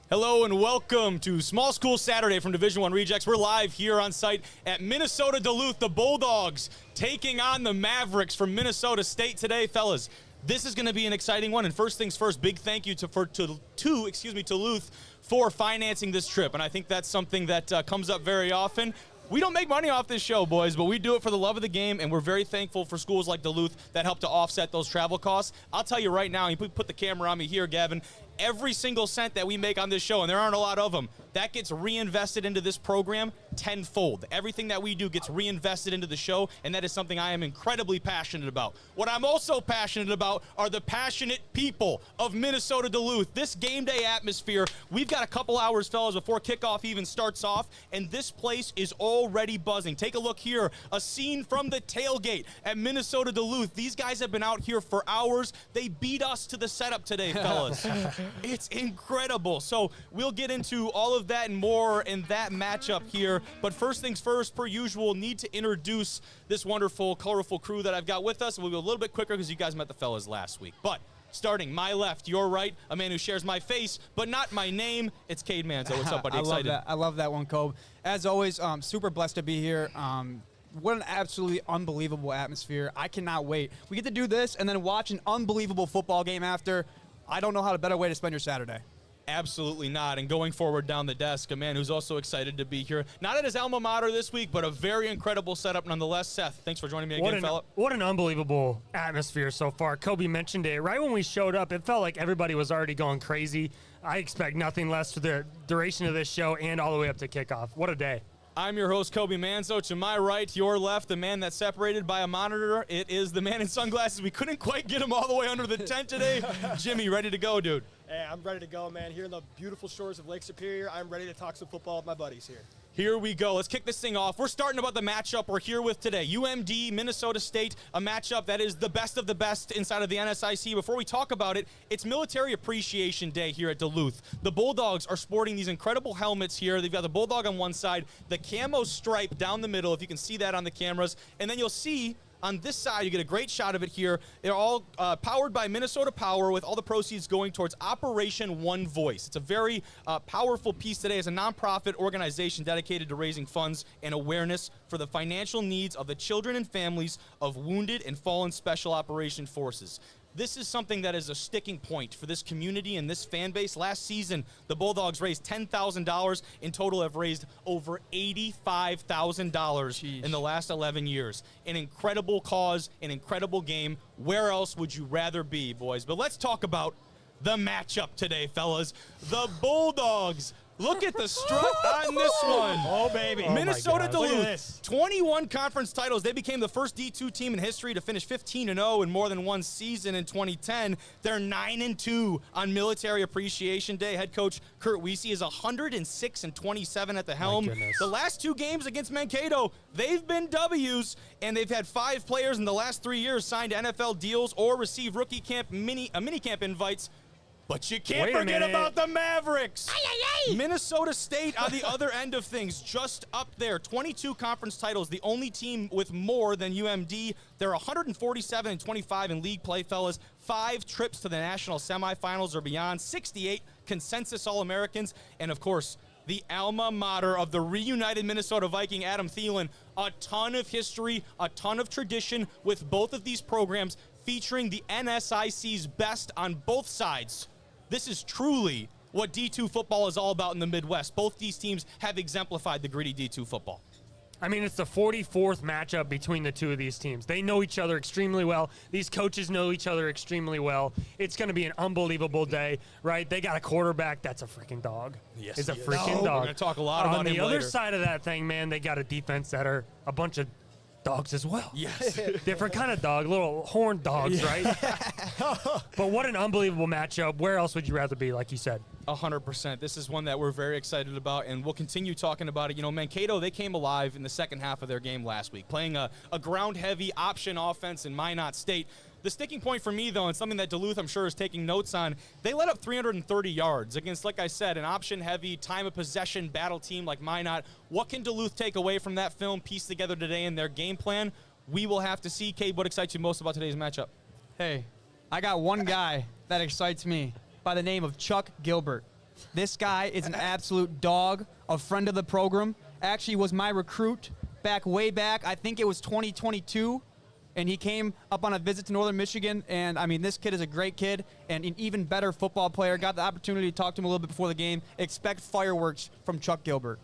Hello and welcome to Small School Saturday from Division I Rejects. We're live here on site at Minnesota Duluth. The Bulldogs taking on the Mavericks from Minnesota State today, fellas. This is going to be an exciting one. And first things first, big thank you to Duluth for financing this trip. And I think that's something that comes up very often. We don't make money off this show, boys, but we do it for the love of the game, and we're very thankful for schools like Duluth that help to offset those travel costs. I'll tell you right now, you put the camera on me here, Gavin, every single cent that we make on this show, and there aren't a lot of them, that gets reinvested into this program tenfold. Everything that we do gets reinvested into the show, and that is something I am incredibly passionate about. What I'm also passionate about are the passionate people of Minnesota Duluth. This game day atmosphere, we've got a couple hours, fellas, before kickoff even starts off, and this place is already buzzing. Take a look here, a scene from the tailgate at Minnesota Duluth. These guys have been out here for hours. They beat us to the setup today, fellas. It's incredible. So we'll get into all of that and more in that matchup here. But first things first, per usual, need to introduce this wonderful, colorful crew that I've got with us. We'll go a little bit quicker because you guys met the fellas last week. But starting my left, your right, a man who shares my face, but not my name, it's Cade Manzo. What's up, buddy? Excited? I love that one, Kobe. As always, super blessed to be here. What an absolutely unbelievable atmosphere. I cannot wait. We get to do this and then watch an unbelievable football game after. I don't know how a better way to spend your Saturday. Absolutely not. And going forward down the desk, a man who's also excited to be here. Not at his alma mater this week, but a very incredible setup nonetheless. Seth, thanks for joining me again, fella. What an unbelievable atmosphere so far. Kobe mentioned it. Right when we showed up, it felt like everybody was already going crazy. I expect nothing less for the duration of this show and all the way up to kickoff. What a day. I'm your host, Kobe Manzo. To my right, your left, the man that's separated by a monitor. It is the man in sunglasses. We couldn't quite get him all the way under the tent today. Jimmy, ready to go, dude? Hey, I'm ready to go, man. Here in the beautiful shores of Lake Superior, I'm ready to talk some football with my buddies here. Here we go. Let's kick this thing off. We're starting about the matchup we're here with today. UMD, Minnesota State, a matchup that is the best of the best inside of the NSIC. Before we talk about it, it's Military Appreciation Day here at Duluth. The Bulldogs are sporting these incredible helmets here. They've got the Bulldog on one side, the camo stripe down the middle, if you can see that on the cameras. And then you'll see on this side, you get a great shot of it here. They're all powered by Minnesota Power, with all the proceeds going towards Operation One Voice. It's a very powerful piece today. It's a nonprofit organization dedicated to raising funds and awareness for the financial needs of the children and families of wounded and fallen Special Operation Forces. This is something that is a sticking point for this community and this fan base. Last season, the Bulldogs raised $10,000. In total, have raised over $85,000 in the last 11 years. An incredible cause, an incredible game. Where else would you rather be, boys? But let's talk about the matchup today, fellas. The Bulldogs. Look at the strut on this one. Oh, baby. Minnesota Duluth, Duluth, 21 conference titles. They became the first D2 team in history to finish 15-0 in more than one season in 2010. They're 9-2 on Military Appreciation Day. Head coach Kurt Wiese is 106-27 at the helm. The last two games against Mankato, they've been W's, and they've had 5 players in the last 3 years signed NFL deals or receive rookie camp minicamp invites. But you can't forget about the Mavericks. Minnesota State on the other end of things, just up there. 22 conference titles, the only team with more than UMD. They're 147-25 in league play, fellas. 5 trips to the national semifinals or beyond. 68 consensus All-Americans. And, of course, the alma mater of the reunited Minnesota Viking, Adam Thielen. A ton of history, a ton of tradition with both of these programs featuring the NSIC's best on both sides. This is truly what D2 football is all about in the Midwest. Both these teams have exemplified the gritty D2 football. I mean, it's the 44th matchup between the two of these teams. They know each other extremely well. These coaches know each other extremely well. It's going to be an unbelievable day, right? They got a quarterback that's a freaking dog. Yes, it's a he is. freaking dog. We're going to talk a lot about him later. On the other side of that thing, man, they got a defense that are a bunch of dogs as well. Yes. Different kind of dog, little horned dogs, right? But what an unbelievable matchup. Where else would you rather be, like you said? 100%. This is one that we're very excited about, and we'll continue talking about it. You know, Mankato, they came alive in the second half of their game last week, playing a ground-heavy option offense in Minot State. The sticking point for me, though, and something that Duluth, I'm sure, is taking notes on, they let up 330 yards against, like I said, an option-heavy, time-of-possession battle team like Minot. What can Duluth take away from that film, piece together today in their game plan? We will have to see. Cade, what excites you most about today's matchup? Hey, I got one guy that excites me by the name of Chuck Gilbert. This guy is an absolute dog, a friend of the program. Actually was my recruit way back. I think it was 2022. And he came up on a visit to Northern Michigan. And, I mean, this kid is a great kid and an even better football player. Got the opportunity to talk to him a little bit before the game. Expect fireworks from Chuck Gilbert.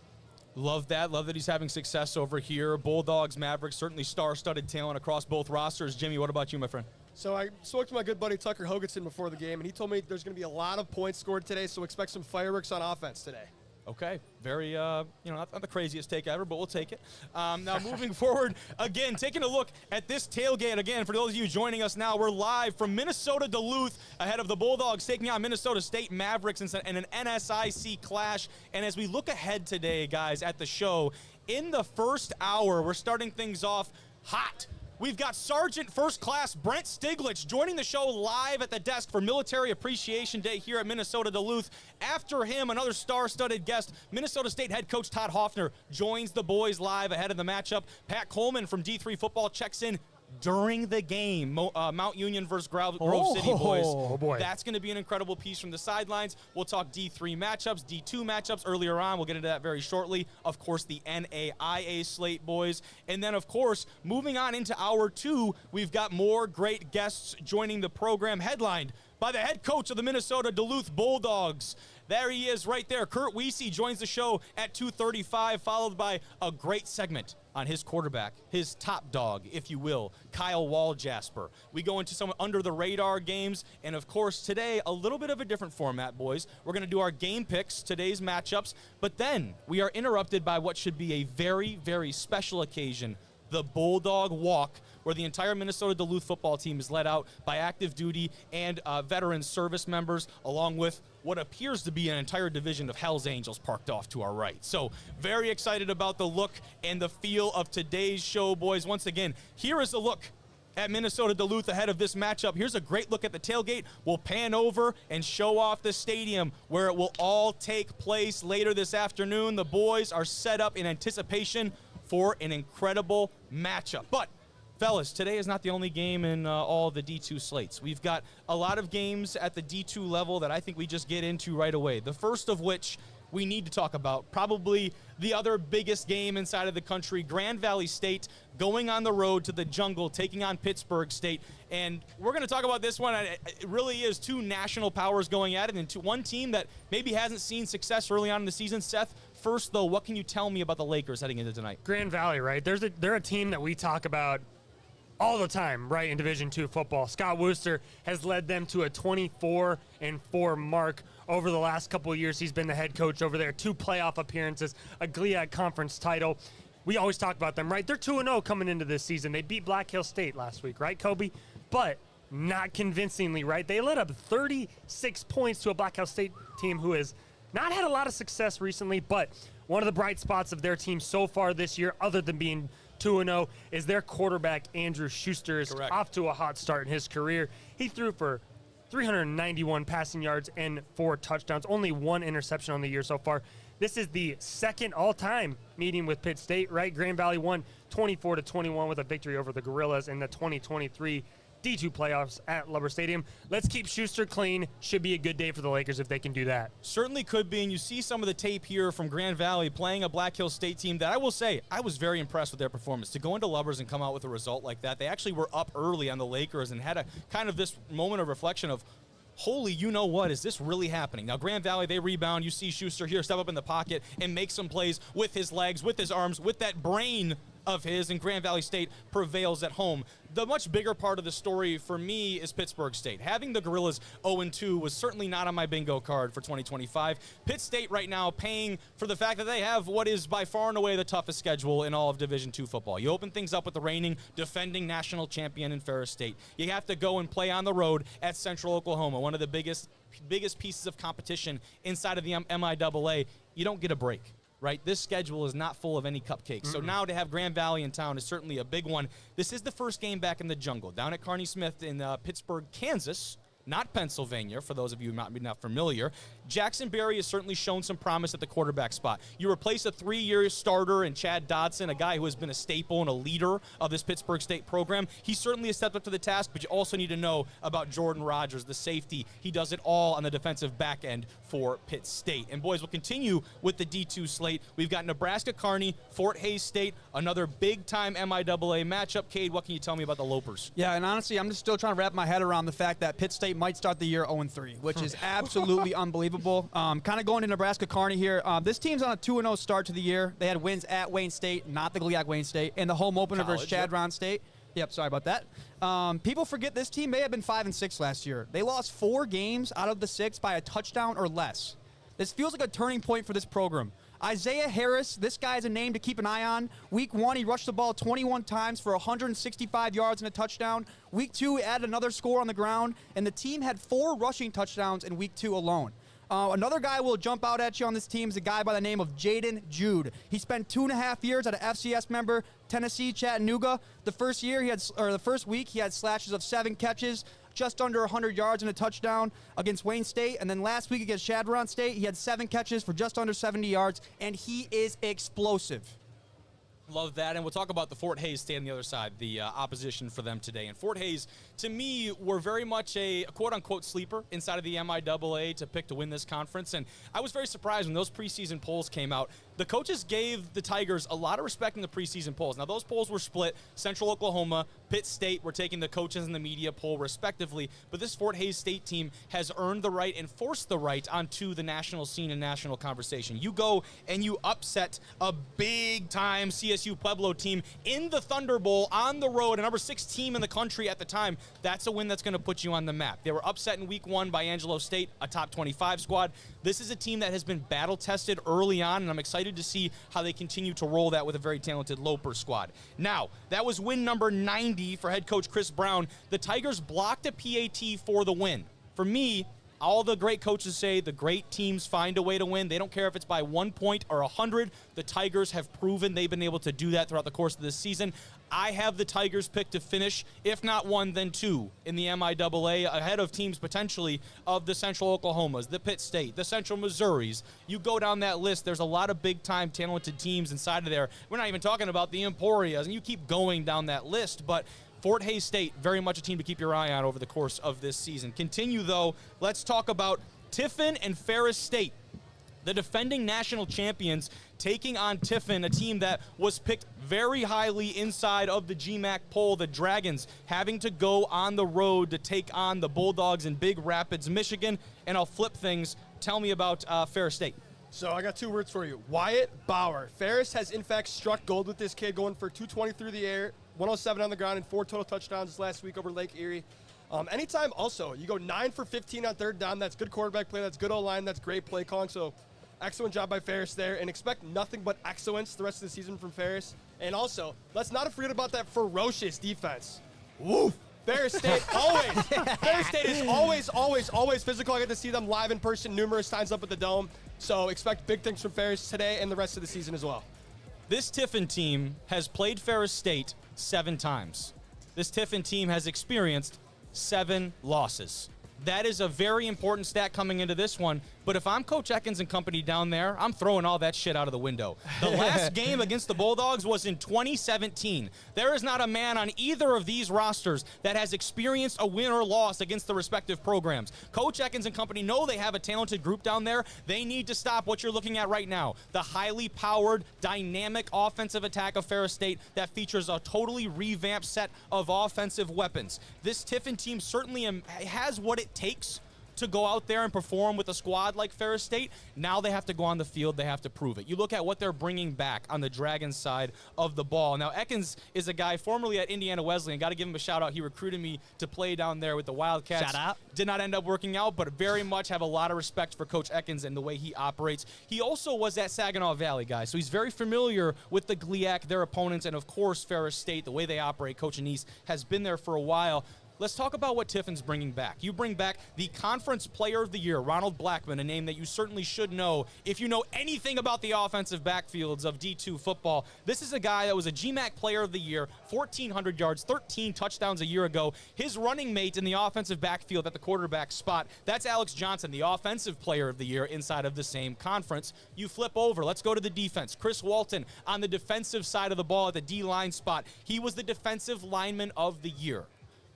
Love that. Love that he's having success over here. Bulldogs, Mavericks, certainly star-studded talent across both rosters. Jimmy, what about you, my friend? So I spoke to my good buddy Tucker Hoganson before the game, and he told me there's going to be a lot of points scored today, so expect some fireworks on offense today. Okay, very, not the craziest take ever, but we'll take it. Now, moving forward, again, taking a look at this tailgate. Again, for those of you joining us now, we're live from Minnesota Duluth ahead of the Bulldogs taking on Minnesota State Mavericks in an NSIC clash. And as we look ahead today, guys, at the show, in the first hour, we're starting things off hot. We've got Sergeant First Class Brent Stiglitz joining the show live at the desk for Military Appreciation Day here at Minnesota Duluth. After him, another star-studded guest, Minnesota State head coach Todd Hoffner joins the boys live ahead of the matchup. Pat Coleman from D3 Football checks in during the game. Mount Union versus Grove City boys. Oh, boy. That's going to be an incredible piece from the sidelines. We'll talk D3 matchups, D2 matchups earlier on. We'll get into that very shortly. Of course, the NAIA slate, boys. And then, of course, moving on into hour two, we've got more great guests joining the program, headlined by the head coach of the Minnesota Duluth Bulldogs. There he is right there. Kurt Wiese joins the show at 2:35, followed by a great segment on his quarterback, his top dog, if you will, Kyle Walljasper. We go into some under-the-radar games, and, of course, today, a little bit of a different format, boys. We're going to do our game picks, today's matchups, but then we are interrupted by what should be a very, very special occasion, the Bulldog Walk, where the entire Minnesota Duluth football team is led out by active duty and veteran service members, along with what appears to be an entire division of Hell's Angels parked off to our right. So very excited about the look and the feel of today's show, boys. Once again, here is a look at Minnesota Duluth ahead of this matchup. Here's a great look at the tailgate. We'll pan over and show off the stadium where it will all take place later this afternoon. The boys are set up in anticipation for an incredible matchup. But fellas, today is not the only game in all the D2 slates. We've got a lot of games at the D2 level that I think we just get into right away. The first of which we need to talk about, probably the other biggest game inside of the country, Grand Valley State going on the road to the jungle, taking on Pittsburgh State. And we're going to talk about this one. It really is two national powers going at it, and one team that maybe hasn't seen success early on in the season. Seth, first, though, what can you tell me about the Lakers heading into tonight? Grand Valley, right? They're a team that we talk about all the time, right, in Division II football. Scott Wooster has led them to a 24-4 mark over the last couple of years. He's been the head coach over there. 2 playoff appearances, a GLIAC conference title. We always talk about them, right? They're 2-0 coming into this season. They beat Black Hill State last week, right, Kobe? But not convincingly, right? They let up 36 points to a Black Hill State team who has not had a lot of success recently, but one of the bright spots of their team so far this year, other than being 2-0, is their quarterback, Andrew Schuster, is off to a hot start in his career. He threw for 391 passing yards and 4 touchdowns, only 1 interception on the year so far. This is the second all-time meeting with Pitt State, right? Grand Valley won 24-21 with a victory over the Gorillas in the 2023 D2 playoffs at Lubber Stadium. Let's keep Schuster clean. Should be a good day for the Lakers if they can do that. Certainly could be, and you see some of the tape here from Grand Valley playing a Black Hill State team that I will say I was very impressed with their performance. To go into Lubbers and come out with a result like that, they actually were up early on the Lakers and had a kind of this moment of reflection of, holy, you know what, is this really happening? Now, Grand Valley, they rebound. You see Schuster here step up in the pocket and make some plays with his legs, with his arms, with that brain of his, and Grand Valley State prevails at home. The much bigger part of the story for me is Pittsburgh State. Having the Gorillas 0-2 was certainly not on my bingo card for 2025. Pitt State right now paying for the fact that they have what is by far and away the toughest schedule in all of Division II football. You open things up with the reigning, defending national champion in Ferris State. You have to go and play on the road at Central Oklahoma, one of the biggest pieces of competition inside of the MIAA. You don't get a break. Right? This schedule is not full of any cupcakes. So now to have Grand Valley in town is certainly a big one. This is the first game back in the jungle, down at Kearney Smith in Pittsburgh, Kansas. not Pennsylvania, for those of you who might be not familiar. Jackson Berry has certainly shown some promise at the quarterback spot. You replace a 3-year starter in Chad Dodson, a guy who has been a staple and a leader of this Pittsburgh State program. He certainly has stepped up to the task, but you also need to know about Jordan Rogers, the safety. He does it all on the defensive back end for Pitt State. And boys, we'll continue with the D2 slate. We've got Nebraska Kearney, Fort Hays State, another big-time MIAA matchup. Cade, what can you tell me about the Lopers? Yeah, and honestly, I'm just still trying to wrap my head around the fact that Pitt State might start the year 0-3, which is absolutely unbelievable. Kind of going to Nebraska Kearney here. This team's on a 2-0 start to the year. They had wins at Wayne State, not the GLIAC Wayne State, and the home opener versus Chadron State. Yep, sorry about that. People forget this team may have been 5-6 last year. They lost 4 games out of the 6 by a touchdown or less. This feels like a turning point for this program. Isaiah Harris, this guy is a name to keep an eye on. Week 1, he rushed the ball 21 times for 165 yards and a touchdown. Week 2, he added another score on the ground, and the team had 4 rushing touchdowns in Week 2 alone. Another guy will jump out at you on this team is a guy by the name of Jaden Jude. He spent 2.5 years at an FCS member, Tennessee Chattanooga. The first week, he had slashes of 7 catches, just under 100 yards and a touchdown against Wayne State. And then last week against Chadron State, he had 7 catches for just under 70 yards, and he is explosive. Love that, and we'll talk about the Fort Hays State on the other side, the opposition for them today. And Fort Hays, to me, were very much a quote-unquote sleeper inside of the MIAA to pick to win this conference. And I was very surprised when those preseason polls came out. The coaches gave the Tigers a lot of respect in the preseason polls. Now, those polls were split. Central Oklahoma, Pitt State were taking the coaches and the media poll respectively. But this Fort Hays State team has earned the right and forced the right onto the national scene and national conversation. You go and you upset a big-time CSU Pueblo team in the Thunder Bowl on the road, a number 6 team in the country at the time. That's a win that's going to put you on the map. They were upset in Week 1 by Angelo State, a top 25 squad. This is a team that has been battle-tested early on, and I'm excited to see how they continue to roll that with a very talented Loper squad. Now, that was win number 90 for head coach Chris Brown. The Tigers blocked a PAT for the win. For me, all the great coaches say the great teams find a way to win. They don't care if it's by 1 point or 100. The Tigers have proven they've been able to do that throughout the course of this season. I have the Tigers picked to finish, if not 1, then 2 in the MIAA, ahead of teams potentially of the Central Oklahomas, the Pitt State, the Central Missouris. You go down that list, there's a lot of big-time talented teams inside of there. We're not even talking about the Emporias, and you keep going down that list, but Fort Hays State, very much a team to keep your eye on over the course of this season. Continue, though. Let's talk about Tiffin and Ferris State, the defending national champions, taking on Tiffin, a team that was picked very highly inside of the GMAC poll. The Dragons having to go on the road to take on the Bulldogs in Big Rapids, Michigan. And I'll flip things. Tell me about Ferris State. So I got 2 words for you. Wyatt Bauer. Ferris has, in fact, struck gold with this kid, going for 220 through the air, 107 on the ground, and 4 total touchdowns this last week over Lake Erie. Anytime also, you go 9 for 15 on 3rd down. That's good quarterback play. That's good O-line. That's great play calling. So excellent job by Ferris there. And expect nothing but excellence the rest of the season from Ferris. And also, let's not forget about that ferocious defense. Woof! Ferris State Ferris State is always physical. I get to see them live in person numerous times up at the Dome. So expect big things from Ferris today and the rest of the season as well. This Tiffin team has played Ferris State 7 times. This Tiffin team has experienced 7 losses. That is a very important stat coming into this one. But if I'm Coach Ekins and company down there, I'm throwing all that shit out of the window. The last game against the Bulldogs was in 2017. There is not a man on either of these rosters that has experienced a win or loss against the respective programs. Coach Ekins and company know they have a talented group down there. They need to stop what you're looking at right now. The highly powered, dynamic offensive attack of Ferris State that features a totally revamped set of offensive weapons. This Tiffin team certainly has what it takes to go out there and perform with a squad like Ferris State. Now they have to go on the field. They have to prove it. You look at what they're bringing back on the Dragons side of the ball. Now, Ekins is a guy formerly at Indiana Wesleyan. Got to give him a shout-out. He recruited me to play down there with the Wildcats. Shout out. Did not end up working out, but very much have a lot of respect for Coach Ekins and the way he operates. He also was at Saginaw Valley, guy, so he's very familiar with the GLIAC, their opponents, and, of course, Ferris State, the way they operate. Coach Anise has been there for a while. let's talk about what Tiffin's bringing back. You bring back the Conference Player of the Year, Ronald Blackman, a name that you certainly should know if you know anything about the offensive backfields of D2 football. This is a guy that was a GMAC Player of the Year, 1,400 yards, 13 touchdowns a year ago. His running mate in the offensive backfield at the quarterback spot, that's Alex Johnson, the Offensive Player of the Year inside of the same conference. You flip over. Let's go to the defense. Chris Walton on the defensive side of the ball at the D-line spot. He was the Defensive Lineman of the Year.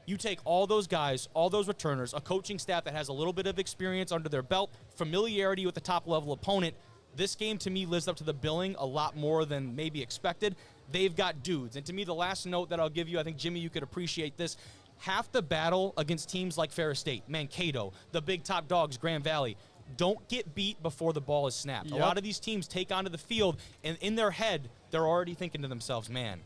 You take all those guys, all those returners, a coaching staff that has a little bit of experience under their belt, familiarity with the top-level opponent. This game, to me, lives up to the billing a lot more than maybe expected. They've got dudes. And to me, the last note that I'll give you, I think, Jimmy, you could appreciate this. Half the battle against teams like Ferris State, Mankato, the big top dogs, Grand Valley, don't get beat before the ball is snapped. Yep. A lot of these teams take onto the field, and in their head, they're already thinking to themselves, man,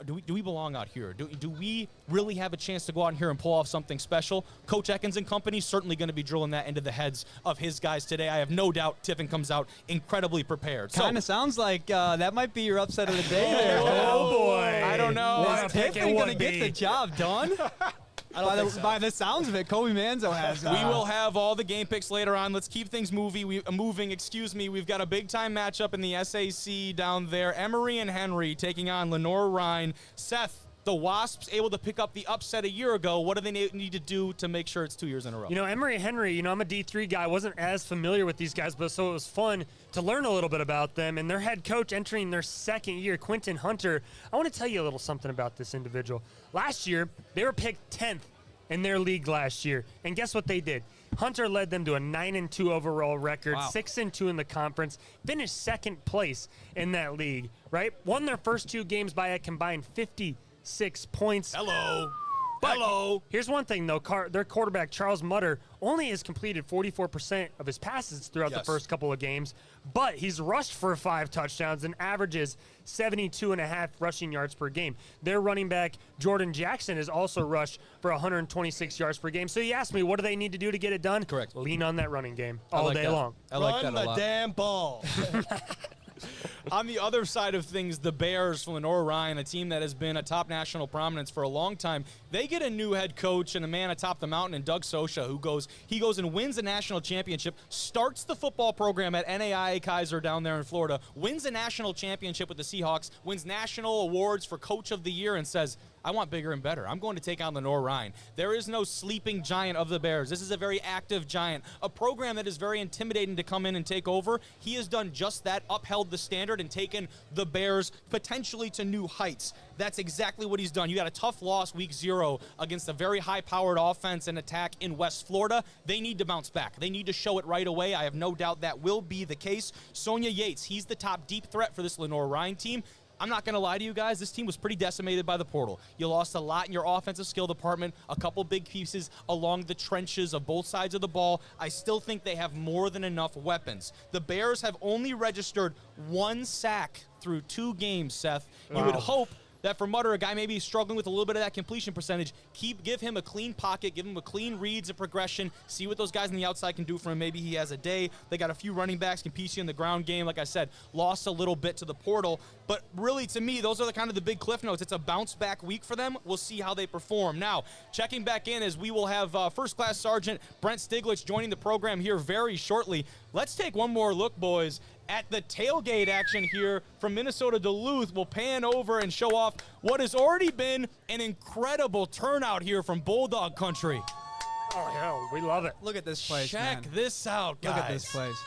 do we belong out here? Do we really have a chance to go out here and pull off something special? Coach Ekins and company certainly going to be drilling that into the heads of his guys today. I have no doubt Tiffin comes out incredibly prepared. Kind of sounds like that might be your upset of the day there. Oh, boy. I don't know. What a Is pick Tiffin it going to would get be. the job done? By the sounds of it, Kobe Manzo has. We will have all the game picks later on. Let's keep things moving. We've got a big-time matchup in the SAC down there. Emory and Henry taking on Lenore Rhine. Seth, the Wasps able to pick up the upset a year ago. What do they need to do to make sure it's 2 years in a row? Emory Henry, I'm a D3 guy. I wasn't as familiar with these guys, but so it was fun to learn a little bit about them. And their head coach entering their second year, Quentin Hunter, I want to tell you a little something about this individual. Last year, they were picked 10th in their league last year. And guess what they did? Hunter led them to a 9-2 overall record, Wow. 6-2 in the conference, finished second place in that league, right? Won their first 2 games by a combined 56 points. Hello. But Hello. here's one thing, though. Their quarterback, Charles Mutter, only has completed 44% of his passes throughout the Yes. first couple of games, but he's rushed for 5 touchdowns and averages 72.5 rushing yards per game. Their running back, Jordan Jackson, has also rushed for 126 yards per game. So you asked me, what do they need to do to get it done? Correct. Lean on that running game I all like day that. long. I like Run that a the lot. damn ball. On the other side of things, the Bears from Lenore Ryan, a team that has been a top national prominence for a long time, they get a new head coach and a man atop the mountain in Doug Sosha, who goes and wins a national championship, starts the football program at NAIA Kaiser down there in Florida, wins a national championship with the Seahawks, wins national awards for Coach of the Year, and says, I want bigger and better. I'm going to take on Lenore Ryan. There is no sleeping giant of the Bears. This is a very active giant, a program that is very intimidating to come in and take over. He has done just that, upheld the standard, and taken the Bears potentially to new heights. That's exactly what he's done. You got a tough loss week 0 against a very high-powered offense and attack in West Florida. They need to bounce back. They need to show it right away. I have no doubt that will be the case. Sonia Yates, he's the top deep threat for this Lenore Ryan team. I'm not going to lie to you guys. This team was pretty decimated by the portal. You lost a lot in your offensive skill department, a couple big pieces along the trenches of both sides of the ball. I still think they have more than enough weapons. The Bears have only registered 1 sack through 2 games, Seth. You would hope that for Mutter, a guy maybe struggling with a little bit of that completion percentage, give him a clean pocket, give him a clean reads and progression, see what those guys on the outside can do for him. Maybe he has a day. They got a few running backs, can piece you in the ground game. Like I said, lost a little bit to the portal. But really, to me, those are the kind of the big cliff notes. It's a bounce-back week for them. We'll see how they perform. Now, checking back in as we will have First-Class Sergeant Brent Stiglitz joining the program here very shortly. Let's take one more look, boys, at the tailgate action here from Minnesota Duluth. We'll pan over and show off what has already been an incredible turnout here from Bulldog Country. Oh, hell, we love it. Look at this place, Check man. this out, guys. Look at this place.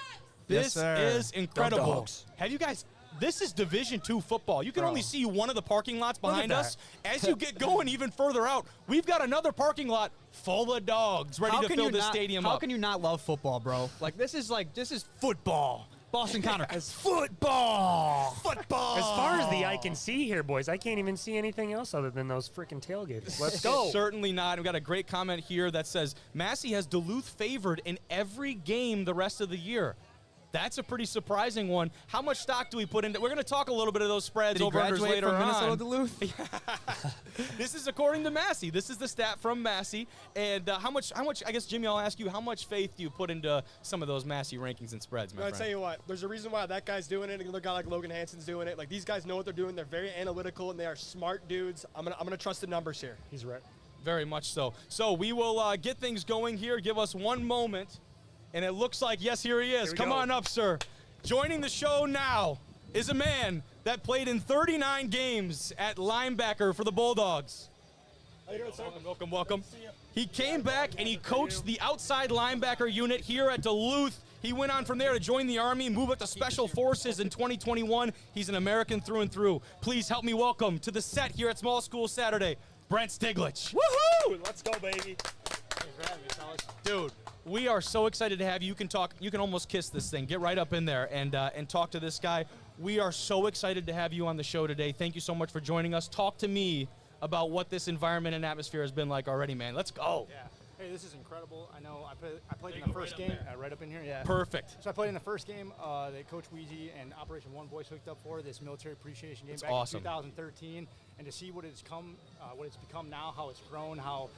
This Yes, sir. is incredible. Bulldogs. Have you guys... This is Division II football. You can only see one of the parking lots behind that. us. As you get going even further out, we've got another parking lot full of dogs ready to fill this stadium How up. can you not love football, bro? This is football. Boston Connor. Football! Football! As far as the eye can see here, boys, I can't even see anything else other than those freaking tailgates. Let's go. Certainly not. We've got a great comment here that says, Massey has Duluth favored in every game the rest of the year. That's a pretty surprising one. How much stock do we put into? We're going to talk a little bit of those spreads Did he over unders graduate later from on. Minnesota Duluth? This is according to Massey. This is the stat from Massey. And how much? I guess Jimmy, I'll ask you, how much faith do you put into some of those Massey rankings and spreads, my I'll friend? tell you what, there's a reason why that guy's doing it, and another guy like Logan Hansen's doing it. These guys know what they're doing. They're very analytical, and they are smart dudes. I'm gonna trust the numbers here. He's right. Very much so. So we will get things going here. Give us one moment. And it looks like, yes, here he is. Come on up, sir. Joining the show now is a man that played in 39 games at linebacker for the Bulldogs. How you doing, sir? Welcome, welcome. He came back and he coached the outside linebacker unit here at Duluth. He went on from there to join the Army, move up to Special Forces in 2021. He's an American through and through. Please help me welcome to the set here at Small School Saturday, Brent Stiglich. Woohoo! Let's go, baby. Thanks for having me, fellas. Dude, we are so excited to have you. You can talk. You can almost kiss this thing. Get right up in there and talk to this guy. We are so excited to have you on the show today. Thank you so much for joining us. Talk to me about what this environment and atmosphere has been like already, man. Let's go. Yeah. Hey, this is incredible. I know I played in the first game. Right up in here, yeah. Perfect. So I played in the first game that Coach Weezy and Operation One Voice hooked up for, this military appreciation game back awesome. in 2013, and to see what it's become now, how it's grown, how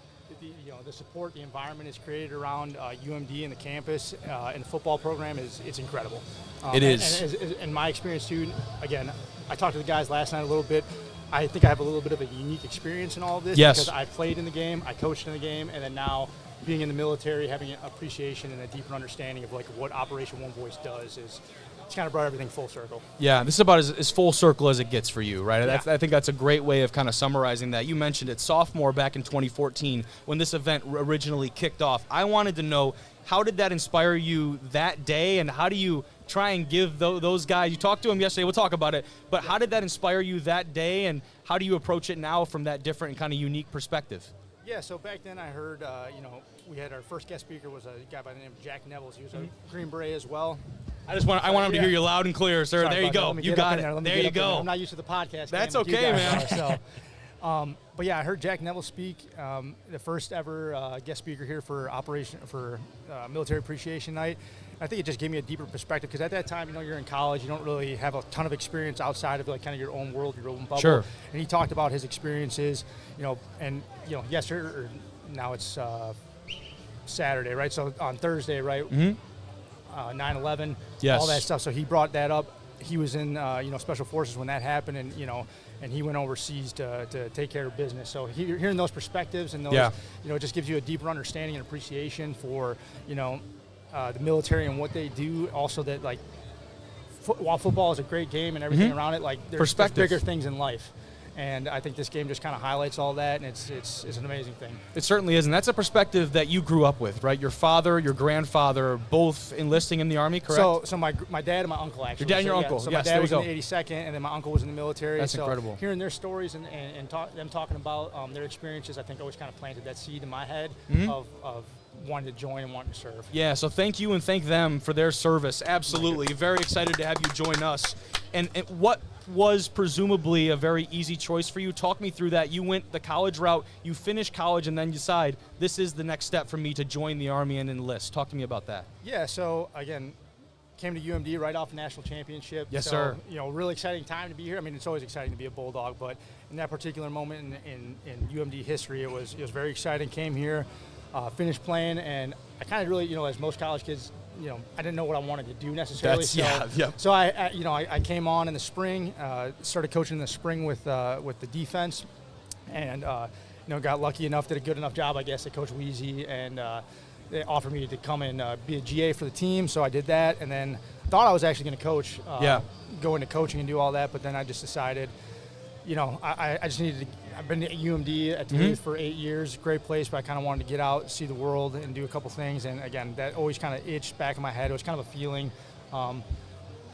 the support, the environment is created around UMD and the campus and the football program it's incredible. It is. And in my experience too, again, I talked to the guys last night a little bit. I think I have a little bit of a unique experience in all of this because I played in the game, I coached in the game, and then now being in the military, having an appreciation and a deeper understanding of like what Operation One Voice does it's kind of brought everything full circle. Yeah, this is about as full circle as it gets for you, right? Yeah. I think that's a great way of kind of summarizing that. You mentioned it, sophomore back in 2014 when this event originally kicked off. I wanted to know, how did that inspire you that day, and how do you try and give those guys, you talked to them yesterday, we'll talk about it, but how did that inspire you that day, and how do you approach it now from that different kind of unique perspective? Yeah, so back then I heard, we had our first guest speaker was a guy by the name of Jack Nevels. He was a Green Beret as well. I want him to hear you loud and clear, sir. Sorry there you about that. go. Let me You get up got in there. it. Let me There get you up in there. go. I'm not used to the podcast. That's game like you okay, guys man. are, so, but yeah, I heard Jack Neville speak, the first ever guest speaker here for Military Appreciation Night. I think it just gave me a deeper perspective because at that time, you're in college, you don't really have a ton of experience outside of like kind of your own world, your own bubble. Sure. And he talked about his experiences, yesterday, or now it's Saturday, right? So on Thursday, right? 9/11, Yes. all that stuff. So he brought that up. He was in, Special Forces when that happened, and and he went overseas to take care of business. So hearing those perspectives and those, it just gives you a deeper understanding and appreciation for, the military and what they do. Also, that like, while football is a great game and everything around it, like there's bigger things in life. And I think this game just kind of highlights all that, and it's an amazing thing. It certainly is, and that's a perspective that you grew up with, right? Your father, your grandfather, both enlisting in the Army, correct? So my dad and my uncle actually. Your dad and your uncle. So Yes, my there dad we was go. in the 82nd, and then my uncle was in the military. That's so incredible. Hearing their stories and them talking about their experiences, I think always kind of planted that seed in my head of wanting to join and wanting to serve. Yeah, so thank you and thank them for their service. Absolutely. Very excited to have you join us. And what was presumably a very easy choice for you? Talk me through that. You went the college route, you finished college, and then decide this is the next step for me to join the Army and enlist. Talk to me about that. Yeah, so again, came to UMD right off the national championship. Yes, so, sir. Really exciting time to be here. I mean, it's always exciting to be a Bulldog, but in that particular moment in UMD history, it was very exciting. Came here, finished playing, and I kind of really, as most college kids, I didn't know what I wanted to do necessarily. So I came on in the spring, started coaching in the spring with the defense, and got lucky enough, did a good enough job, I guess, at Coach Weezy, and they offered me to come and be a GA for the team. So I did that, and then thought I was actually going to coach, go into coaching and do all that, but then I just decided, I just needed to. I've been at UMD at Duluth for 8 years, great place, but I kind of wanted to get out, see the world, and do a couple things. And again, that always kind of itched back in my head. It was kind of a feeling.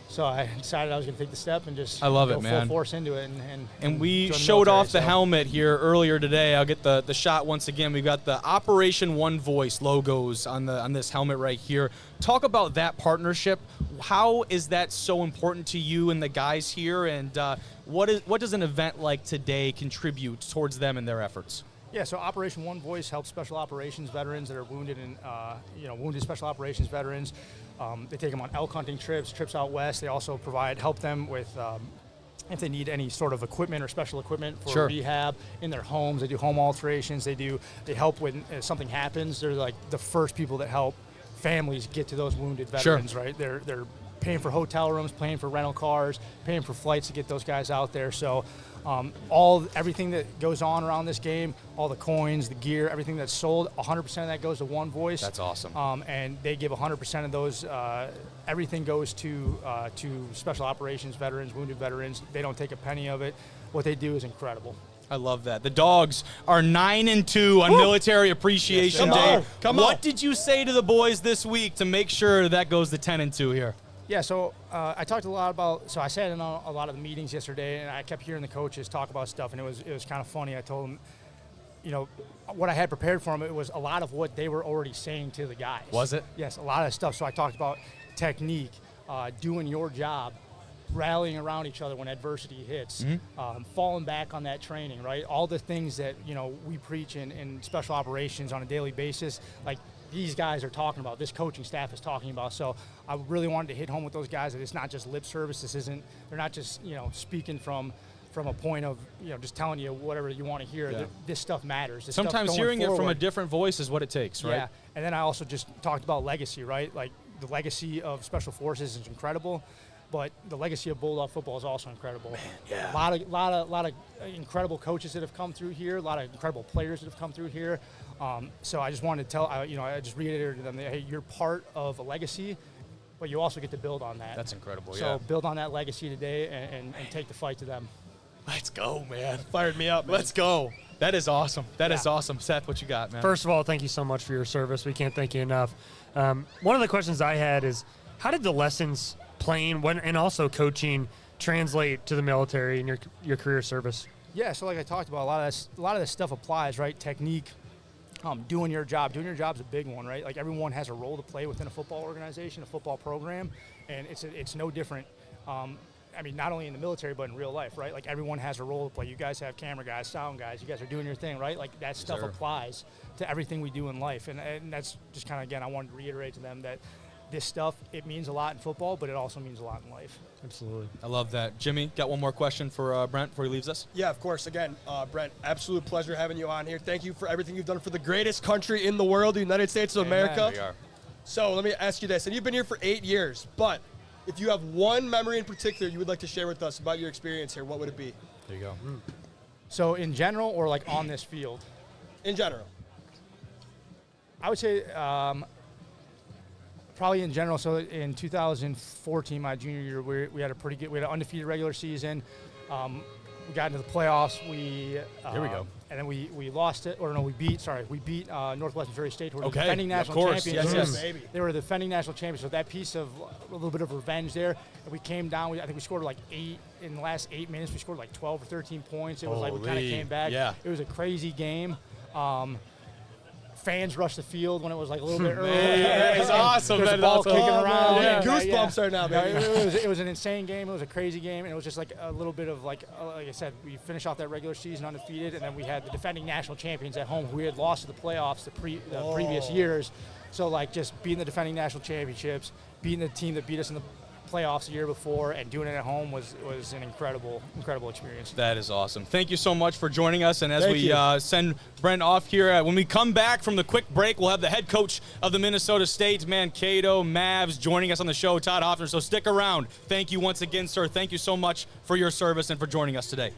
So I decided I was going to take the step and just I love go it, man. full force into it. And we join the showed military, off the helmet here earlier today. I'll get the shot once again. We've got the Operation One Voice logos on this helmet right here. Talk about that partnership. How is that so important to you and the guys here? And what does an event like today contribute towards them and their efforts? Yeah, so Operation One Voice helps special operations veterans that are wounded and wounded special operations veterans. They take them on elk hunting trips out west. They also help them with if they need any sort of equipment or special equipment for rehab in their homes. They do home alterations. They help when something happens. They're like the first people that help families get to those wounded veterans, right? They're paying for hotel rooms, paying for rental cars, paying for flights to get those guys out there. So everything that goes on around this game, all the coins, the gear, everything that's sold, 100% of that goes to One Voice. That's awesome. And they give 100% of those. Everything goes to special operations veterans, wounded veterans. They don't take a penny of it. What they do is incredible. I love that. The Dogs are 9-2 on Military Appreciation Day. Come on. What did you say to the boys this week to make sure that goes to 10-2 here? Yeah, so I talked a lot about. So I sat in on a lot of the meetings yesterday, and I kept hearing the coaches talk about stuff, and it was kind of funny. I told them, you know, what I had prepared for them. It was a lot of what they were already saying to the guys. Was it? Yes, a lot of stuff. So I talked about technique, doing your job, rallying around each other when adversity hits, falling back on that training, right? All the things that, you know, we preach in special operations on a daily basis, like these guys are talking about, this coaching staff is talking about. So I really wanted to hit home with those guys that it's not just lip service. They're not just, you know, speaking from a point of, you know, just telling you whatever you want to hear. Yeah. This stuff matters. This Sometimes stuff hearing going it from a forward. different voice is what it takes, right? Yeah, and then I also just talked about legacy, right? Like the legacy of Special Forces is incredible, but the legacy of Bulldog football is also incredible. Man, yeah. A lot of incredible coaches that have come through here, a lot of incredible players that have come through here. So I just wanted to tell, I just reiterated to them that, hey, you're part of a legacy, but you also get to build on that. That's incredible, So build on that legacy today and take the fight to them. Let's go, man. Fired me up, man. Let's go. That is awesome. That is Yeah. awesome. Seth, what you got, man? First of all, thank you so much for your service. We can't thank you enough. One of the questions I had is, how did the lessons playing and also coaching translate to the military and your career service? Yeah, so like I talked about, a lot of this stuff applies, right? Technique, doing your job. Doing your job is a big one, right? Like everyone has a role to play within a football organization, a football program, and it's no different. I mean, not only in the military, but in real life, right? Like everyone has a role to play. You guys have camera guys, sound guys. You guys are doing your thing, right? Like that stuff applies to everything we do in life. And that's just kind of, again, I wanted to reiterate to them that this stuff, it means a lot in football, but it also means a lot in life. Absolutely. I love that. Jimmy, got one more question for Brent before he leaves us? Yeah, of course. Again, Brent, absolute pleasure having you on here. Thank you for everything you've done for the greatest country in the world, the United States of America. We are. So let me ask you this. And you've been here for 8 years, but if you have one memory in particular you would like to share with us about your experience here, what would it be? There you go. So in general or like on this field? In general. I would say probably in general. So in 2014, my junior year, we had an undefeated regular season. We got into the playoffs. Here we go. And then we lost it, or no, we beat Northwest Missouri State, who were the Okay, defending of national course. champions. Yes. Baby. They were the defending national champions. So that piece of a little bit of revenge there. And we came down. I think we scored like 8 in the last 8 minutes. We scored like 12 or 13 points. It was like we kind of Holy, came back. yeah. It was a crazy game. Fans rushed the field when it was like a little bit early. It's awesome. There's a man. ball That's kicking awesome. around. Yeah. Goosebumps right now, No, baby. it was an insane game. It was a crazy game, and it was just like a little bit of like I said, we finished off that regular season undefeated, and then we had the defending national champions at home who we had lost to the playoffs the previous years. So like just beating the defending national championships, beating the team that beat us in the playoffs the year before, and doing it at home was an incredible experience. That is awesome. Thank you so much for joining us. And as Thank we you. send Brent off here, when we come back from the quick break, we'll have the head coach of the Minnesota State Mankato Mavs joining us on the show, Todd Hoffner. So stick around. Thank you once again, sir. Thank you so much for your service and for joining us today.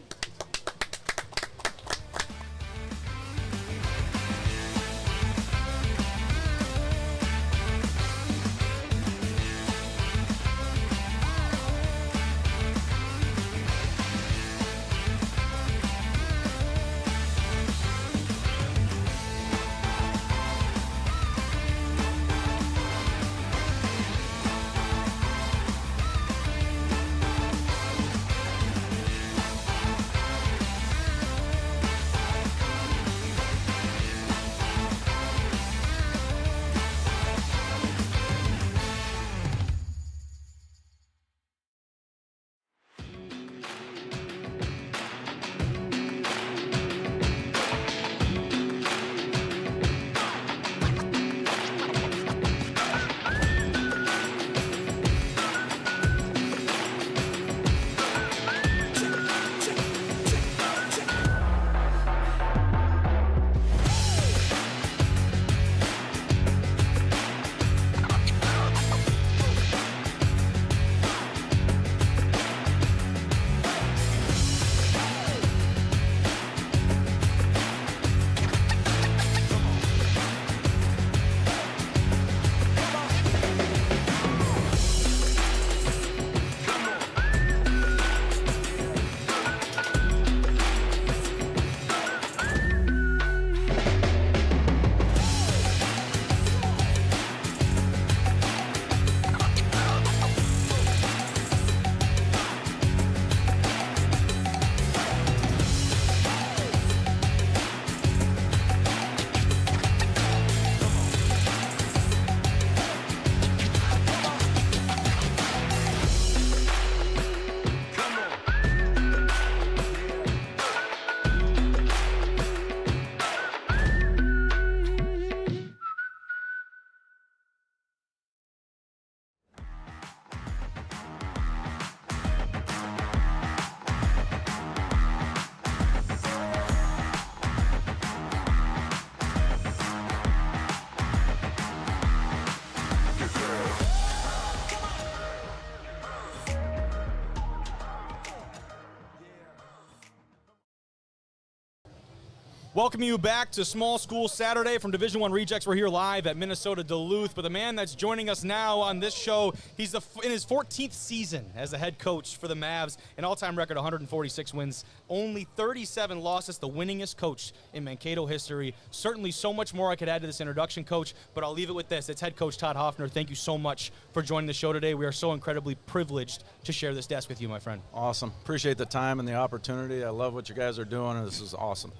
Welcome you back to Small School Saturday from Division I Rejects. We're here live at Minnesota Duluth, but the man that's joining us now on this show, he's in his 14th season as the head coach for the Mavs, an all-time record 146 wins, only 37 losses, the winningest coach in Mankato history. Certainly so much more I could add to this introduction, Coach, but I'll leave it with this. It's head coach Todd Hoffner. Thank you so much for joining the show today. We are so incredibly privileged to share this desk with you, my friend. Awesome. Appreciate the time and the opportunity. I love what you guys are doing, and this is awesome.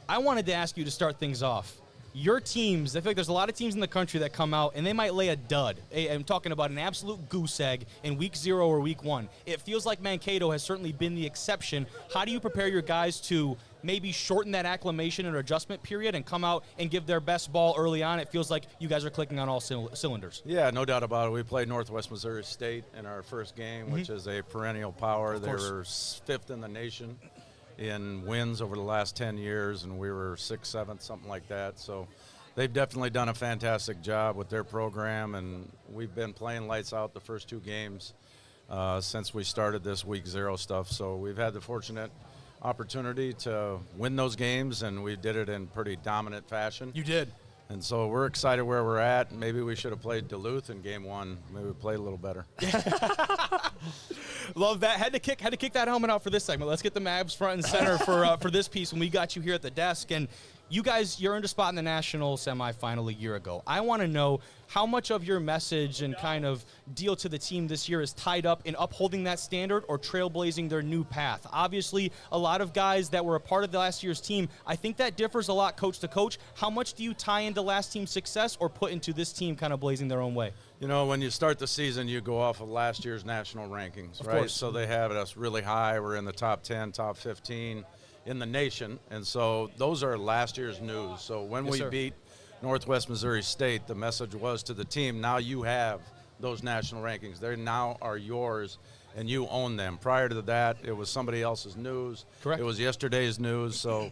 I wanted to ask you to start things off. Your teams, I feel like there's a lot of teams in the country that come out and they might lay a dud. I'm talking about an absolute goose egg in week 0 or week 1. It feels like Mankato has certainly been the exception. How do you prepare your guys to maybe shorten that acclimation and adjustment period and come out and give their best ball early on? It feels like you guys are clicking on all cylinders. Yeah, no doubt about it. We played Northwest Missouri State in our first game, which is a perennial power. They were 5th in the nation in wins over the last 10 years, and we were 6th, 7th, something like that. So they've definitely done a fantastic job with their program, and we've been playing lights out the first 2 games since we started this week 0 stuff. So we've had the fortunate opportunity to win those games, and we did it in pretty dominant fashion. You did. And so we're excited where we're at. Maybe we should have played Duluth in game 1. Maybe we played a little better. Love that. Had to kick that helmet out for this segment. Let's get the Mavs front and center for this piece when we got you here at the desk. And you guys, you earned a spot in the national semifinal a year ago. I want to know how much of your message and kind of deal to the team this year is tied up in upholding that standard or trailblazing their new path. Obviously, a lot of guys that were a part of the last year's team, I think that differs a lot coach to coach. How much do you tie into last team's success or put into this team kind of blazing their own way? You know, when you start the season, you go off of last year's national rankings, right? Of course. So they have us really high. We're in the top 10, top 15 in the nation. And so those are last year's news. So when we beat Northwest Missouri State, the message was to the team, now you have those national rankings. They now are yours, and you own them. Prior to that, it was somebody else's news. Correct. It was yesterday's news. So,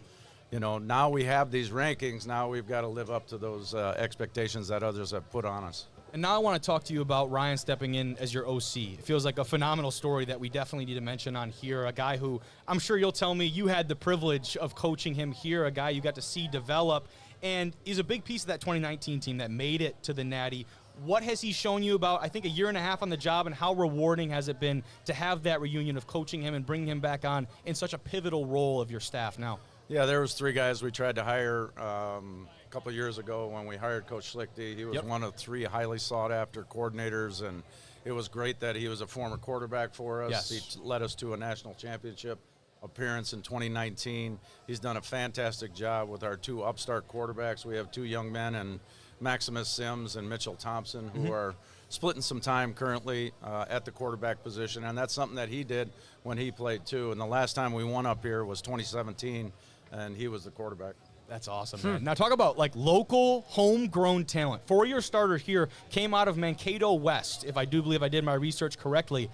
you know, now we have these rankings. Now we've got to live up to those expectations that others have put on us. And now I want to talk to you about Ryan stepping in as your OC. It feels like a phenomenal story that we definitely need to mention on here. A guy who I'm sure you'll tell me you had the privilege of coaching him here, a guy you got to see develop. And he's a big piece of that 2019 team that made it to the Natty. What has he shown you about, I think, a year and a half on the job, and how rewarding has it been to have that reunion of coaching him and bringing him back on in such a pivotal role of your staff now? Yeah, there was 3 guys we tried to hire a couple of years ago when we hired Coach Schlichty. He was one of 3 highly sought-after coordinators, and it was great that he was a former quarterback for us. Yes. He led us to a national championship appearance in 2019. He's done a fantastic job with our 2 upstart quarterbacks. We have 2 young men, and Maximus Sims and Mitchell Thompson, who are splitting some time currently at the quarterback position, and that's something that he did when he played too. And the last time we won up here was 2017, and he was the quarterback. That's awesome, man. Now talk about like local, homegrown talent. 4-year starter here came out of Mankato West, if I do believe I did my research correctly.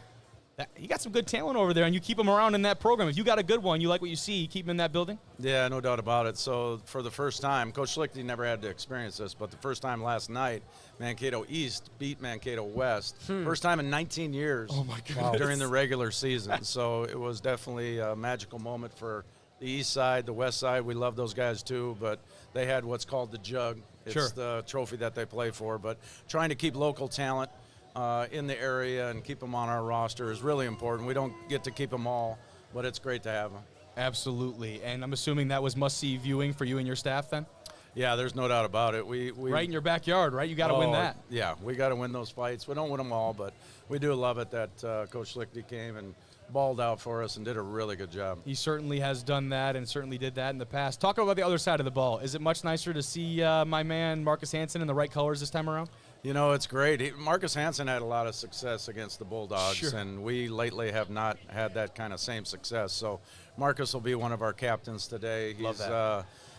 You got some good talent over there, and you keep them around in that program. If you got a good one, you like what you see, you keep them in that building? Yeah, no doubt about it. So for the first time, Coach Schlichty never had to experience this, but the first time last night, Mankato East beat Mankato West. First time in 19 years during the regular season. So it was definitely a magical moment for the east side, the west side. We love those guys too, but they had what's called the jug. It's the trophy that they play for. But trying to keep local talent in the area and keep them on our roster is really important. We don't get to keep them all, but it's great to have them. Absolutely. And I'm assuming that was must-see viewing for you and your staff then? Yeah, there's no doubt about it. We right in your backyard, right? You got to win that. Yeah, we got to win those fights. We don't win them all, but we do love it that Coach Schlichty came and balled out for us and did a really good job. He certainly has done that and certainly did that in the past. Talk about the other side of the ball. Is it much nicer to see my man Marcus Hansen in the right colors this time around? You know, it's great. Marcus Hansen had a lot of success against the Bulldogs, and we lately have not had that kind of same success. So Marcus will be one of our captains today.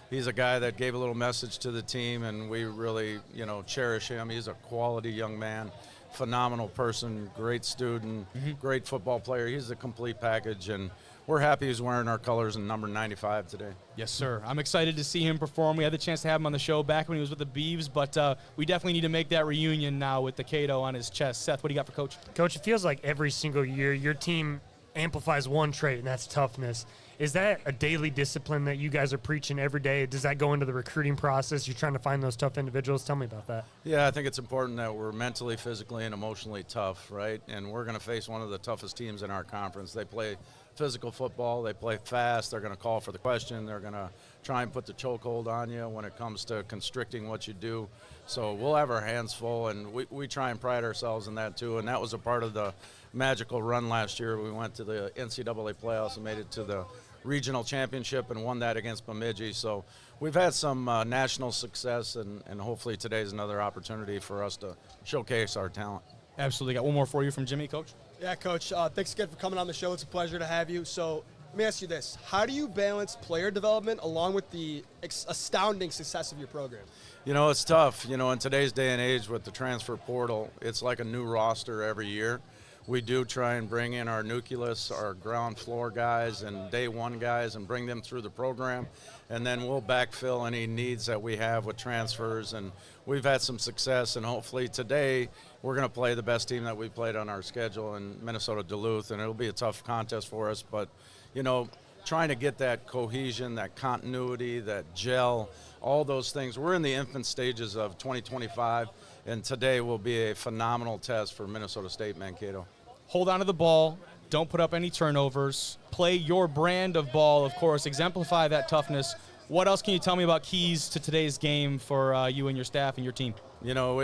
He's a guy that gave a little message to the team, and we really, cherish him. He's a quality young man, phenomenal person, great student, great football player. He's a complete package, and we're happy he's wearing our colors in number 95 today. Yes, sir. I'm excited to see him perform. We had the chance to have him on the show back when he was with the Beavs, but we definitely need to make that reunion now with the Cato on his chest. Seth, what do you got for Coach? Coach, it feels like every single year your team amplifies one trait, and that's toughness. Is that a daily discipline that you guys are preaching every day? Does that go into the recruiting process? You're trying to find those tough individuals? Tell me about that. Yeah, I think it's important that we're mentally, physically, and emotionally tough, right? And we're going to face one of the toughest teams in our conference. They play physical football. They play fast. They're going to call for the question. They're going to try and put the chokehold on you when it comes to constricting what you do. So we'll have our hands full, and we try and pride ourselves in that too. And that was a part of the magical run last year. We went to the NCAA playoffs and made it to the regional championship and won that against Bemidji. So we've had some national success, and hopefully today's another opportunity for us to showcase our talent. Absolutely. Got one more for you from Jimmy, Coach. Yeah, Coach. Thanks again for coming on the show. It's a pleasure to have you. So let me ask you this. How do you balance player development along with the astounding success of your program? You know, it's tough. You know, in today's day and age with the transfer portal, it's like a new roster every year. We do try and bring in our nucleus, our ground floor guys and day one guys, and bring them through the program. And then we'll backfill any needs that we have with transfers. And we've had some success, and hopefully today we're going to play the best team that we played on our schedule in Minnesota Duluth, and it'll be a tough contest for us. But, you know, trying to get that cohesion, that continuity, that gel, all those things. We're in the infant stages of 2025, and today will be a phenomenal test for Minnesota State Mankato. Hold on to the ball. Don't put up any turnovers. Play your brand of ball, of course. Exemplify that toughness. What else can you tell me about keys to today's game for you and your staff and your team? You know,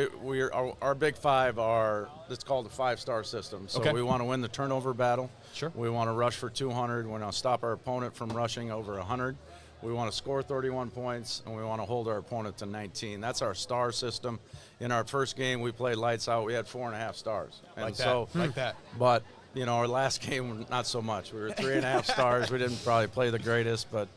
our big five are, it's called the five-star system. So Okay. we want to win the turnover battle. Sure. We want to rush for 200. We want to stop our opponent from rushing over 100. We want to score 31 points, and we want to hold our opponent to 19. That's our star system. In our first game, we played lights out. We had 4.5 stars. And Like that. so, Like that. But, you know, our last game, not so much. We were 3.5 stars. We didn't probably play the greatest, but,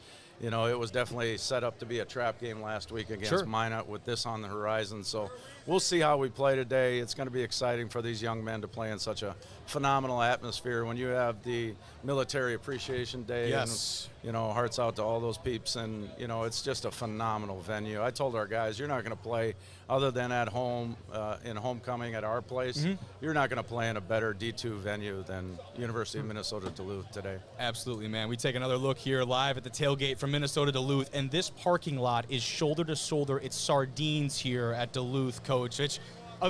you know, it was definitely set up to be a trap game last week against Sure. Minot with this on the horizon. So we'll see how we play today. It's going to be exciting for these young men to play in such a phenomenal atmosphere when you have the Military Appreciation Day. Yes. And, you know, hearts out to all those peeps. And, you know, it's just a phenomenal venue. I told our guys, you're not going to play other than at home in homecoming at our place. Mm-hmm. You're not going to play in a better D2 venue than University of Minnesota Duluth today. Absolutely, man. We take another look here live at the tailgate from Minnesota Duluth, and this parking lot is shoulder to shoulder. It's sardines here at Duluth, Coach. Which,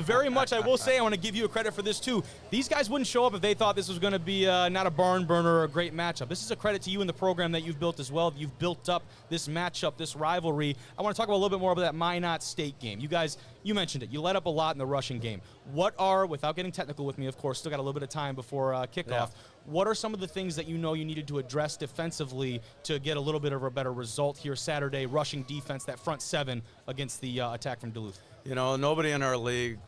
very much, I will say, I want to give you a credit for this too. These guys wouldn't show up if they thought this was going to be not a barn burner or a great matchup. This is a credit to you and the program that you've built as well. You've built up this matchup, this rivalry. I want to talk about a little bit more about that Minot State game. You guys, you mentioned it. You let up a lot in the rushing game. What are, without getting technical with me, of course, still got a little bit of time before kickoff. Yeah. What are some of the things that you know you needed to address defensively to get a little bit of a better result here Saturday, rushing defense, that front seven against the attack from Duluth? You know, nobody in our league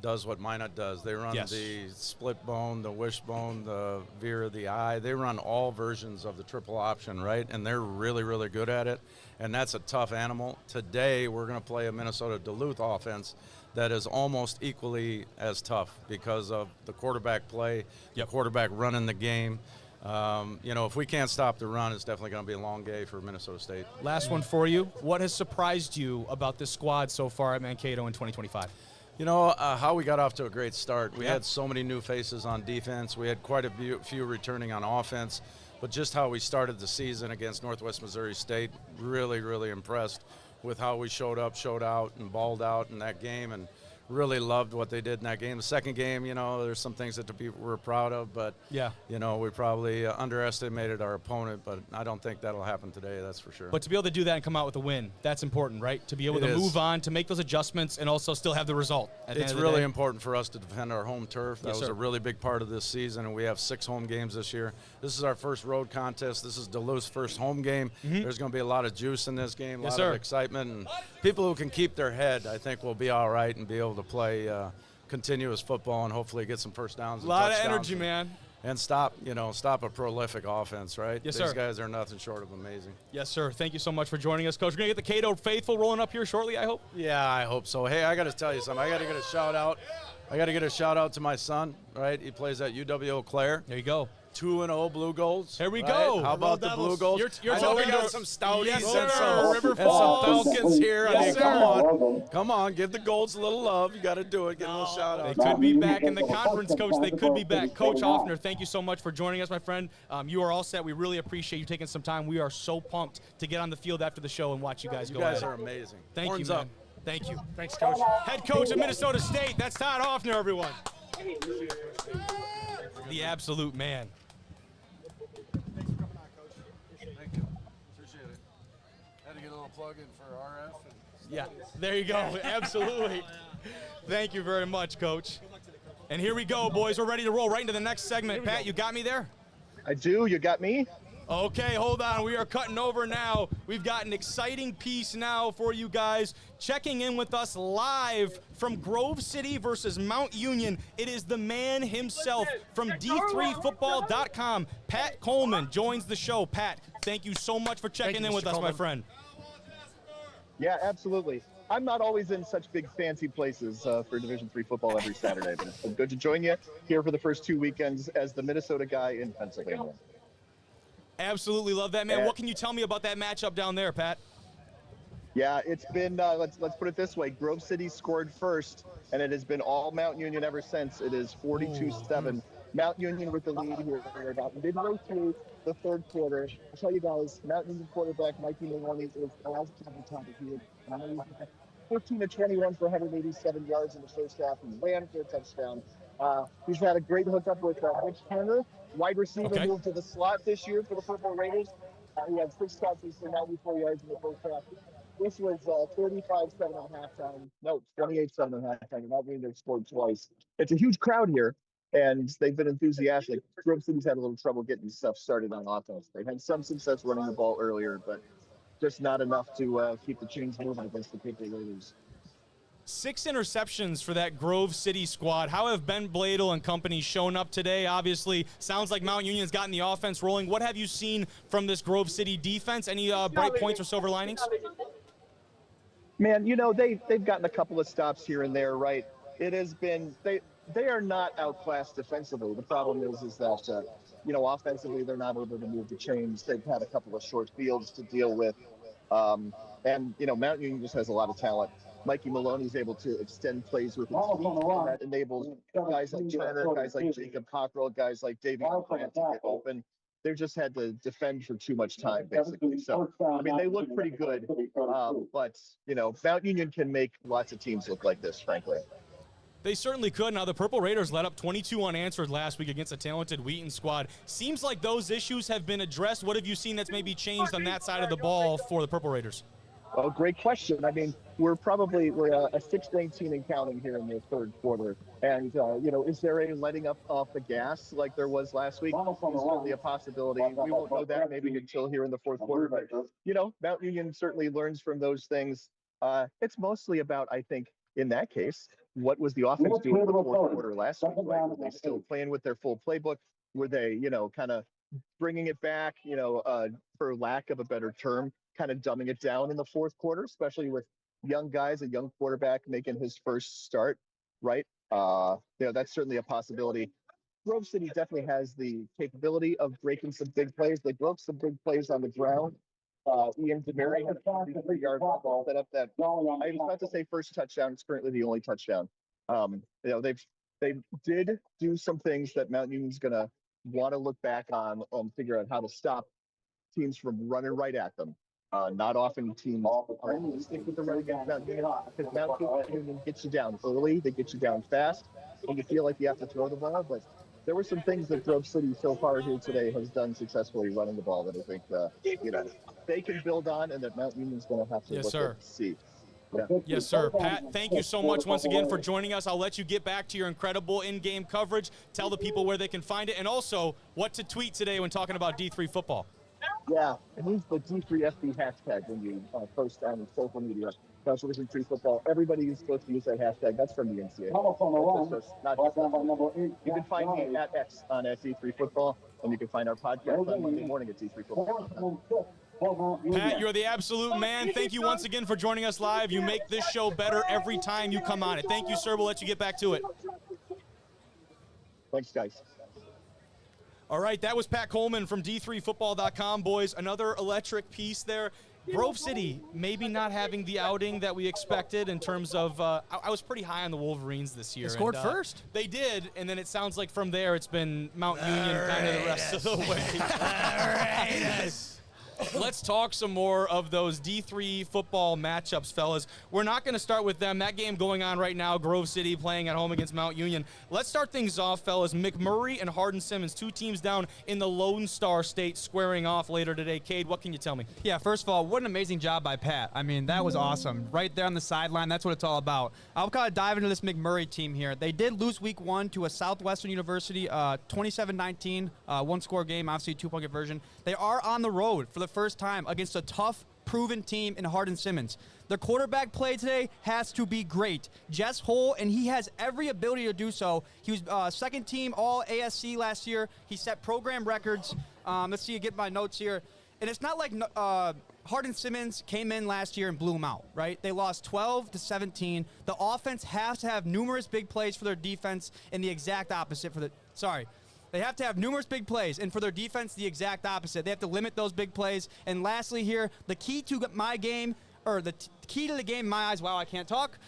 does what Minot does. They run Yes. the split bone, the wishbone, the veer of the eye. They run all versions of the triple option, right? And they're really, really good at it. And that's a tough animal. Today, we're going to play a Minnesota Duluth offense that is almost equally as tough because of the quarterback play, the quarterback running the game. You know, if we can't stop the run, it's definitely going to be a long day for Minnesota State. Last one for you. What has surprised you about this squad so far at Mankato in 2025? You know, how we got off to a great start. We had so many new faces on defense. We had quite a few returning on offense. But just how we started the season against Northwest Missouri State, really, really impressed with how we showed up, showed out, and balled out in that game. And really loved what they did in that game. The second game, you know, there's some things that the people were proud of, but, you know, we probably underestimated our opponent, but I don't think that'll happen today, that's for sure. But to be able to do that and come out with a win, that's important, right? To be able to move on, to make those adjustments, and also still have the result. It's really important for us to defend our home turf. That was a really big part of this season, and we have 6 home games this year. This is our first road contest. This is Duluth's first home game. There's going to be a lot of juice in this game, a lot of excitement, and people who can keep their head, I think, will be all right and be able to play continuous football and hopefully get some first downs. A lot of energy, man. And stop a prolific offense, right? Yes, These sir. guys are nothing short of amazing. Yes, sir. Thank you so much for joining us, Coach. We're going to get the Cato faithful rolling up here shortly, I hope. Yeah, I hope so. Hey, I got to tell you something. I got to get a shout out. I got to get a shout out to my son, right? He plays at UW Eau Claire. There you go. 2-0 Blue Golds. Here we right? go. How about the Blue Golds? You're I know we talking got to some Stouties Yes, and sir. River some Falls. Falcons here. I mean, Yes, come sir. on. Come on. Give the Golds a little love. You got to do it. Get a little shout They out. could be back in the conference, Coach. They could be back. Coach Hoffner, thank you so much for joining us, my friend. You are all set. We really appreciate you taking some time. We are so pumped to get on the field after the show and watch you guys You go guys at are it. amazing. Thank Horns you, up. man. Thank you. Thanks, Coach. Head coach of Minnesota State. That's Todd Hoffner, everyone. The absolute man. Thank you. Appreciate it. Had to get a little plug in for RF. Yeah, there you go. Absolutely. Thank you very much, Coach. And here we go, boys. We're ready to roll right into the next segment. Pat, you got me there? I do. You got me? Okay, hold on. We are cutting over now. We've got an exciting piece now for you guys. Checking in with us live from Grove City versus Mount Union. It is the man himself from D3Football.com. Pat Coleman joins the show. Pat, thank you so much for checking in with us, my friend. Yeah, absolutely. I'm not always in such big fancy places for Division III football every Saturday, but it's been good to join you here for the first 2 weekends as the Minnesota guy in Pennsylvania. Absolutely love that, man. What can you tell me about that matchup down there, Pat? Yeah, it's been, let's put it this way, Grove City scored first, and it has been all Mount Union ever since. It is 42-7. Mount Union with the lead here. We're about midway through the third quarter. I'll tell you guys, Mount Union quarterback Mikey Maloney is as top of top of here. 15 to 21 for 187 yards in the first half and ran for a touchdown. He's had a great hookup with Rich Turner, wide receiver, moved to the slot this year for the Purple Raiders. He had 6 catches for 94 yards in the first half. This was 35-7 at halftime. No, 28-7 at halftime. Not being they scored twice. It's a huge crowd here, and they've been enthusiastic. Grove City's had a little trouble getting stuff started on offense. They've had some success running the ball earlier, but just not enough to keep the chains moving against the Purple Raiders. 6 interceptions for that Grove City squad. How have Ben Bladel and company shown up today? Obviously, sounds like Mount Union's gotten the offense rolling. What have you seen from this Grove City defense? Any bright points or silver linings? Man, you know, they've gotten a couple of stops here and there, right? It has been they are not outclassed defensively. The problem is that you know, offensively they're not able to move the chains. They've had a couple of short fields to deal with, and you know, Mount Union just has a lot of talent. Mikey Maloney's able to extend plays with his feet, and that enables guys like Turner, guys like Jacob Cockrell, guys like Davey Grant to get open. They've just had to defend for too much time, basically. So, I mean, they look pretty good, but, you know, Mount Union can make lots of teams look like this, frankly. They certainly could. Now, the Purple Raiders let up 22 unanswered last week against a talented Wheaton squad. Seems like those issues have been addressed. What have you seen that's maybe changed on that side of the ball for the Purple Raiders? Well, great question. I mean, we're a 6th-ranked team and counting here in the third quarter. And, you know, is there a letting up off the gas like there was last week? It's certainly a possibility. We won't know that maybe until here in the fourth quarter. But, you know, Mount Union certainly learns from those things. It's mostly about, I think, in that case, what was the offense doing in the fourth quarter last week? Right? Were they still playing with their full playbook? Were they, you know, kind of bringing it back, you know, for lack of a better term, kind of dumbing it down in the fourth quarter, especially with young guys, a young quarterback making his first start, right? You know, that's certainly a possibility. Grove City definitely has the capability of breaking some big plays. They broke some big plays on the ground. Ian DeMary had a 53-yard ball set up that, I was about to say first touchdown. It's currently the only touchdown. You know, they did do some things that Mount Union's going to want to look back on and figure out how to stop teams from running right at them. Not often teams are able to stick with the run against Mount Union because Mount Union gets you down early. They get you down fast, and you feel like you have to throw the ball. But there were some things that Grove City so far here today has done successfully running the ball that I think you know, they can build on, and that Mount Union's going to have to look at to see. Yeah. Yes, sir. Pat, thank you so much once again for joining us. I'll let you get back to your incredible in-game coverage. Tell the people where they can find it, and also what to tweet today when talking about D3 football. Yeah, and use the D3FB hashtag when you post on social media. Division III football. Everybody is supposed to use that hashtag. That's from the NCAA. You can find me at X on at D3 football, and you can find our podcast on Monday morning at D3 football. Pat, you're the absolute man. Thank you once again for joining us live. You make this show better every time you come on it. Thank you, sir. We'll let you get back to it. Thanks, guys. All right, that was Pat Coleman from D3Football.com. Boys, another electric piece there. Grove City maybe not having the outing that we expected in terms of I was pretty high on the Wolverines this year. They scored first. They did, and then it sounds like from there it's been Mount Union kind of the rest of the way. Let's talk some more of those D3 football matchups, fellas. We're not going to start with them. That game going on right now, Grove City playing at home against Mount Union. Let's start things off, fellas. McMurray and Hardin-Simmons, two teams down in the Lone Star State, squaring off later today. Cade, what can you tell me? Yeah, first of all, what an amazing job by Pat. I mean, that was awesome. Right there on the sideline, that's what it's all about. I'll kind of dive into this McMurray team here. They did lose week 1 to a Southwestern University, 27-19, one-score game, obviously two-point conversion. They are on the road for the first time against a tough, proven team in Hardin-Simmons. Their quarterback play today has to be great. Jess Hull, and he has every ability to do so. He was second team all ASC last year. He set program records. Let's see, get my notes here. And it's not like Hardin-Simmons came in last year and blew them out, right? They lost 12-17. The offense has to have numerous big plays for their defense, and the exact opposite for the They have to have numerous big plays, and for their defense, the exact opposite. They have to limit those big plays. And lastly here, the key to my game, or the key to the game in my eyes, wow, I can't talk.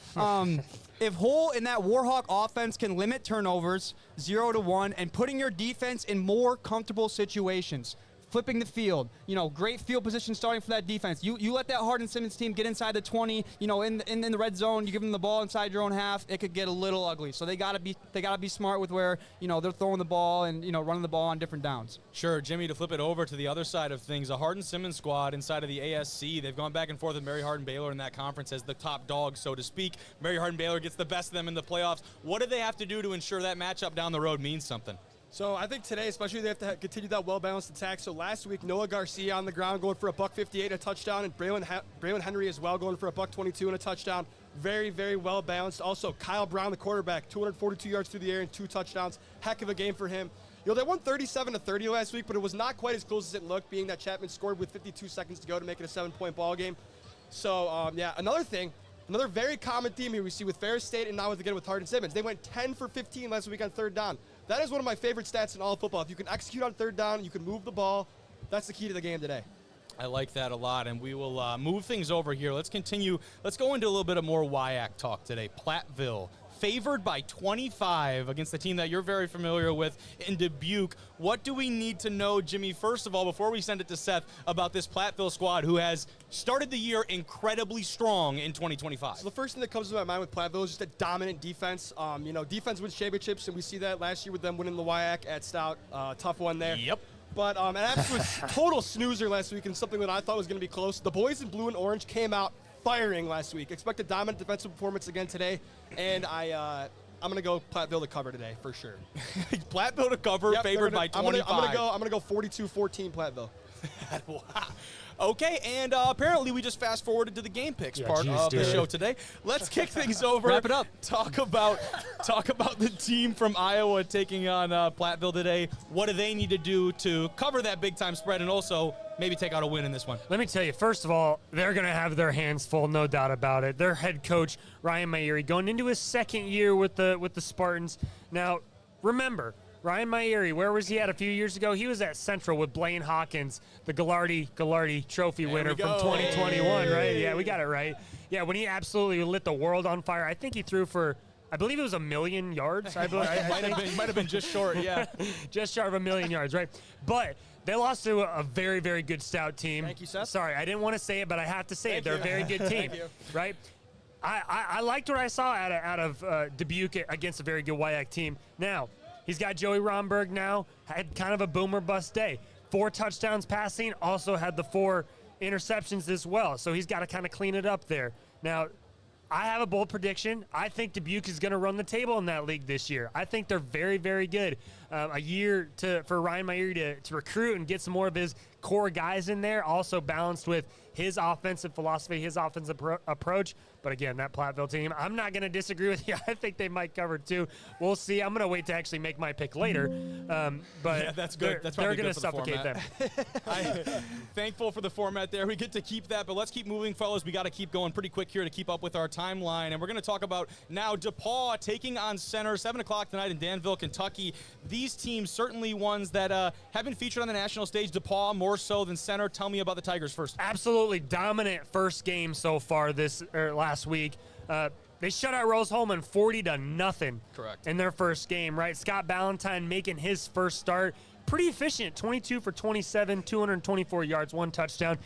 If Hull in that Warhawk offense can limit turnovers 0-1 and putting your defense in more comfortable situations, flipping the field, great field position starting for that defense. You let that Hardin-Simmons team get inside the 20, in the red zone. You give them the ball inside your own half, it could get a little ugly. So they gotta be smart with where they're throwing the ball and running the ball on different downs. Sure, Jimmy. To flip it over to the other side of things, a Hardin-Simmons squad inside of the ASC. They've gone back and forth with Mary Hardin-Baylor in that conference as the top dog, so to speak. Mary Hardin-Baylor gets the best of them in the playoffs. What do they have to do to ensure that matchup down the road means something? So I think today, especially, they have to continue that well-balanced attack. So last week, Noah Garcia on the ground going for a $158 a touchdown, and Braylon Henry as well going for a $122 and a touchdown. Very, very well-balanced. Also, Kyle Brown, the quarterback, 242 yards through the air and 2 touchdowns. Heck of a game for him. They won 37-30 last week, but it was not quite as close as it looked, being that Chapman scored with 52 seconds to go to make it a 7-point ball game. So, another very common theme here we see with Ferris State and now with Hardin-Simmons. They went 10 for 15 last week on third down. That is one of my favorite stats in all of football. If you can execute on third down, you can move the ball. That's the key to the game today. I like that a lot, and we will move things over here. Let's continue. Let's go into a little bit of more WIAC talk today. Platteville, favored by 25 against the team that you're very familiar with in Dubuque. What do we need to know, Jimmy, first of all, before we send it to Seth, about this Platteville squad who has started the year incredibly strong in 2025? So the first thing that comes to my mind with Platteville is just a dominant defense. Defense wins championships, and we see that last year with them winning the WIAC at Stout. Tough one there. Yep. But an absolute total snoozer last week, and something that I thought was going to be close. The boys in blue and orange came out firing last week. Expect a dominant defensive performance again today, and I'm going to go Platteville to cover today for sure. Platteville to cover, yep, favored by 25. I'm going to go 42-14 Platteville. Wow. Okay, and apparently we just fast-forwarded to the game picks part of the show today. Let's kick things over. Wrap it up. Talk about the team from Iowa taking on Platteville today. What do they need to do to cover that big-time spread and also maybe take out a win in this one? Let me tell you, first of all, they're going to have their hands full, no doubt about it. Their head coach, Ryan Myeri, going into his second year with the Spartans. Now, remember, Ryan Myeri, where was he at a few years ago? He was at Central with Blaine Hawkins, the Gagliardi Trophy winner from 2021, right? Yeah, we got it right. Yeah, when he absolutely lit the world on fire. I think he threw for, I believe it was 1 million yards. I might have been just short, yeah. Just short of 1 million yards, right? But they lost to a very, very good Stout team. Thank you, Seth. Sorry, I didn't want to say it, but I have to say it. They're a very good team, right? I liked what I saw out of Dubuque against a very good WIAC team. Now, he's got Joey Romberg now, had kind of a boomer bust day. 4 touchdowns passing, also had the 4 interceptions as well. So he's got to kind of clean it up there. Now, I have a bold prediction. I think Dubuque is going to run the table in that league this year. I think they're very, very good. A year for Ryan Myeri to recruit and get some more of his core guys in there, also balanced with his offensive philosophy, his offensive approach. But again, that Platteville team, I'm not going to disagree with you. I think they might cover too. We'll see. I'm going to wait to actually make my pick later. But yeah, that's good. They're going to suffocate them. Thankful for the format there. We get to keep that, but let's keep moving, fellas. We got to keep going pretty quick here to keep up with our timeline. And we're going to talk about now DePaul taking on Center, 7 o'clock tonight in Danville, Kentucky. These teams certainly ones that have been featured on the national stage. DePaul more so than Center. Tell me about the Tigers first. Absolutely dominant first game so far last week. They shut out Rose-Hulman 40-0. Correct. In their first game, right? Scott Ballantyne making his first start. Pretty efficient, 22 for 27, 224 yards, 1 touchdown.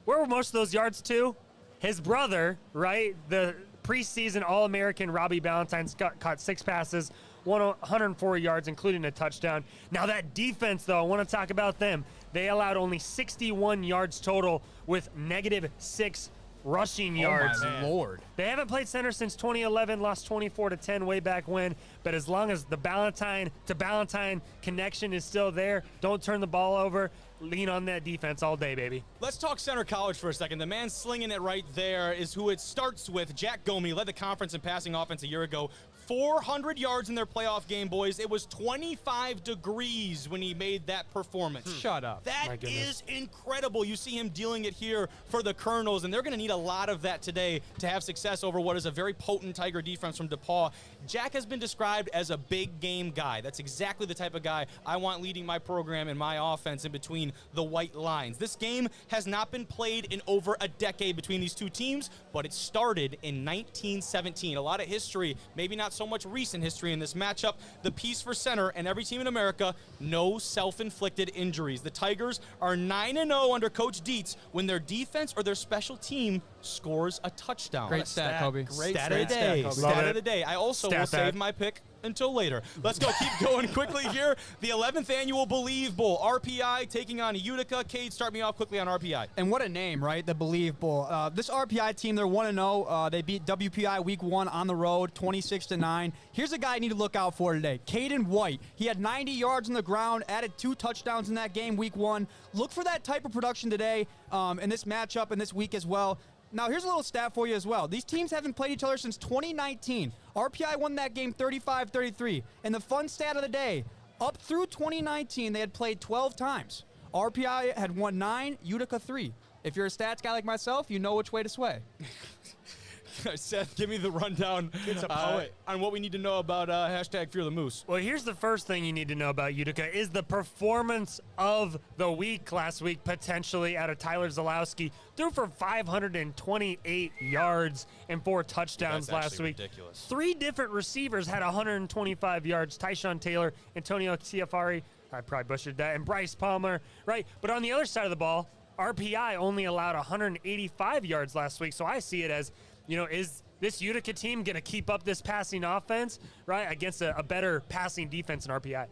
Where were most of those yards to? His brother, right? The preseason All-American Robbie Ballantyne caught 6 passes, 104 yards, including a touchdown. Now that defense, though, I want to talk about them. They allowed only 61 yards total with -6 rushing yards. Oh, my Lord. They haven't played Center since 2011, lost 24-10 way back when. But as long as the Ballantyne to Ballantyne connection is still there, don't turn the ball over. Lean on that defense all day, baby. Let's talk Center College for a second. The man slinging it right there is who it starts with. Jack Gomey led the conference in passing offense a year ago. 400 yards in their playoff game, boys. It was 25 degrees when he made that performance. Shut up. That is incredible. You see him dealing it here for the Colonels, and they're going to need a lot of that today to have success over what is a very potent Tiger defense from DePaul. Jack has been described as a big game guy. That's exactly the type of guy I want leading my program and my offense in between the white lines. This game has not been played in over a decade between these two teams, but it started in 1917. A lot of history, maybe not so much recent history in this matchup. The piece for Center and every team in America, no self-inflicted injuries. The Tigers are 9-0 under Coach Dietz when their defense or their special team scores a touchdown. Great stat, Kobe. Great stat of the day. Stat of the day. I also will save my pick until later. Let's go. Keep going quickly here. The 11th annual Believe Bowl. RPI taking on Utica. Cade, start me off quickly on RPI. And what a name, right? The Believe Bowl. This RPI team, they're 1-0. They beat WPI week 1 on the road, 26-9. Here's a guy I need to look out for today. Caden White. He had 90 yards on the ground, added 2 touchdowns in that game week 1. Look for that type of production today in this matchup and this week as well. Now, here's a little stat for you as well. These teams haven't played each other since 2019. RPI won that game 35-33. And the fun stat of the day, up through 2019, they had played 12 times. RPI had won 9, Utica 3. If you're a stats guy like myself, you know which way to sway. Seth, give me the rundown It's a poet. on what we need to know about hashtag Fear the Moose. Well, here's the first thing you need to know about Utica is the performance of the week last week, potentially out of Tyler Zalowski. Threw for 528 yards and 4 touchdowns last week. Ridiculous. 3 different receivers had 125 yards. Tyshawn Taylor, Antonio Ciafari, I probably butchered that, and Bryce Palmer, right? But on the other side of the ball, RPI only allowed 185 yards last week, so I see it as, is this Utica team going to keep up this passing offense, right, against a better passing defense in RPI?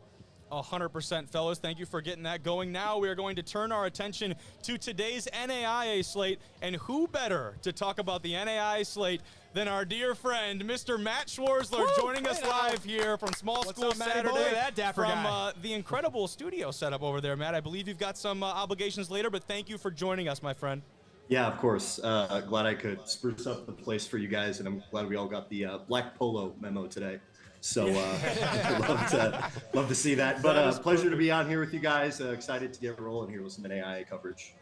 100%, fellas. Thank you for getting that going. Now we are going to turn our attention to today's NAIA slate, and who better to talk about the NAIA slate than our dear friend, Mr. Matt Schwarzler, joining us live here from Small School Saturday. Look at that dapper from guy. The incredible studio setup over there, Matt. I believe you've got some obligations later, but thank you for joining us, my friend. Yeah, of course. Glad I could spruce up the place for you guys, and I'm glad we all got the black polo memo today. So love to see that. But pleasure to be on here with you guys. Excited to get rolling here with some NAIA coverage.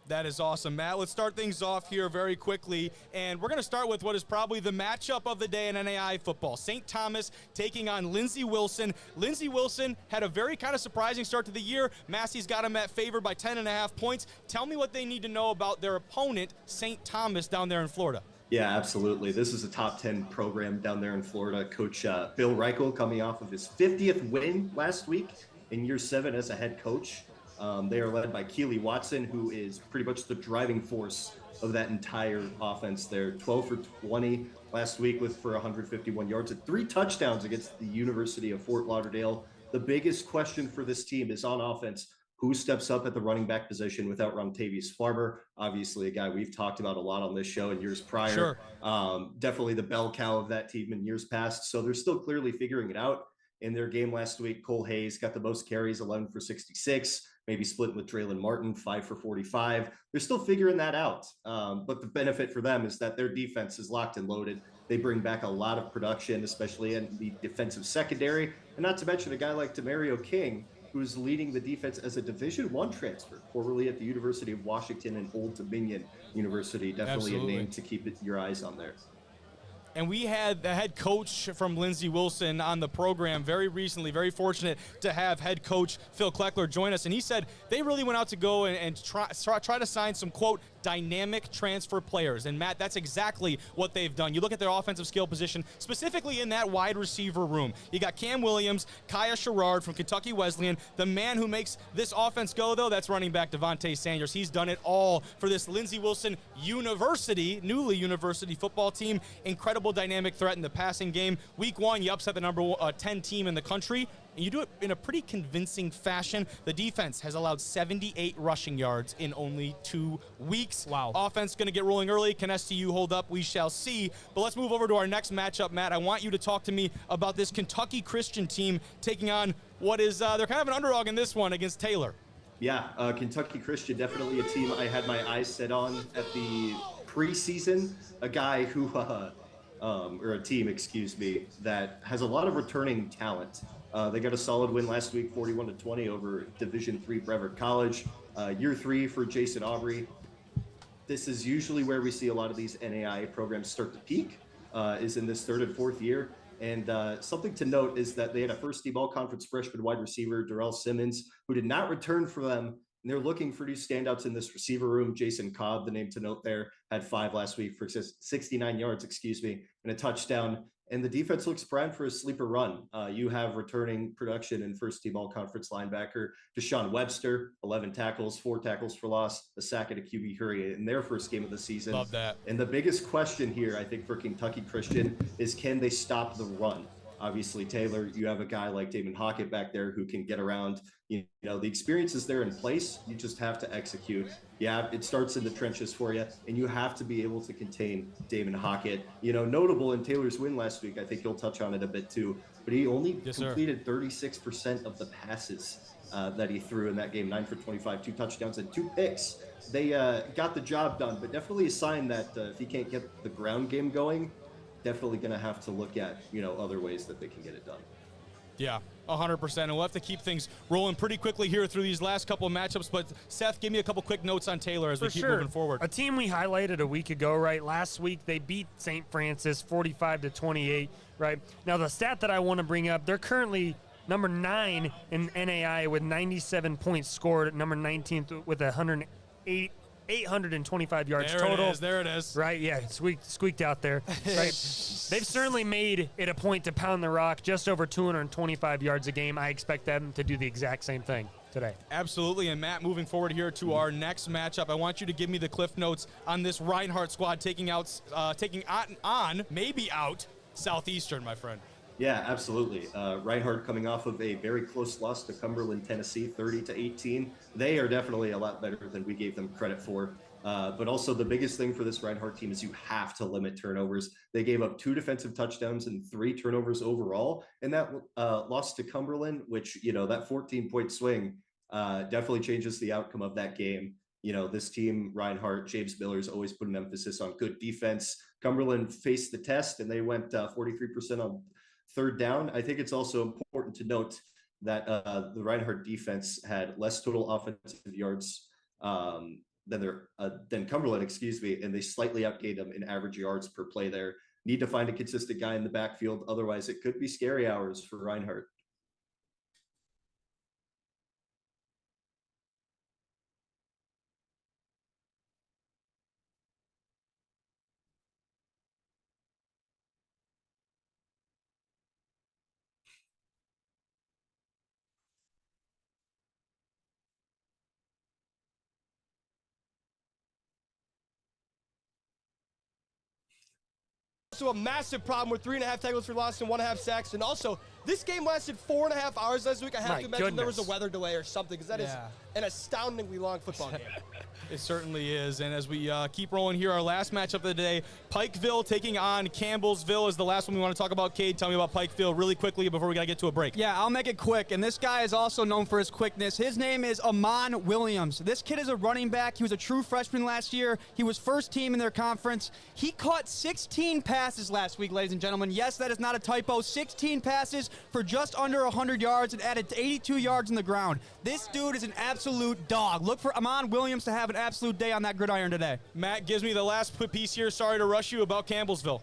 That is awesome, Matt. Let's start things off here very quickly, and we're going to start with what is probably the matchup of the day in NAIA football. St. Thomas taking on Lindsey Wilson. Lindsey Wilson had a very kind of surprising start to the year. Massey's got him at favored by 10.5 points. Tell me what they need to know about their opponent, St. Thomas, down there in Florida. Yeah, absolutely. This is a top 10 program down there in Florida. Coach Bill Reichel coming off of his 50th win last week in year 7 as a head coach. They are led by Keely Watson, who is pretty much the driving force of that entire offense there. 12 for 20 last week for 151 yards and 3 touchdowns against the University of Fort Lauderdale. The biggest question for this team is on offense. Who steps up at the running back position without Rontavious Farmer? Obviously, a guy we've talked about a lot on this show in years prior. Sure. Definitely the bell cow of that team in years past. So they're still clearly figuring it out. In their game last week, Cole Hayes got the most carries, 11 for 66, maybe split with Draylen Martin, 5 for 45. They're still figuring that out. But the benefit for them is that their defense is locked and loaded. They bring back a lot of production, especially in the defensive secondary. And not to mention a guy like Demario King, who's leading the defense as a Division I transfer, formerly at the University of Washington and Old Dominion University. Definitely Absolutely. a name to keep your eyes on there. And we had the head coach from Lindsey Wilson on the program very recently. Very fortunate to have head coach Phil Kleckler join us. And he said they really went out to go and try to sign some, quote, dynamic transfer players. And, Matt, that's exactly what they've done. You look at their offensive skill position, specifically in that wide receiver room. You got Cam Williams, Kaya Sherrard from Kentucky Wesleyan. The man who makes this offense go, though, that's running back Devontae Sanders. He's done it all for this Lindsey Wilson newly university football team. Incredible dynamic threat in the passing game. Week 1, you upset the number 10 team in the country, and you do it in a pretty convincing fashion. The defense has allowed 78 rushing yards in only 2 weeks. Wow. Offense going to get rolling early. Can STU hold up? We shall see. But let's move over to our next matchup, Matt. I want you to talk to me about this Kentucky Christian team taking on what is, they're kind of an underdog in this one against Taylor. Yeah, Kentucky Christian, definitely a team I had my eyes set on at the preseason. A guy who, or a team, excuse me, that has a lot of returning talent. They got a solid win last week, 41-20 over Division III Brevard College. Year 3 for Jason Aubrey. This is usually where we see a lot of these NAIA programs start to peak, is in this 3rd and 4th year. And something to note is that they had a first-team all-conference freshman wide receiver, Darrell Simmons, who did not return for them. And they're looking for new standouts in this receiver room. Jason Cobb, the name to note there, had 5 last week for 69 yards, and a touchdown. And the defense looks primed for a sleeper run. You have returning production in first-team all-conference linebacker Deshaun Webster, 11 tackles, 4 tackles for loss, a sack and a QB hurry in their first game of the season. Love that. And the biggest question here, I think, for Kentucky Christian is, can they stop the run? Obviously, Taylor, you have a guy like Damon Hockett back there who can get around. You know, the experience is there in place. You just have to execute. Yeah, it starts in the trenches for you, and you have to be able to contain Damon Hockett. You know, notable in Taylor's win last week, I think he'll touch on it a bit too, but he only completed 36% of the passes that he threw in that game, 9 for 25, 2 touchdowns and 2 picks. They got the job done, but definitely a sign that if he can't get the ground game going, definitely going to have to look at, you know, other ways that they can get it done. Yeah, 100%. And we'll have to keep things rolling pretty quickly here through these last couple of matchups. But, Seth, give me a couple quick notes on Taylor as we keep moving forward. A team we highlighted a week ago, right? Last week, they beat St. Francis 45-28, right? Now, the stat that I want to bring up, they're currently number 9 in NAIA with 97 points scored, at number 19th with 825 yards total. There it is. Right, yeah, squeaked out there. Right. They've certainly made it a point to pound the rock, just over 225 yards a game. I expect them to do the exact same thing today. Absolutely. And, Matt, moving forward here to our next matchup, I want you to give me the cliff notes on this Reinhardt squad taking on Southeastern, my friend. Yeah, absolutely. Reinhardt coming off of a very close loss to Cumberland, Tennessee, 30-18. They are definitely a lot better than we gave them credit for. But also the biggest thing for this Reinhardt team is you have to limit turnovers. They gave up 2 defensive touchdowns and 3 turnovers overall. And that loss to Cumberland, which, you know, that 14-point swing definitely changes the outcome of that game. You know, this team, Reinhardt, James Miller's always put an emphasis on good defense. Cumberland faced the test and they went 43% on 3rd down. I think it's also important to note that the Reinhardt defense had less total offensive yards than Cumberland, and they slightly outgained them in average yards per play there. Need to find a consistent guy in the backfield. Otherwise, it could be scary hours for Reinhardt. Also a massive problem with 3.5 tackles for loss and 1.5 sacks. And also, This game lasted 4.5 hours last week. I have My to imagine there was a goodness. weather delay or something, because that is an astoundingly long football game. It certainly is. And as we keep rolling here, our last matchup of the day, Pikeville taking on Campbellsville is the last one we want to talk about. Cade, tell me about Pikeville really quickly before we got to get to a break. Yeah, I'll make it quick. And this guy is also known for his quickness. His name is Amon Williams. This kid is a running back. He was a true freshman last year. He was first team in their conference. He caught 16 passes last week, ladies and gentlemen. Yes, that is not a typo. 16 passes for just under 100 yards and added 82 yards in the ground. This dude is an absolute dog. Look for Amon Williams to have an absolute day on that gridiron today. Matt gives me the last piece here. Sorry to rush you about Campbellsville.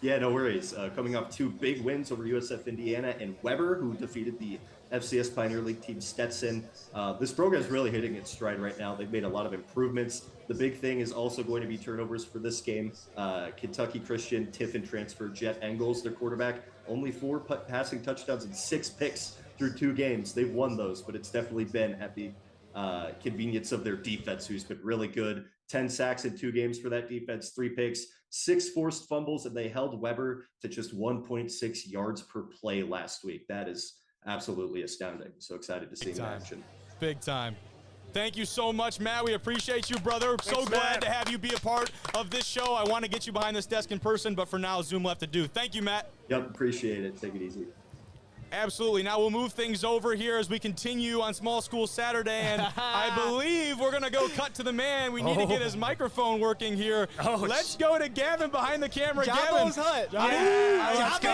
Yeah, no worries. Coming off 2 big wins over USF Indiana and Weber, who defeated the FCS Pioneer League team Stetson. This program is really hitting its stride right now. They've made a lot of improvements. The big thing is also going to be turnovers for this game. Kentucky Christian Tiffin transfer Jet Engels, their quarterback, only 4 passing touchdowns and 6 picks through 2 games. They've won those, but it's definitely been at the convenience of their defense, who's been really good. 10 sacks in 2 games for that defense, 3 picks, 6 forced fumbles, and they held Weber to just 1.6 yards per play last week. That is absolutely astounding. So excited to see him in action. Big time. Thank you so much, Matt. We appreciate you, brother. So glad to have you be a part of this show. I want to get you behind this desk in person, but for now, Zoom left to do. Thank you, Matt. Yep, appreciate it. Take it easy. Absolutely. Now we'll move things over here as we continue on Small School Saturday, and I believe we're going to go cut to the man. We need to get his microphone working here. Let's go to Gavin behind the camera. Jabbo's Gavin. Hut. Yeah, Let's go.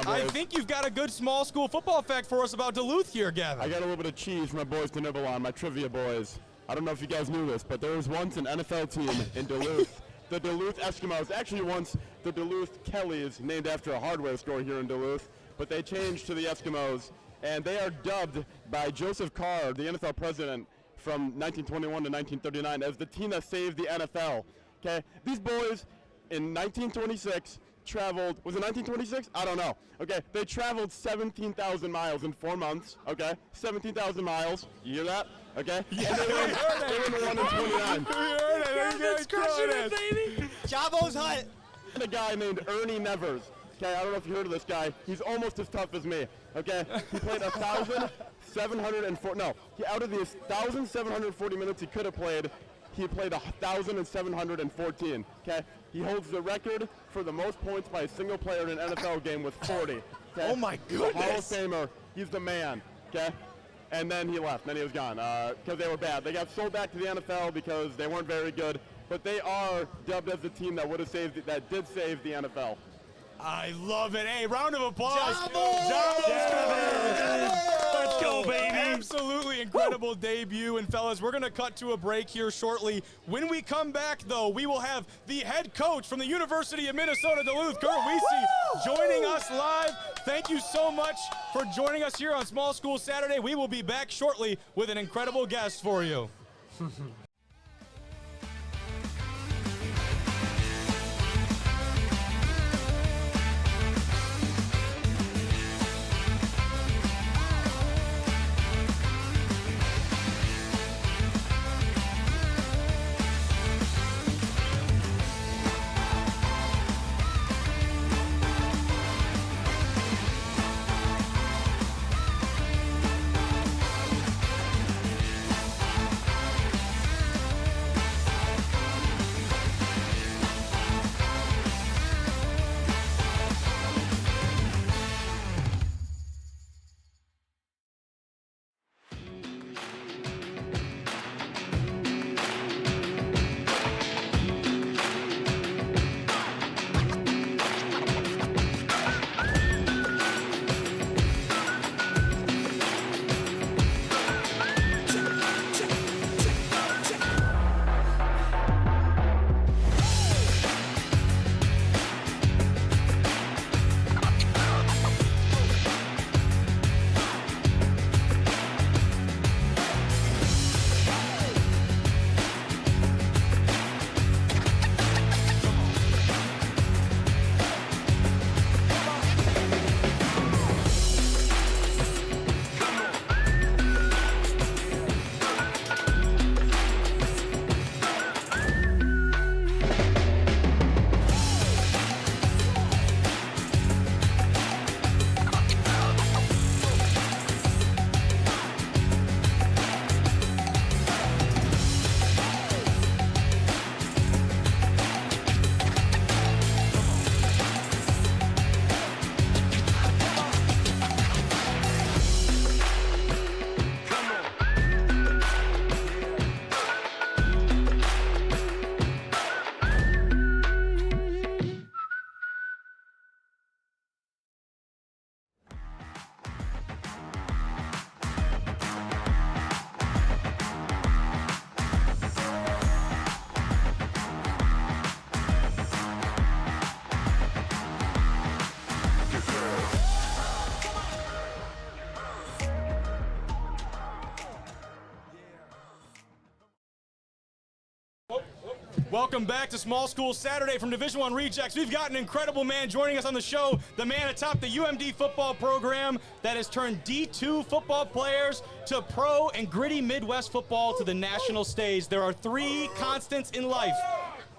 I think you've got a good small school football fact for us about Duluth here, Gavin. I got a little bit of cheese for my boys to nibble on, my trivia boys. I don't know if you guys knew this, but there was once an NFL team in Duluth. The Duluth Eskimos, actually once the Duluth Kellys, named after a hardware store here in Duluth, but they changed to the Eskimos, and they are dubbed by Joseph Carr, the NFL president from 1921 to 1939, as the team that saved the NFL. Okay, these boys in 1926 traveled, was it 1926? I don't know. Okay, they traveled 17,000 miles in 4 months. Okay, 17,000 miles. You hear that? Okay, yeah, and they won in 29. That's crushing it, baby. Jabbo's Hut. And a guy named Ernie Nevers. Okay, I don't know if you heard of this guy. He's almost as tough as me. Okay, he played 1,704. No, out of the 1,740 minutes he could have played, he played 1,714. Okay, he holds the record for the most points by a single player in an NFL game with 40. Okay? Oh my goodness! The Hall of Famer. He's the man. Okay, and then he left. Then he was gone because they were bad. They got sold back to the NFL because they weren't very good. But they are dubbed as the team that would have saved, that did save the NFL. I love it. Hey, round of applause. Let's go, baby. Absolutely incredible debut. And fellas, we're going to cut to a break here shortly. When we come back, though, we will have the head coach from the University of Minnesota Duluth, Kurt Wiese, joining us live. Thank you so much for joining us here on Small School Saturday. We will be back shortly with an incredible guest for you. Welcome back to Small School Saturday from Division I Rejects. We've got an incredible man joining us on the show, the man atop the UMD football program that has turned D2 football players to pro and gritty Midwest football to the national stage. There are 3 constants in life: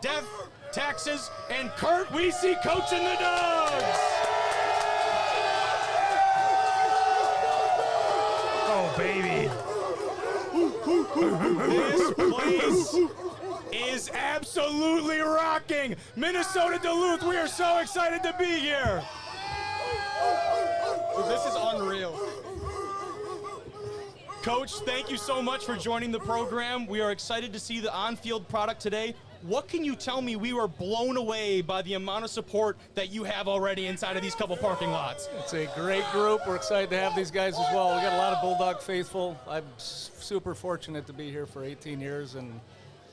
death, taxes, and Kurt Weese coaching the Dogs. Oh, baby. This place is absolutely rocking. Minnesota Duluth, we are so excited to be here. This is unreal. Coach, thank you so much for joining the program. We are excited to see the on-field product today. What can you tell me? We were blown away by the amount of support that you have already inside of these couple parking lots. It's a great group. We're excited to have these guys as well. We got a lot of Bulldog faithful. I'm super fortunate to be here for 18 years and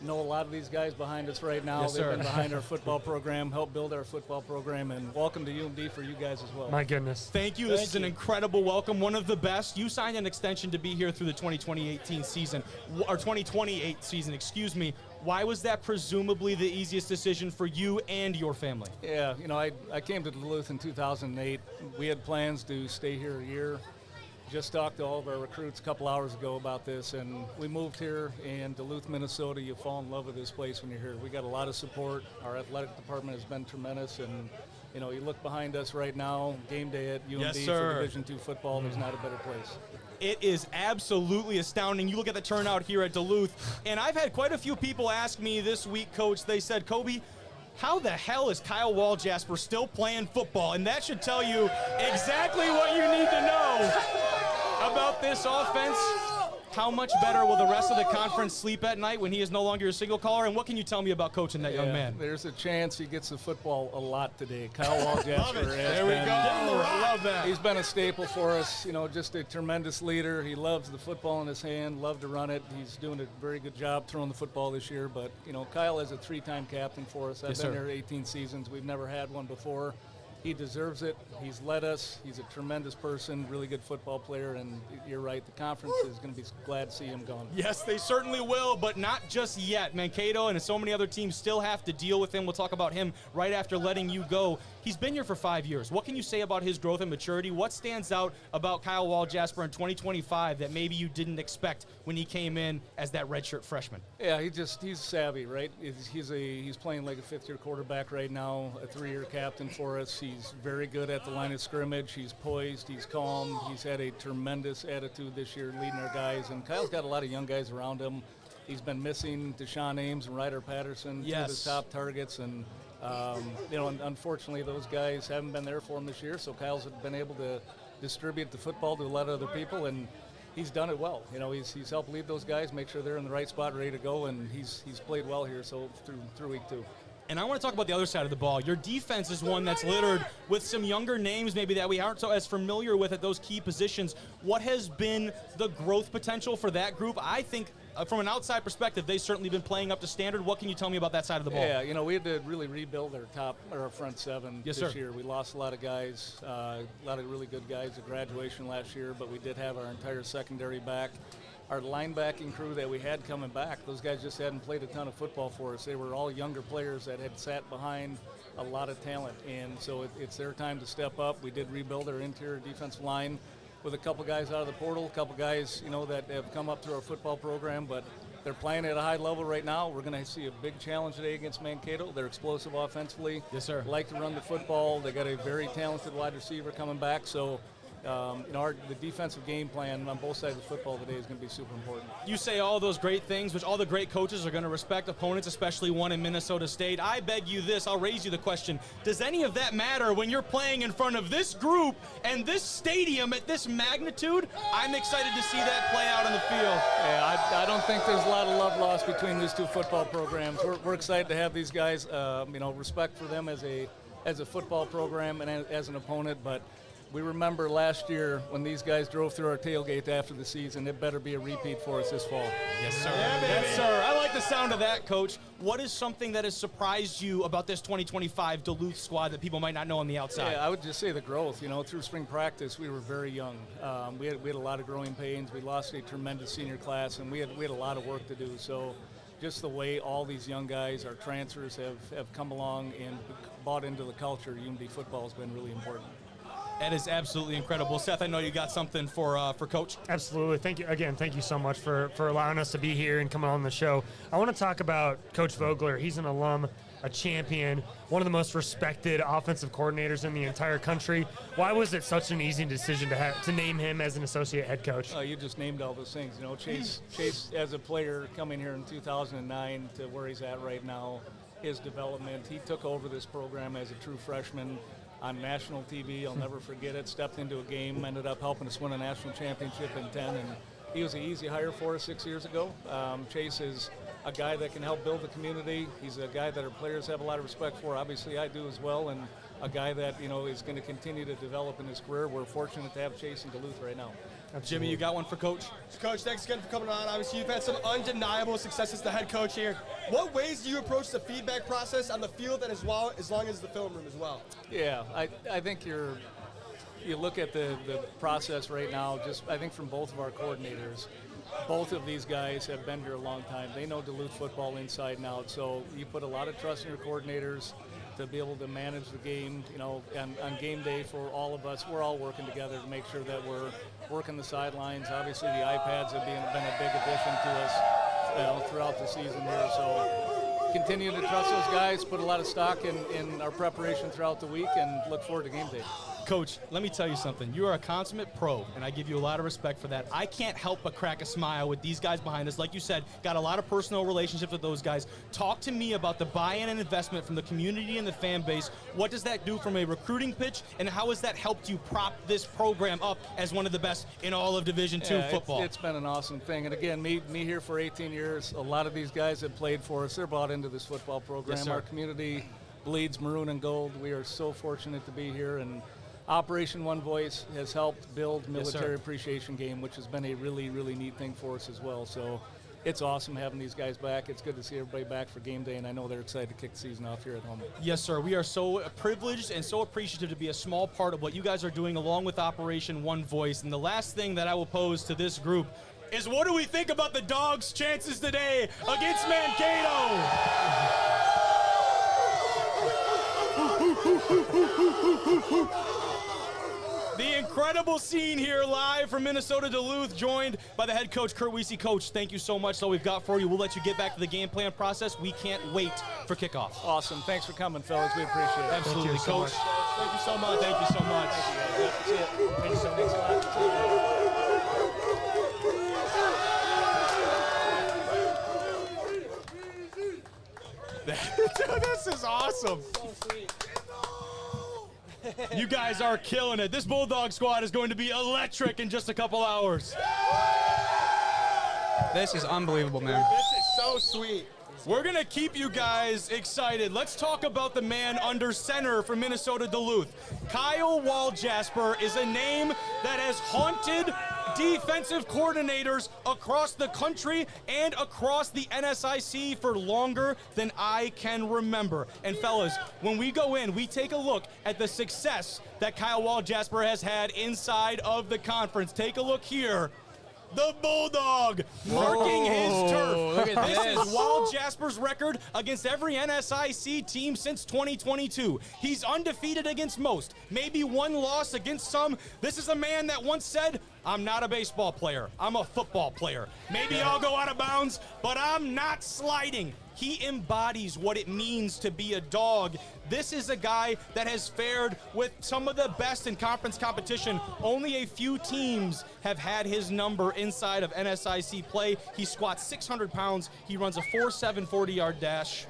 know a lot of these guys behind us right now. Yes, They've sir. been behind our football program, helped build our football program, and welcome to UMD for you guys as well. My goodness. Thank you. This is an incredible welcome, one of the best. You signed an extension to be here through the 2018 season, or 2028 season, excuse me. Why was that presumably the easiest decision for you and your family? Yeah, I came to Duluth in 2008. We had plans to stay here a year. Just talked to all of our recruits a couple hours ago about this, and we moved here in Duluth, Minnesota. You fall in love with this place when you're here. We got a lot of support. Our athletic department has been tremendous, and you look behind us right now, game day at UMD Yes, for sir. Division II football. There's not a better place. It is absolutely astounding. You look at the turnout here at Duluth, and I've had quite a few people ask me this week, Coach, they said, Kobe, how the hell is Kyle Walljasper still playing football? And that should tell you exactly what you need to know about this offense. How much better will the rest of the conference sleep at night when he is no longer your signal caller? And what can you tell me about coaching that young man? There's a chance he gets the football a lot today. Kyle Walljasper. There we go. I love that. He's been a staple for us, just a tremendous leader. He loves the football in his hand, loved to run it. He's doing a very good job throwing the football this year. But, Kyle is a 3-time captain for us. I've Yes, been sir. here 18 seasons. We've never had one before. He deserves it. He's led us. He's a tremendous person, really good football player, and you're right, the conference is going to be glad to see him gone. Yes, they certainly will, but not just yet. Mankato and so many other teams still have to deal with him. We'll talk about him right after letting you go. He's been here for 5 years. What can you say about his growth and maturity? What stands out about Kyle Walljasper in 2025 that maybe you didn't expect when he came in as that redshirt freshman? Yeah, he's savvy, right? He's playing like a fifth-year quarterback right now, a 3-year captain for us. He's very good at the line of scrimmage. He's poised. He's calm. He's had a tremendous attitude this year leading our guys. And Kyle's got a lot of young guys around him. He's been missing Deshaun Ames and Ryder Patterson, two of his top targets. And, unfortunately, those guys haven't been there for him this year. So Kyle's been able to distribute the football to a lot of other people. And he's done it well. He's helped lead those guys, make sure they're in the right spot, ready to go. And he's played well here through week 2. And I want to talk about the other side of the ball. Your defense is one that's littered with some younger names maybe that we aren't so as familiar with at those key positions. What has been the growth potential for that group? I think from an outside perspective, they've certainly been playing up to standard. What can you tell me about that side of the ball? Yeah, we had to really rebuild our front seven this year. We lost a lot of guys, a lot of really good guys at graduation last year, but we did have our entire secondary back. Our linebacking crew that we had coming back, those guys just hadn't played a ton of football for us. They were all younger players that had sat behind a lot of talent, and so it's their time to step up. We did rebuild our interior defensive line with a couple guys out of the portal, a couple guys, that have come up through our football program, but they're playing at a high level right now. We're going to see a big challenge today against Mankato. They're explosive offensively. Yes, sir. Like to run the football. They got a very talented wide receiver coming back, so the defensive game plan on both sides of the football today is going to be super important. You say all those great things, which all the great coaches are going to respect opponents, especially one in Minnesota State. I beg you this, I'll raise you the question. Does any of that matter when you're playing in front of this group and this stadium at this magnitude? I'm excited to see that play out on the field. Yeah, I don't think there's a lot of love lost between these two football programs. We're excited to have these guys, respect for them as a football program and as an opponent, but we remember last year when these guys drove through our tailgate after the season. It better be a repeat for us this fall. Yes, sir. Yes, sir. I like the sound of that, Coach. What is something that has surprised you about this 2025 Duluth squad that people might not know on the outside? Yeah, I would just say the growth. Through spring practice, we were very young. We had a lot of growing pains. We lost a tremendous senior class, and we had a lot of work to do. So just the way all these young guys, our transfers, have come along and bought into the culture. UMD football has been really important. That is absolutely incredible. Seth, I know you got something for Coach. Absolutely. Thank you. Again, thank you so much for allowing us to be here and coming on the show. I want to talk about Coach Vogler. He's an alum, a champion, one of the most respected offensive coordinators in the entire country. Why was it such an easy decision to name him as an associate head coach? You just named all those things. You know, Chase as a player coming here in 2009 to where he's at right now, his development. He took over this program as a true freshman on national TV. I'll never forget it. Stepped into a game, ended up helping us win a national championship in 10, and he was an easy hire for us 6 years ago. Chase is a guy that can help build the community. He's a guy that our players have a lot of respect for. Obviously, I do as well, and a guy that, you know, is going to continue to develop in his career. We're fortunate to have Chase in Duluth right now. Jimmy, you got one for Coach? Coach, thanks again for coming on. Obviously, you've had some undeniable success as the head coach here. What ways do you approach the feedback process on the field and as long as the film room as well? Yeah, I think you look at the process right now, just I think from both of our coordinators, both of these guys have been here a long time. They know Duluth football inside and out, so you put a lot of trust in your coordinators to be able to manage the game, you know, and on game day for all of us, we're all working together to make sure that we're working the sidelines. Obviously, the iPads have been a big addition to us, you know, throughout the season here. So continue to trust those guys, put a lot of stock in our preparation throughout the week, and look forward to game day. Coach, let me tell you something. You are a consummate pro, and I give you a lot of respect for that. I can't help but crack a smile with these guys behind us. Like you said, got a lot of personal relationships with those guys. Talk to me about the buy-in and investment from the community and the fan base. What does that do from a recruiting pitch, and how has that helped you prop this program up as one of the best in all of Division II football? It's been an awesome thing. And again, me here for 18 years, a lot of these guys have played for us. They're bought into this football program. Yes, sir. Our community bleeds maroon and gold. We are so fortunate to be here, and Operation One Voice has helped build military appreciation game, which has been a really, really neat thing for us as well. So it's awesome having these guys back. It's good to see everybody back for game day, and I know they're excited to kick the season off here at home. Yes, sir. We are so privileged and so appreciative to be a small part of what you guys are doing along with Operation One Voice. And the last thing that I will pose to this group is, what do we think about the Dogs' chances today against Mankato? The incredible scene here live from Minnesota Duluth, joined by the head coach, Kurt Wiese. Coach, thank you so much. That's all we've got for you. We'll let you get back to the game plan process. We can't wait for kickoff. Awesome. Thanks for coming, fellas. We appreciate it. Absolutely, Coach. Thank you so much. Thank you so much. Thank you, guys. That's it. Thanks so much. Dude, this is awesome. So sweet. You guys are killing it. This Bulldog squad is going to be electric in just a couple hours. This is unbelievable, man. This is so sweet. We're going to keep you guys excited. Let's talk about the man under center from Minnesota Duluth. Kyle Walljasper is a name that has haunted defensive coordinators across the country and across the NSIC for longer than I can remember. And fellas, when we go in, we take a look at the success that Kyle Walljasper has had inside of the conference. Take a look here. The Bulldog marking his turf. Look at This this. is Walljasper's record against every NSIC team since 2022. He's undefeated against most, maybe one loss against some. This is a man that once said, I'm not a baseball player, I'm a football player. Maybe I'll go out of bounds, but I'm not sliding. He embodies what it means to be a dog. This is a guy that has fared with some of the best in conference competition. Only a few teams have had his number inside of NSIC play. He squats 600 pounds. He runs a 4.7 40-yard dash.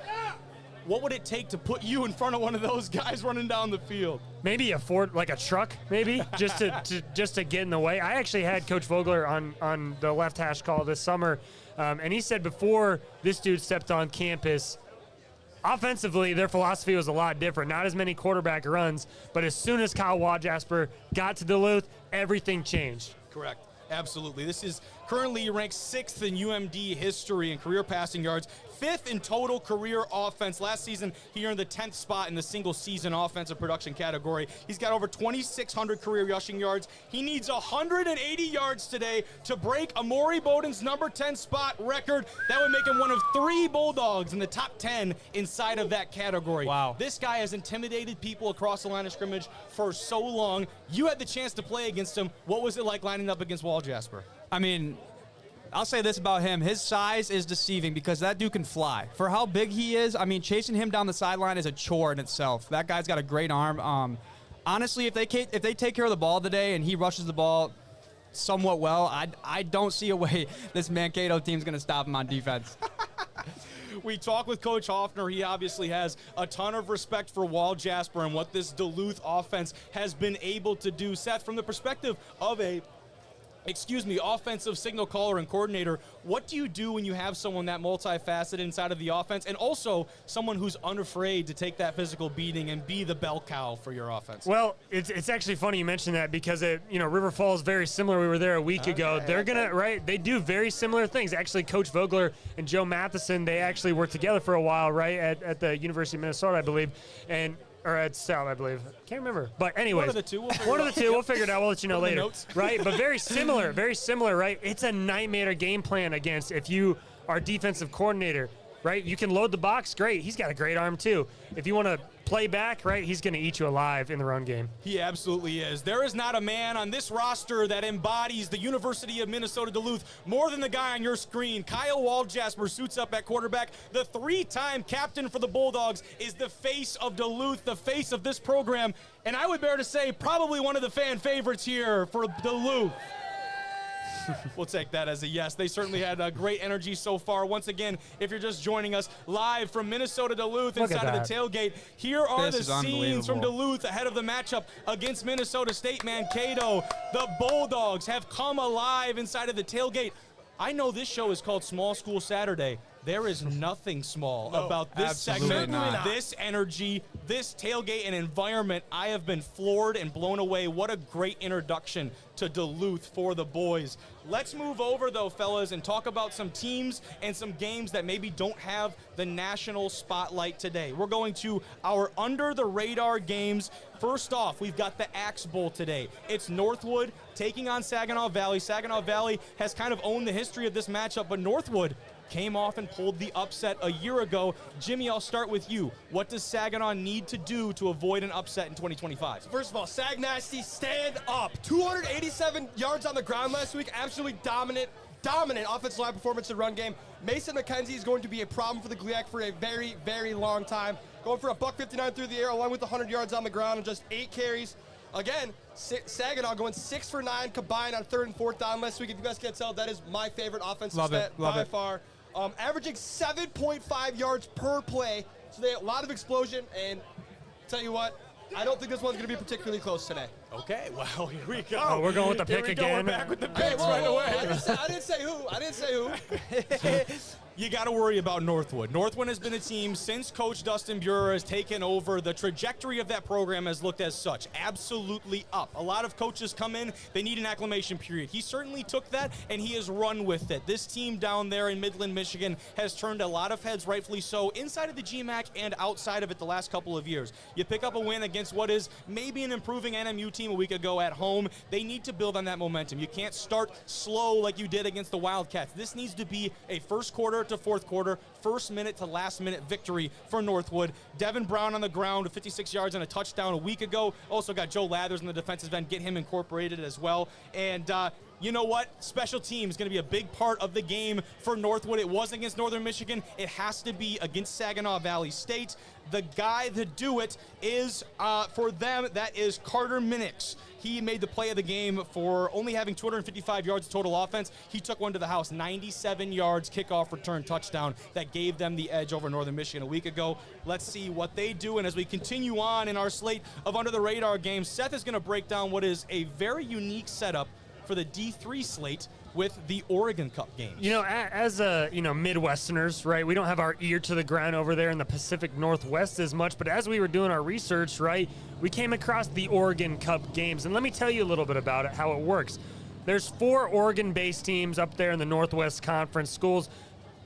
What would it take to put you in front of one of those guys running down the field? Maybe a Ford, like a truck, maybe, just to get in the way. I actually had Coach Vogler on the left hash call this summer, and he said before this dude stepped on campus, offensively, their philosophy was a lot different. Not as many quarterback runs, but as soon as Kyle Walljasper got to Duluth, everything changed. Correct. Absolutely. This is Currently, he ranks 6th in UMD history in career passing yards, 5th in total career offense. Last season, he earned the 10th spot in the single season offensive production category. He's got over 2,600 career rushing yards. He needs 180 yards today to break Amori Bowden's number 10 spot record. That would make him one of 3 Bulldogs in the top 10 inside of that category. Wow. This guy has intimidated people across the line of scrimmage for so long. You had the chance to play against him. What was it like lining up against Wall Jasper? I mean, I'll say this about him. His size is deceiving because that dude can fly. For how big he is, I mean, chasing him down the sideline is a chore in itself. That guy's got a great arm. Honestly, if they take care of the ball today and he rushes the ball somewhat well, I don't see a way this Mankato team's going to stop him on defense. We talk with Coach Hoffner. He obviously has a ton of respect for Wall Jasper and what this Duluth offense has been able to do. Seth, from the perspective of offensive signal caller and coordinator, what do you do when you have someone that multifaceted inside of the offense and also someone who's unafraid to take that physical beating and be the bell cow for your offense? Well, it's actually funny you mention that because River Falls is very similar. We were there a week ago. They're they do very similar things. Actually, Coach Vogler and Joe Matheson, they actually worked together for a while, right, at the University of Minnesota, I believe, or at South, I believe. Can't remember. But anyways. One of the two. We'll figure it out. We'll let you know later. Notes. Right? But very similar, right? It's a nightmare game plan against if you are defensive coordinator, right? You can load the box, great. He's got a great arm too. If you want to play back, right, he's going to eat you alive in the run game. He absolutely is. There is not a man on this roster that embodies the University of Minnesota Duluth more than the guy on your screen. Kyle Wall-Jasper suits up at quarterback. The 3-time captain for the Bulldogs is the face of Duluth, the face of this program, and I would dare to say probably one of the fan favorites here for Duluth. We'll take that as a yes. They certainly had a great energy so far. Once again, if you're just joining us live from Minnesota Duluth inside of the tailgate, here are the scenes from Duluth ahead of the matchup against Minnesota State Mankato. The Bulldogs have come alive inside of the tailgate. I know this show is called Small School Saturday. There is nothing small about this segment, this energy, this tailgate and environment. I have been floored and blown away. What a great introduction to Duluth for the boys. Let's move over, though, fellas, and talk about some teams and some games that maybe don't have the national spotlight today. We're going to our under-the-radar games. First off, we've got the Axe Bowl today. It's Northwood taking on Saginaw Valley. Saginaw Valley has kind of owned the history of this matchup, but Northwood came off and pulled the upset a year ago. Jimmy, I'll start with you. What does Saginaw need to do to avoid an upset in 2025? First of all, Sag Nasty, stand up. 287 yards on the ground last week. Absolutely dominant offensive line performance in run game. Mason McKenzie is going to be a problem for the GLIAC for a very, very long time. Going for a $159 through the air along with 100 yards on the ground and just 8 carries. Again, Saginaw going 6 for 9 combined on 3rd and 4th down last week. If you guys can't tell, that is my favorite offensive stat by far. Averaging 7.5 yards per play. So they have a lot of explosion. And tell you what, I don't think this one's going to be particularly close today. Okay, well, here we go. Oh, we're going with the pick again. We're back with the picks right away. I didn't say who. You got to worry about Northwood. Northwood has been a team since Coach Dustin Buehrer has taken over. The trajectory of that program has looked as such, absolutely up. A lot of coaches come in, they need an acclimation period. He certainly took that, and he has run with it. This team down there in Midland, Michigan has turned a lot of heads, rightfully so, inside of the GMAC and outside of it the last couple of years. You pick up a win against what is maybe an improving NMU team a week ago at home. They need to build on that momentum. You can't start slow like you did against the Wildcats. This needs to be a first quarter to fourth quarter, first minute to last minute victory for Northwood. Devin Brown on the ground with 56 yards and a touchdown a week ago. Also got Joe Lathers in the defensive end, get him incorporated as well. And you know what? Special teams going to be a big part of the game for Northwood. It was against Northern Michigan. It has to be against Saginaw Valley State. The guy to do it is, for them, that is Carter Minix. He made the play of the game for only having 255 yards of total offense. He took one to the house, 97 yards, kickoff return touchdown that gave them the edge over Northern Michigan a week ago. Let's see what they do. And as we continue on in our slate of under-the-radar games, Seth is going to break down what is a very unique setup for the D3 slate with the Oregon Cup games. You know, as Midwesterners, right, we don't have our ear to the ground over there in the Pacific Northwest as much, but as we were doing our research, right, we came across the Oregon Cup games. And let me tell you a little bit about it, how it works. there's 4 Oregon-based teams up there in the Northwest Conference schools: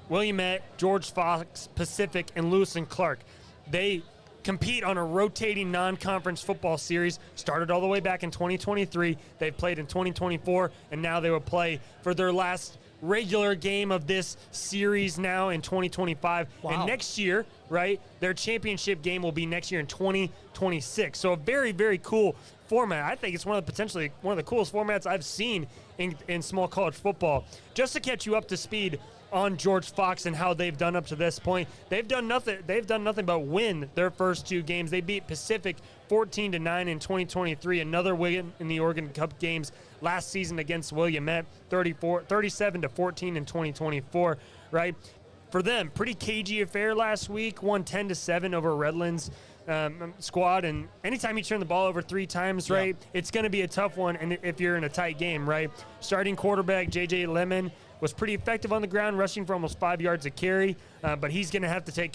Willamette, George Fox, Pacific, and Lewis and Clark. They compete on a rotating non-conference football series. Started all the way back in 2023. They've played in 2024, and now they will play for their last regular game of this series now in 2025. Wow. And next year, right, their championship game will be next year in 2026. So a very, very cool format. I think it's potentially one of the coolest formats I've seen in small college football. Just to catch you up to speed on George Fox and how they've done up to this point, they've done nothing but win their first 2 games. They beat Pacific 14-9 in 2023, another win in the Oregon Cup games last season against Willamette, 37-14 in 2024, right? For them, pretty cagey affair last week, won 10-7 over Redlands squad, and anytime you turn the ball over 3 times, right, it's going to be a tough one. And if you're in a tight game, right, starting quarterback JJ Lemon was pretty effective on the ground, rushing for almost 5 yards a carry, but he's going to have to take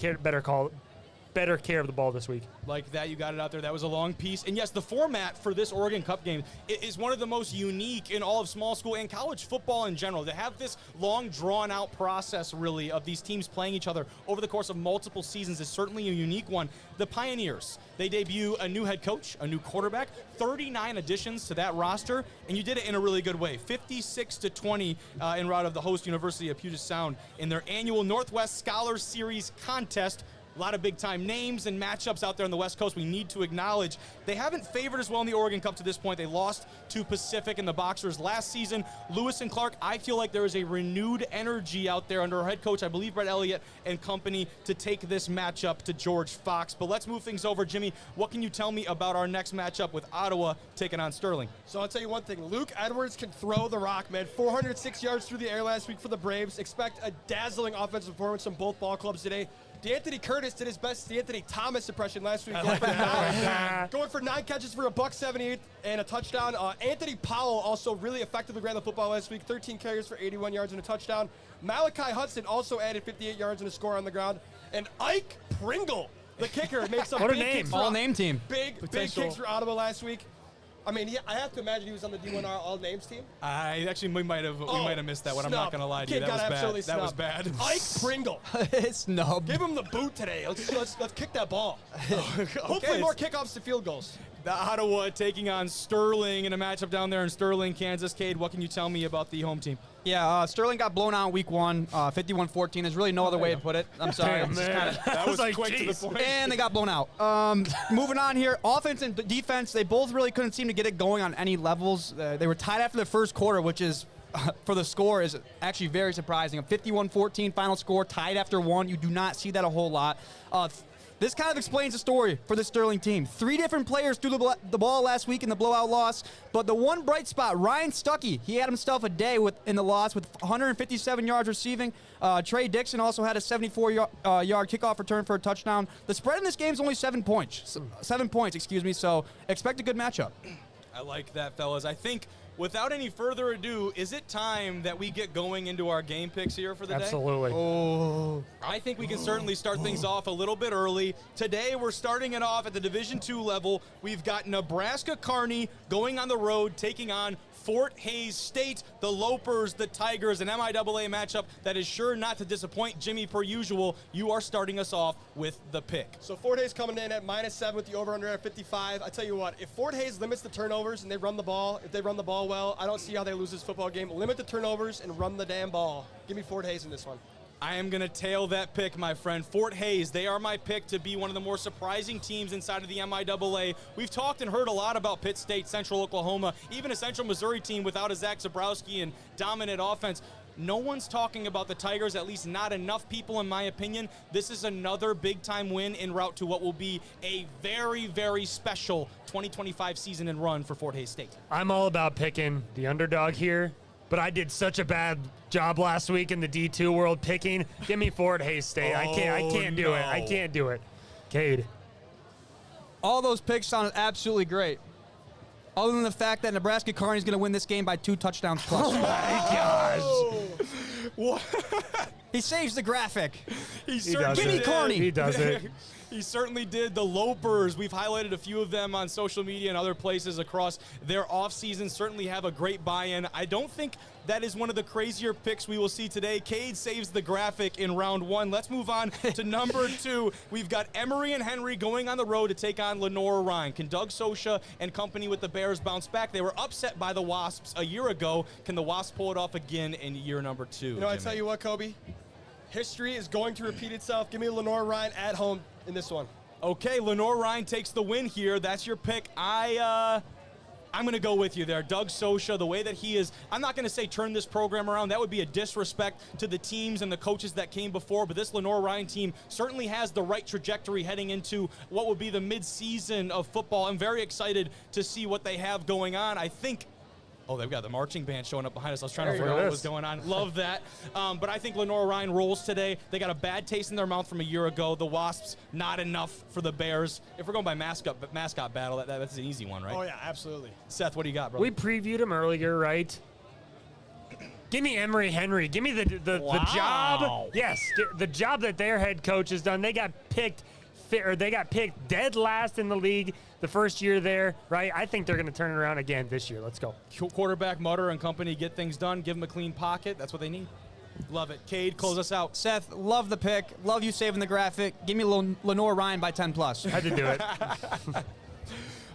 better care of the ball this week. Like that, you got it out there. That was a long piece. And yes, the format for this Oregon Cup game is one of the most unique in all of small school and college football in general. To have this long, drawn-out process, really, of these teams playing each other over the course of multiple seasons is certainly a unique one. The Pioneers, they debut a new head coach, a new quarterback, 39 additions to that roster, and you did it in a really good way. 56-20 in route of the host University of Puget Sound in their annual Northwest Scholars Series contest. A lot of big-time names and matchups out there on the West Coast we need to acknowledge. They haven't favored as well in the Oregon Cup to this point. They lost to Pacific and the Boxers last season. Lewis and Clark, I feel like there is a renewed energy out there under our head coach, I believe Brett Elliott and company, to take this matchup to George Fox. But let's move things over. Jimmy, what can you tell me about our next matchup with Ottawa taking on Sterling? So I'll tell you one thing. Luke Edwards can throw the rock, man. 406 yards through the air last week for the Braves. Expect a dazzling offensive performance from both ball clubs today. D'Anthony Curtis did his best D'Anthony Thomas impression last week, going for 9 catches for $178 and a touchdown. Anthony Powell also really effectively ran the football last week, 13 carries for 81 yards and a touchdown. Malachi Hudson also added 58 yards and a score on the ground. And Ike Pringle, the kicker, makes some What a big name. kicks for All-name team. big kicks for Ottawa last week. I mean, I have to imagine he was on the D1R all-names team. We might have missed that one. I'm not going to lie to you. Kid That was got bad. absolutely That was snubbed. bad. Ike Pringle. Snub. Give him the boot today. Let's kick that ball. Hopefully more kickoffs to field goals. The Ottawa taking on Sterling in a matchup down there in Sterling, Kansas. Cade, what can you tell me about the home team? Yeah, Sterling got blown out in week 1, 51-14. There's really no other way to put it. I'm sorry. Damn, It's just man. kinda- That was like, quick to the geez. point. And they got blown out. Moving on here, offense and defense, they both really couldn't seem to get it going on any levels. They were tied after the first quarter, which is, for the score, is actually very surprising. A 51-14 final score, tied after 1. You do not see that a whole lot. This kind of explains the story for the Sterling team. 3 different players threw the ball last week in the blowout loss, but the one bright spot, Ryan Stuckey, he had himself a day in the loss with 157 yards receiving. Trey Dixon also had a 74-yard kickoff return for a touchdown. The spread in this game is only 7 points. 7 points, excuse me, so expect a good matchup. I like that, fellas. I think, without any further ado, is it time that we get going into our game picks here for the day? Absolutely. I think we can certainly start things off a little bit early. Today, we're starting it off at the Division II level. We've got Nebraska Kearney going on the road, taking on Fort Hays State, the Lopers, the Tigers, an MIAA matchup that is sure not to disappoint. Jimmy, per usual, you are starting us off with the pick. So Fort Hays coming in at -7 with the over-under at 55. I tell you what, if Fort Hays limits the turnovers and they run the ball, if they run the ball well, I don't see how they lose this football game. Limit the turnovers and run the damn ball. Give me Fort Hays in this one. I am going to tail that pick, my friend. Fort Hays, they are my pick to be one of the more surprising teams inside of the MIAA. We've talked and heard a lot about Pitt State, Central Oklahoma, even a Central Missouri team without a Zach Zabrowski and dominant offense. No one's talking about the Tigers, at least not enough people, in my opinion. This is another big-time win en route to what will be a very, very special 2025 season and run for Fort Hays State. I'm all about picking the underdog here, but I did such a bad job last week in the D2 world picking. Give me Fort Hays State. I can't do it. I can't do it. Cade. All those picks sounded absolutely great. Other than the fact that Nebraska Kearney is going to win this game by 2 touchdowns plus. Oh, my gosh. What? He saves the graphic. He does certainly it. Gimme did. Kearney. He does it. He certainly did. The Lopers, we've highlighted a few of them on social media and other places across their offseason, certainly have a great buy-in. I don't think that is one of the crazier picks we will see today. Cade saves the graphic in round 1. Let's move on to number 2. We've got Emory and Henry going on the road to take on Lenore Ryan. Can Doug Sosha and company with the Bears bounce back? They were upset by the Wasps a year ago. Can the Wasps pull it off again in year number 2? You know, I tell you what, Kobe, history is going to repeat itself. Give me Lenore Ryan at home in this one. Okay, Lenore Ryan takes the win here. That's your pick. I'm going to go with you there. Doug Sosha, the way that he is, I'm not going to say turn this program around. That would be a disrespect to the teams and the coaches that came before, but this Lenore Ryan team certainly has the right trajectory heading into what will be the mid-season of football. I'm very excited to see what they have going on. I think they've got the marching band showing up behind us. I was trying to figure out what was going on. Love that. But I think Lenore Ryan rolls today. They got a bad taste in their mouth from a year ago. The Wasps, not enough for the Bears. If we're going by mascot battle, that's an easy one, right? Oh, yeah, absolutely. Seth, what do you got, bro? We previewed him earlier, right? Give me Emory Henry. Give me the job. Yes, the job that their head coach has done. They got picked dead last in the league the first year there, right? I think they're going to turn it around again this year. Let's go. Quarterback Mutter and company get things done. Give them a clean pocket. That's what they need. Love it. Cade, close us out. Seth, love the pick. Love you saving the graphic. Give me Lenore Ryan by 10+. Had to do it.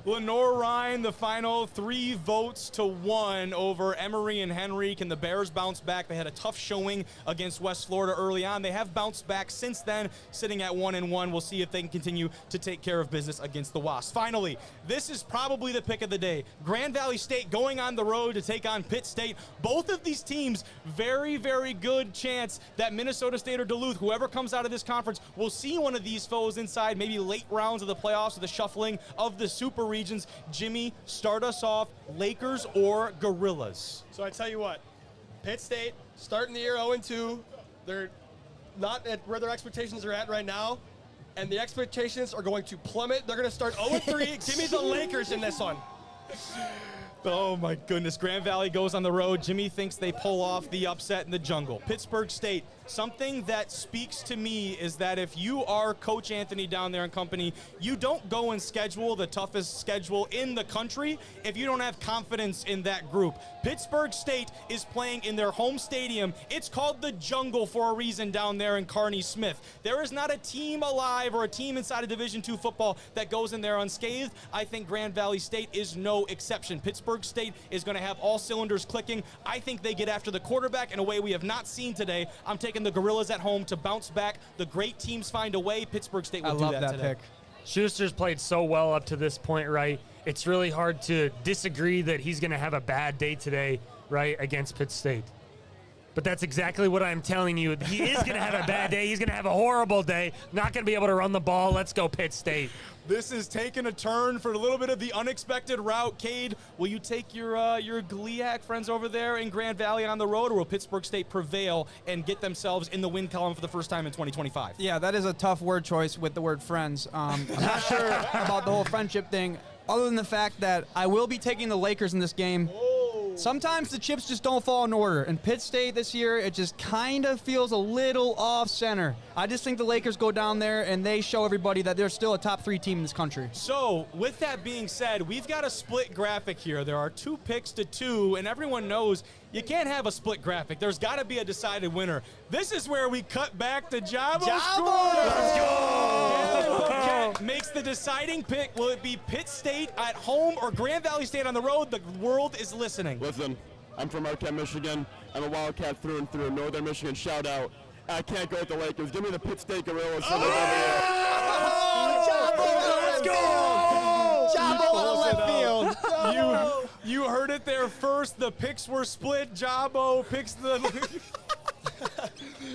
Lenore Ryan, the final 3 votes to 1 over Emory and Henry. Can the Bears bounce back? They had a tough showing against West Florida early on. They have bounced back since then, sitting at 1-1. We'll see if they can continue to take care of business against the Wasps. Finally, this is probably the pick of the day. Grand Valley State going on the road to take on Pitt State. Both of these teams, very, very good chance that Minnesota State or Duluth, whoever comes out of this conference, will see one of these foes inside maybe late rounds of the playoffs with the shuffling of the Super Regions. Jimmy, start us off, Lakers or Gorillas? So I tell you what, Pitt State starting the year 0-2. They're not at where their expectations are at right now, and the expectations are going to plummet. They're going to start 0-3. Give me the Lakers in this one. Oh, my goodness. Grand Valley goes on the road. Jimmy thinks they pull off the upset in the jungle. Pittsburgh State, something that speaks to me is that if you are Coach Anthony down there and company, you don't go and schedule the toughest schedule in the country if you don't have confidence in that group. Pittsburgh State is playing in their home stadium. It's called the Jungle for a reason down there in Kearney Smith. There is not a team alive or a team inside of Division II football that goes in there unscathed. I think Grand Valley State is no exception. Pittsburgh State is going to have all cylinders clicking. I think they get after the quarterback in a way we have not seen today. I'm taking the Gorillas at home to bounce back. The great teams find a way. Pittsburgh State will do that today. Pick. Schuster's played so well up to this point, right? It's really hard to disagree that he's going to have a bad day today, right, against Pitt State. But that's exactly what I'm telling you. He is going to have a bad day. He's going to have a horrible day. Not going to be able to run the ball. Let's go Pitt State. This is taking a turn for a little bit of the unexpected route. Cade, will you take your GLIAC friends over there in Grand Valley on the road, or will Pittsburgh State prevail and get themselves in the win column for the first time in 2025? Yeah, that is a tough word choice with the word friends. I'm not sure about the whole friendship thing, other than the fact that I will be taking the Lakers in this game. Sometimes the chips just don't fall in order. And Pitt State this year, it just kind of feels a little off center. I just think the Lakers go down there and they show everybody that they're still a top 3 team in this country. So, with that being said, we've got a split graphic here. There are 2 picks to 2, and everyone knows you can't have a split graphic. There's got to be a decided winner. This is where we cut back to Jabo. Let's go! Makes the deciding pick. Will it be Pitt State at home or Grand Valley State on the road? The world is listening. Listen, I'm from Marquette, Michigan. I'm a Wildcat through and through. Northern Michigan, shout out. I can't go with the Lakers. Give me the Pitt State Gorillas. Let's go! Jabo on the left field. You heard it there first. The picks were split. Jabo picks the...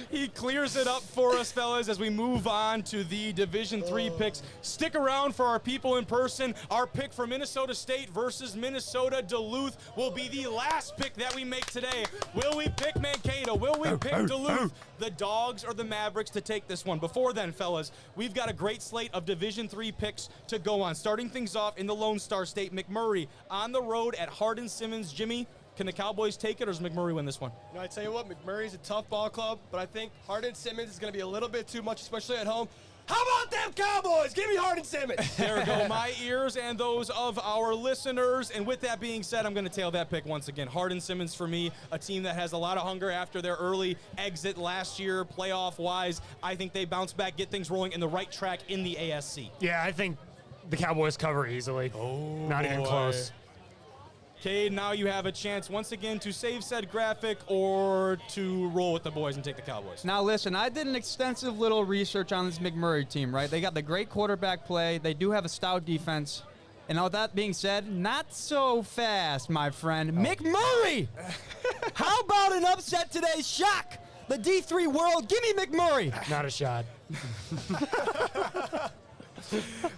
He clears it up for us, fellas, as we move on to the Division III picks. Stick around for our people in person. Our pick for Minnesota State versus Minnesota Duluth will be the last pick that we make today. Will we pick Mankato? Will we pick Duluth? The Dogs or the Mavericks to take this one. Before then, fellas, we've got a great slate of Division III picks to go on. Starting things off in the Lone Star State, McMurray on the road at Hardin-Simmons. Jimmy, can the Cowboys take it, or does McMurray win this one? You know, I tell you what, McMurray's a tough ball club, but I think Hardin-Simmons is going to be a little bit too much, especially at home. How about them Cowboys? Give me Hardin Simmons. There go my ears and those of our listeners. And with that being said, I'm going to tail that pick once again. Hardin Simmons for me, a team that has a lot of hunger after their early exit last year, playoff-wise. I think they bounce back, get things rolling in the right track in the ASC. Yeah, I think the Cowboys cover easily. Not even close. Cade, now you have a chance once again to save said graphic or to roll with the boys and take the Cowboys. Now, listen, I did an extensive little research on this McMurray team, right? They got the great quarterback play. They do have a stout defense. And all that being said, not so fast, my friend. McMurray! How about an upset today? Shock! The D3 world, give me McMurray! Not a shot.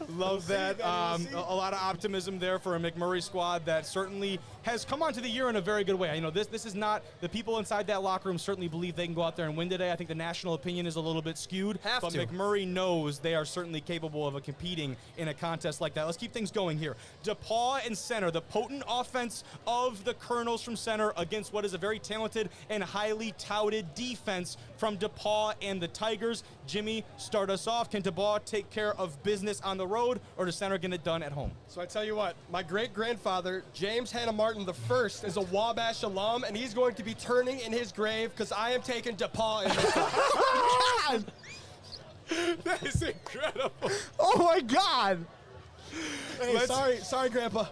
Love that. A lot of optimism there for a McMurray squad that certainly has come onto the year in a very good way. You know, this is not the people inside that locker room certainly believe they can go out there and win today. I think the national opinion is a little bit skewed, but McMurray knows they are certainly capable of competing in a contest like that. Let's keep things going here. DePaul in center, the potent offense of the Colonels from center against what is a very talented and highly touted defense from DePaul and the Tigers. Jimmy, start us off. Can DePaul take care of business on the road, or does center get it done at home? So I tell you what, my great-grandfather, James Hannah Martin I, is a Wabash alum, and he's going to be turning in his grave because I am taking DePaul in this one. That is incredible. Oh, my God. Hey, sorry, Grandpa.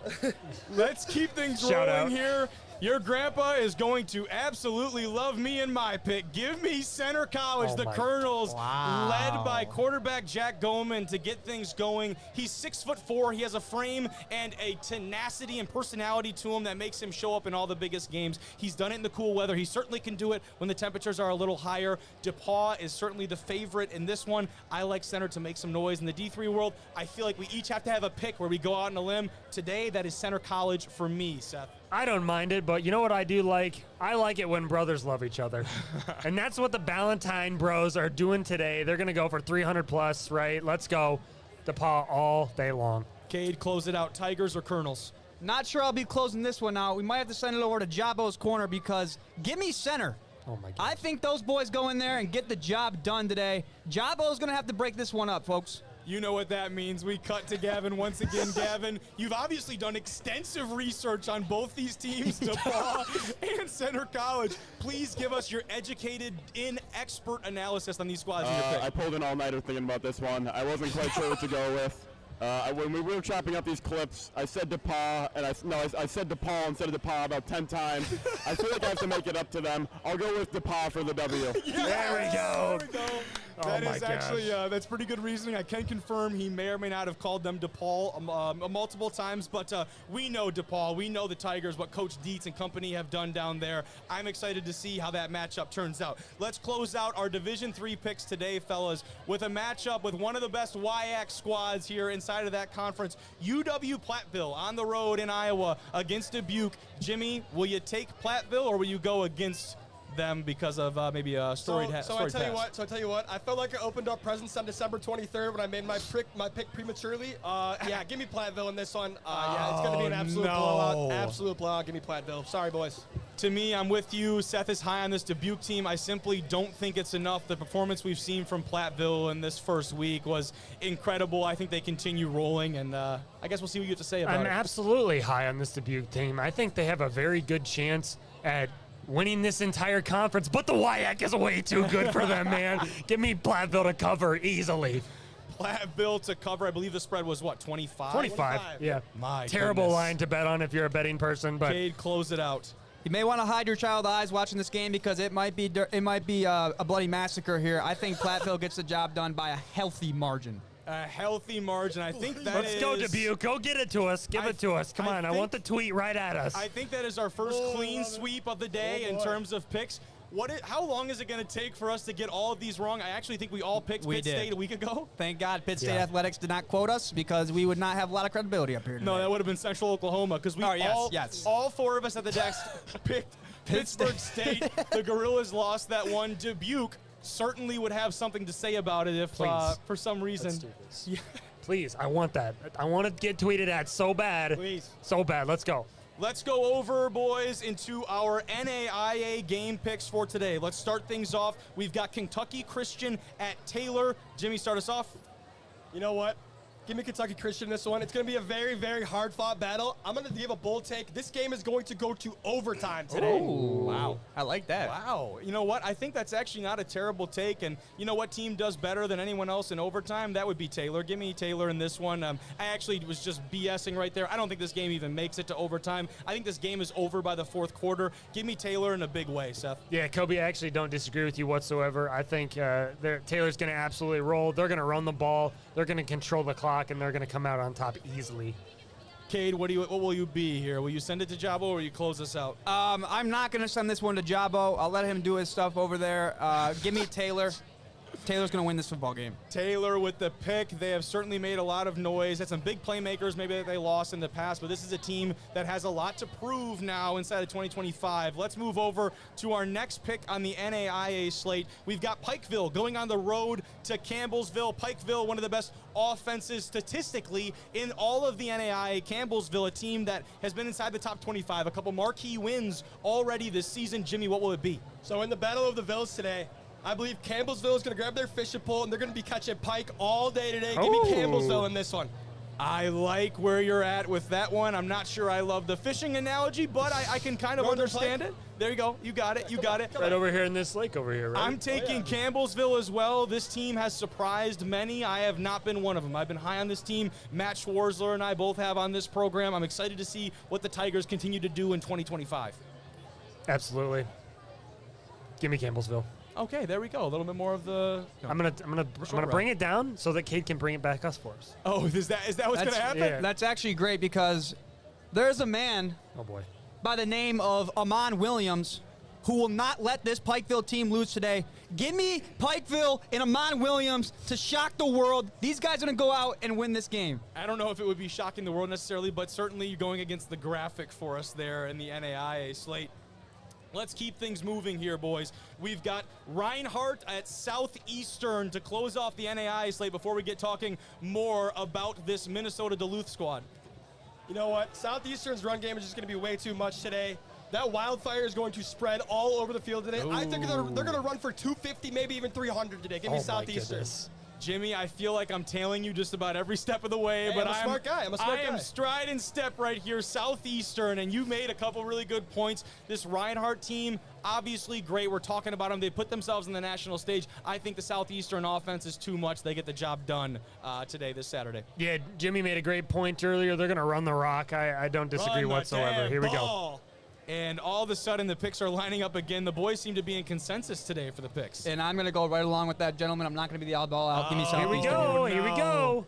Let's keep things Shout rolling out. here. Your grandpa is going to absolutely love me in my pick. Give me Center College, the Colonels, led by quarterback Jack Goman to get things going. He's 6'4". He has a frame and a tenacity and personality to him that makes him show up in all the biggest games. He's done it in the cool weather. He certainly can do it when the temperatures are a little higher. DePaul is certainly the favorite in this one. I like Center to make some noise in the D3 world. I feel like we each have to have a pick where we go out on a limb. Today, that is Center College for me, Seth. I don't mind it, but you know what I do like? I like it when brothers love each other. And that's what the Ballantyne bros are doing today. They're going to go for 300 plus, right? Let's go. DePaul all day long. Cade, close it out. Tigers or Colonels? Not sure I'll be closing this one out. We might have to send it over to Jabo's corner because give me center. Oh, my God. I think those boys go in there and get the job done today. Jabo's going to have to break this one up, folks. You know what that means. We cut to Gavin once again. Gavin, you've obviously done extensive research on both these teams, DePaul and Center College. Please give us your educated, expert analysis on these squads in your pick. I pulled an all-nighter thinking about this one. I wasn't quite sure what to go with. When we were chopping up these clips, I said DePaul, and I said DePaul instead of DePaul about 10 times. I feel like I have to make it up to them. I'll go with DePaul for the W. There we go. There we go. Oh That my is gosh. actually, that's pretty good reasoning. I can confirm he may or may not have called them DePaul multiple times, but we know DePaul. We know the Tigers, what Coach Dietz and company have done down there. I'm excited to see how that matchup turns out. Let's close out our Division III picks today, fellas, with a matchup with one of the best WIAC squads here inside of that conference, UW-Platteville on the road in Iowa against Dubuque. Jimmy, will you take Platteville or will you go against them because of maybe a storied So I tell you what. I felt like I opened up presents on December 23rd when I made my pick prematurely. Yeah, give me Platteville in this one. Yeah, it's going to be an absolute blowout. Absolute blowout. Give me Platteville. Sorry, boys. To me, I'm with you. Seth is high on this Dubuque team. I simply don't think it's enough. The performance we've seen from Platteville in this first week was incredible. I think they continue rolling, and I guess we'll see what you have to say about I'm it. absolutely high on this Dubuque team. I think they have a very good chance at winning this entire conference, but the WIAC is way too good for them, man. Give me Platteville to cover easily. Platteville to cover. I believe the spread was, what, 25? 25, yeah. My Terrible goodness. line to bet on if you're a betting person, but Cade, close it out. You may want to hide your child eyes watching this game because it might be a bloody massacre here. I think Platteville gets the job done by a healthy margin. A healthy margin. I think that let's is... go, Dubuque. Go get it to us. Give it to us. Come on. I want the tweet right at us. I think that is our first clean sweep of the day in terms of picks. How long is it going to take for us to get all of these wrong? I actually think we all picked Pitt State a week ago. Thank God Pitt State Athletics did not quote us because we would not have a lot of credibility up here today. No, that would have been Central Oklahoma because we all four of us at the desk picked Pittsburgh State. The Gorillas lost that one. Dubuque certainly would have something to say about it if for some reason. Let's do this. Please, I want that. I want to get tweeted at so bad. Please. So bad. Let's go. Let's go over, boys, into our NAIA game picks for today. Let's start things off. We've got Kentucky Christian at Taylor. Jimmy, start us off. You know what? Give me Kentucky Christian in this one. It's going to be a very, very hard-fought battle. I'm going to give a bold take. This game is going to go to overtime today. Oh, wow. I like that. Wow. You know what? I think that's actually not a terrible take. And you know what team does better than anyone else in overtime? That would be Taylor. Give me Taylor in this one. I actually was just BSing right there. I don't think this game even makes it to overtime. I think this game is over by the fourth quarter. Give me Taylor in a big way, Seth. Yeah, Kobe, I actually don't disagree with you whatsoever. I think Taylor's going to absolutely roll. They're going to run the ball. They're going to control the clock, and they're going to come out on top easily. Cade, what will you be here? Will you send it to Jabo or will you close us out? I'm not going to send this one to Jabo. I'll let him do his stuff over there. Give me Taylor. Taylor's going to win this football game. Taylor with the pick. They have certainly made a lot of noise. Had some big playmakers maybe that they lost in the past, but this is a team that has a lot to prove now inside of 2025. Let's move over to our next pick on the NAIA slate. We've got Pikeville going on the road to Campbellsville. Pikeville, one of the best offenses statistically in all of the NAIA. Campbellsville, a team that has been inside the top 25, a couple marquee wins already this season. Jimmy, what will it be? So in the Battle of the Villas today, I believe Campbellsville is going to grab their fishing pole, and they're going to be catching pike all day today. Give me Campbellsville in this one. I like where you're at with that one. I'm not sure I love the fishing analogy, but I can kind of understand it. There you go. You got it. You got it. Right over here in this lake over here, right? I'm taking Campbellsville as well. This team has surprised many. I have not been one of them. I've been high on this team. Matt Schwarzler and I both have on this program. I'm excited to see what the Tigers continue to do in 2025. Absolutely. Give me Campbellsville. Okay, there we go. A little bit more of the. I'm gonna bring it down so that Cade can bring it back us for us. Oh, is that what's gonna happen? Yeah. That's actually great because there's a man Oh boy. by the name of Amon Williams who will not let this Pikeville team lose today. Give me Pikeville and Amon Williams to shock the world. These guys are going to go out and win this game. I don't know if it would be shocking the world necessarily, but certainly you're going against the graphic for us there in the NAIA slate. Let's keep things moving here, boys. We've got Reinhardt at Southeastern to close off the NAIA slate before we get talking more about this Minnesota Duluth squad. You know what? Southeastern's run game is just going to be way too much today. That wildfire is going to spread all over the field today. I think they're going to run for 250, maybe even 300 today. Give me Southeastern. Jimmy, I feel like I'm tailing you just about every step of the way, hey, but I'm a smart guy. I am stride and step right here, Southeastern, and you made a couple really good points. This Reinhardt team, obviously great. We're talking about them. They put themselves in the national stage. I think the Southeastern offense is too much. They get the job done today, this Saturday. Yeah, Jimmy made a great point earlier. They're going to run the rock. I don't disagree whatsoever. Here we go. And all of a sudden, the picks are lining up again. The boys seem to be in consensus today for the picks. And I'm going to go right along with that, gentlemen. I'm not going to be the oddball out. Give me Southeastern. Here we go. Here we go.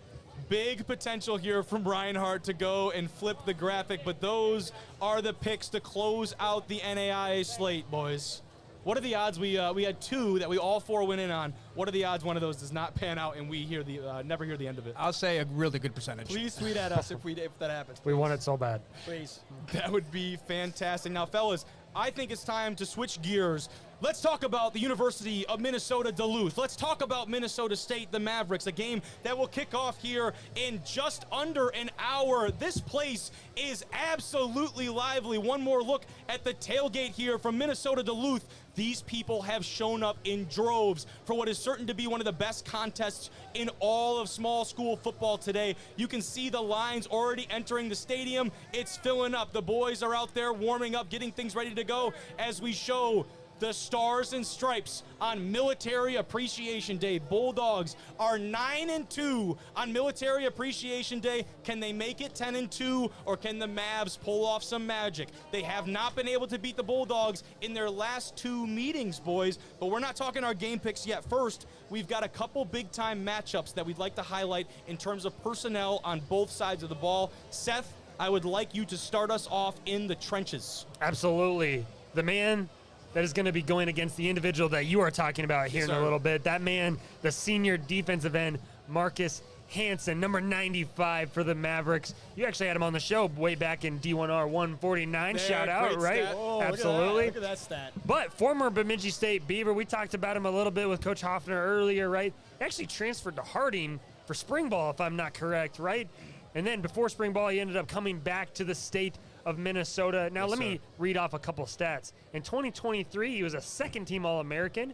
Big potential here from Reinhardt to go and flip the graphic, but those are the picks to close out the NAIA slate, boys. What are the odds? We had two that we all four went in on. What are the odds one of those does not pan out and we hear never hear the end of it? I'll say a really good percentage. Please tweet at us if that happens. We want it so bad. Please. That would be fantastic. Now, fellas, I think it's time to switch gears. Let's talk about the University of Minnesota Duluth. Let's talk about Minnesota State, the Mavericks, a game that will kick off here in just under an hour. This place is absolutely lively. One more look at the tailgate here from Minnesota Duluth. These people have shown up in droves for what is certain to be one of the best contests in all of small school football today. You can see the lines already entering the stadium. It's filling up. The boys are out there warming up, getting things ready to go as we show the Stars and Stripes on Military Appreciation Day. Bulldogs are 9-2 on Military Appreciation Day. Can they make it 10-2, or can the Mavs pull off some magic? They have not been able to beat the Bulldogs in their last two meetings, boys, but we're not talking our game picks yet. First, we've got a couple big-time matchups that we'd like to highlight in terms of personnel on both sides of the ball. Seth, I would like you to start us off in the trenches. Absolutely. The man that is going to be going against the individual that you are talking about here in a little bit. That man, the senior defensive end, Marcus Hansen, number 95 for the Mavericks. You actually had him on the show way back in D1R 149. Shout out, right? Oh, absolutely. Look at that stat. But former Bemidji State Beaver, we talked about him a little bit with Coach Hoffner earlier, right? He actually transferred to Harding for spring ball, if I'm not correct, right? And then before spring ball, he ended up coming back to the state of Minnesota. Now, let me read off a couple stats. In 2023, he was a second-team All-American.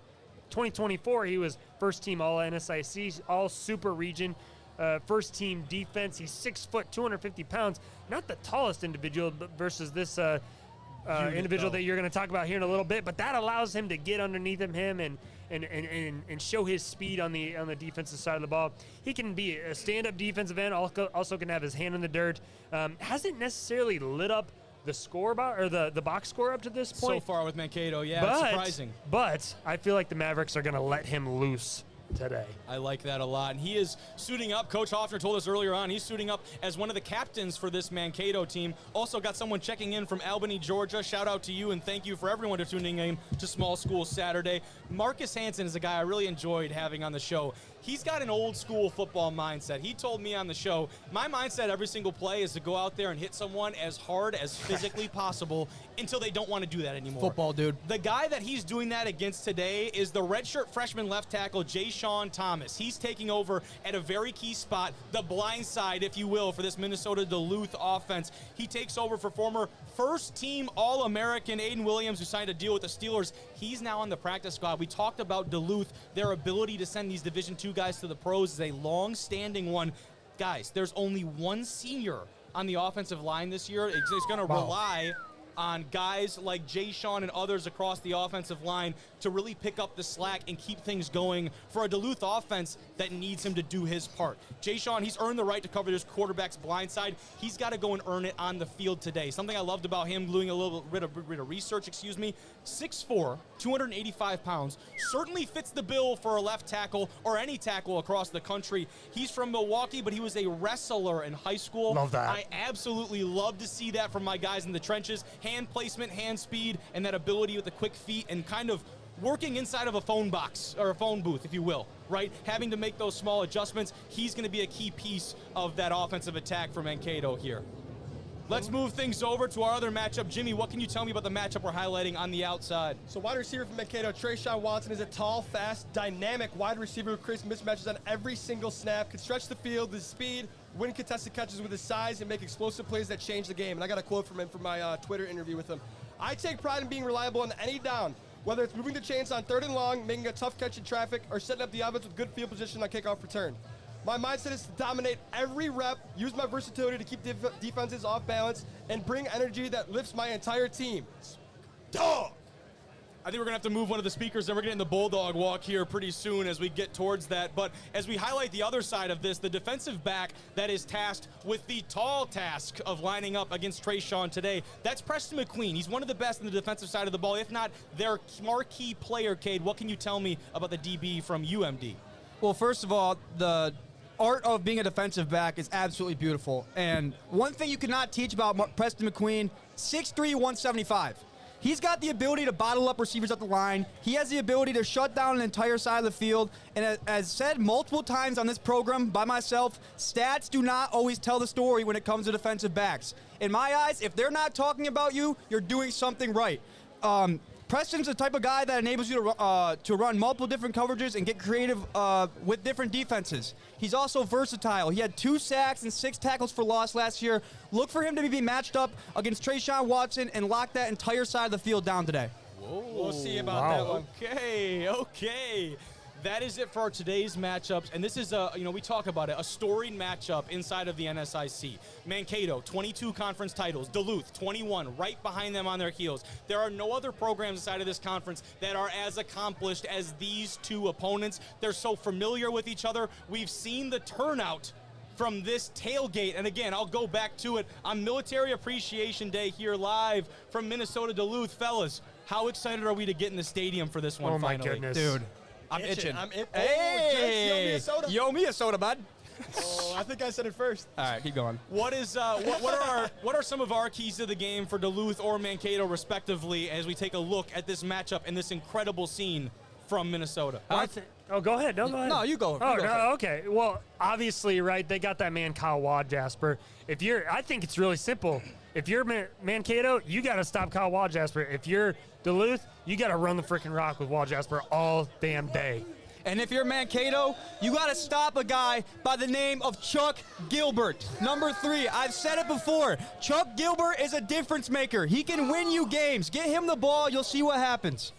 2024, he was first-team All-NSIC, All-Super Region, first-team defense. He's 6 foot, 250 pounds. Not the tallest individual versus this individual that you're going to talk about here in a little bit, but that allows him to get underneath him and show his speed on the defensive side of the ball. He can be a stand-up defensive end, also can have his hand in the dirt. Hasn't necessarily lit up the score or the box score up to this point. So far with Mankato, it's surprising. But I feel like the Mavericks are going to let him loose today. I like that a lot. And he is suiting up. Coach Hoffner told us earlier on, he's suiting up as one of the captains for this Mankato team. Also got someone checking in from Albany, Georgia. Shout out to you, and thank you for everyone for tuning in to Small School Saturday. Marcus Hansen is a guy I really enjoyed having on the show. He's got an old school football mindset. He told me on the show, my mindset every single play is to go out there and hit someone as hard as physically possible until they don't want to do that anymore. Football, dude. The guy that he's doing that against today is the redshirt freshman left tackle, Jay-Sean Thomas. He's taking over at a very key spot, the blind side, if you will, for this Minnesota Duluth offense. He takes over for former first-team All-American Aiden Williams, who signed a deal with the Steelers. He's now on the practice squad. We talked about Duluth. Their ability to send these Division II guys to the pros is a long-standing one. Guys, there's only one senior on the offensive line this year. It's going to rely on guys like Jay-Sean and others across the offensive line to really pick up the slack and keep things going for a Duluth offense that needs him to do his part. Jay-Sean, he's earned the right to cover this quarterback's blind side. He's got to go and earn it on the field today. Something I loved about him, doing a little bit of research, 6'4", 285 pounds, certainly fits the bill for a left tackle or any tackle across the country. He's from Milwaukee, but he was a wrestler in high school. Love that. I absolutely love to see that from my guys in the trenches. Hand placement, hand speed, and that ability with the quick feet and kind of working inside of a phone box or a phone booth, if you will, right? Having to make those small adjustments. He's going to be a key piece of that offensive attack for Mankato here. Let's move things over to our other matchup. Jimmy, what can you tell me about the matchup we're highlighting on the outside? So wide receiver from Mankato, Trayshawn Watson, is a tall, fast, dynamic wide receiver who creates mismatches on every single snap, can stretch the field, his speed, win contested catches with his size, and make explosive plays that change the game. And I got a quote from him from my Twitter interview with him. I take pride in being reliable on any down, whether it's moving the chains on 3rd and long, making a tough catch in traffic, or setting up the offense with good field position on kickoff return. My mindset is to dominate every rep, use my versatility to keep defenses off balance, and bring energy that lifts my entire team. Dog! I think we're going to have to move one of the speakers, and we're getting the Bulldog walk here pretty soon as we get towards that. But as we highlight the other side of this, the defensive back that is tasked with the tall task of lining up against Trayshawn today, that's Preston McQueen. He's one of the best in the defensive side of the ball, if not their marquee player, Cade. What can you tell me about the DB from UMD? Well, first of all, the art of being a defensive back is absolutely beautiful. And one thing you cannot teach about Preston McQueen, 6'3", 175. He's got the ability to bottle up receivers at the line. He has the ability to shut down an entire side of the field. And as said multiple times on this program by myself, stats do not always tell the story when it comes to defensive backs. In my eyes, if they're not talking about you, you're doing something right. Preston's the type of guy that enables you to run multiple different coverages and get creative with different defenses. He's also versatile. He had 2 sacks and 6 tackles for loss last year. Look for him to be matched up against Trayshawn Watson and lock that entire side of the field down today. Whoa. We'll see about that one. Okay. That is it for today's matchups, and this is we talk about it, a storied matchup inside of the NSIC. Mankato, 22 conference titles. Duluth, 21, right behind them on their heels. There are no other programs inside of this conference that are as accomplished as these two opponents. They're so familiar with each other. We've seen the turnout from this tailgate, and again, I'll go back to it on Military Appreciation Day here live from Minnesota Duluth. Fellas, how excited are we to get in the stadium for this one finally? Oh, my goodness. Dude. I'm itching. Hey! Yo, me a soda, bud. Oh, I think I said it first. All right, keep going. What are some of our keys to the game for Duluth or Mankato, respectively, as we take a look at this matchup and this incredible scene from Minnesota? Go ahead. No, go ahead. No, you go. Oh, no, okay. Well, obviously, right, they got that man Kyle Wadjasper. I think it's really simple. If you're Mankato, you got to stop Kyle Wadjasper. If you're Duluth, you got to run the freaking rock with Wadjasper all damn day. And if you're Mankato, you got to stop a guy by the name of Chuck Gilbert. Number 3, I've said it before. Chuck Gilbert is a difference maker. He can win you games. Get him the ball, you'll see what happens.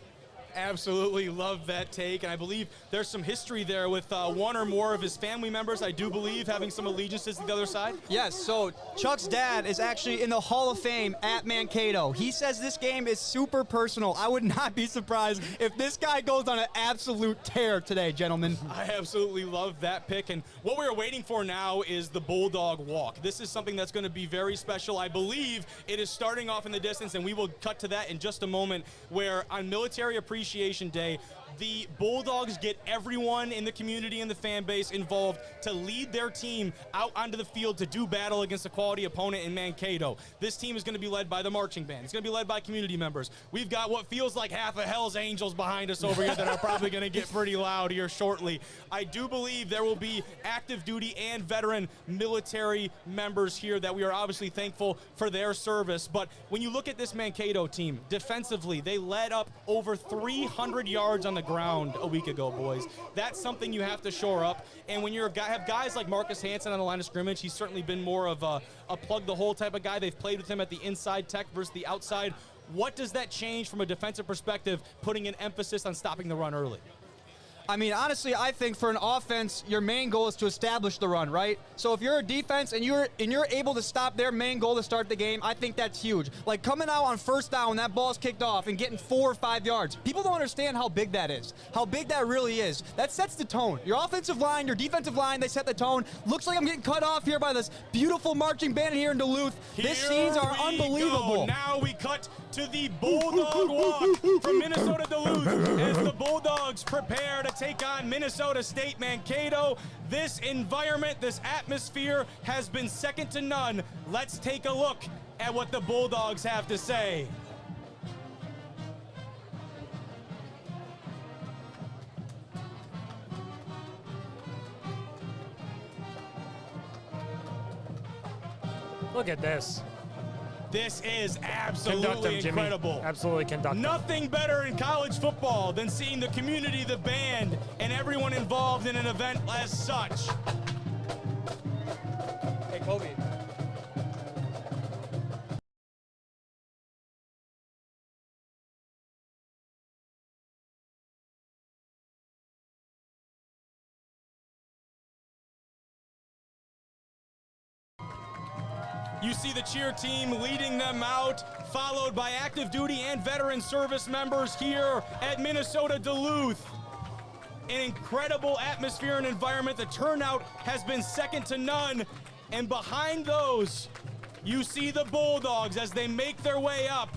Absolutely love that take, and I believe there's some history there with one or more of his family members, I do believe, having some allegiances to the other side. Yes, so Chuck's dad is actually in the Hall of Fame at Mankato. He says this game is super personal. I would not be surprised if this guy goes on an absolute tear today, gentlemen. I absolutely love that pick, and what we're waiting for now is the Bulldog walk. This is something that's going to be very special. I believe it is starting off in the distance, and we will cut to that in just a moment, where on Military Appreciation Day, the Bulldogs get everyone in the community and the fan base involved to lead their team out onto the field to do battle against a quality opponent in Mankato. This team is going to be led by the marching band. It's going to be led by community members. We've got what feels like half of Hell's Angels behind us over here that are probably going to get pretty loud here shortly. I do believe there will be active duty and veteran military members here that we are obviously thankful for their service. But when you look at this Mankato team, defensively, they led up over 300 yards on the ground a week ago, boys. That's something you have to shore up. And when you have guys like Marcus Hansen on the line of scrimmage, he's certainly been more of a plug-the-hole type of guy. They've played with him at the inside tech versus the outside. What does that change from a defensive perspective, putting an emphasis on stopping the run early? I mean, honestly, I think for an offense, your main goal is to establish the run, right? So if you're a defense and you're able to stop their main goal to start the game, I think that's huge. Like coming out on first down when that ball's kicked off and getting 4 or 5 yards. People don't understand how big that is, how big that really is. That sets the tone. Your offensive line, your defensive line, they set the tone. Looks like I'm getting cut off here by this beautiful marching band here in Duluth. These scenes are unbelievable. Now we cut to the Bulldog walk from Minnesota Duluth as the Bulldogs prepare to take on Minnesota State Mankato. This environment, this atmosphere has been second to none. Let's take a look at what the Bulldogs have to say. Look at this. This is Conduct absolutely them, Jimmy. incredible. Absolutely conduct them. Nothing better in college football than seeing the community, the band, and everyone involved in an event as such. Hey, Kobe. You see the cheer team leading them out, followed by active duty and veteran service members here at Minnesota Duluth. An incredible atmosphere and environment. The turnout has been second to none. And behind those, you see the Bulldogs as they make their way up,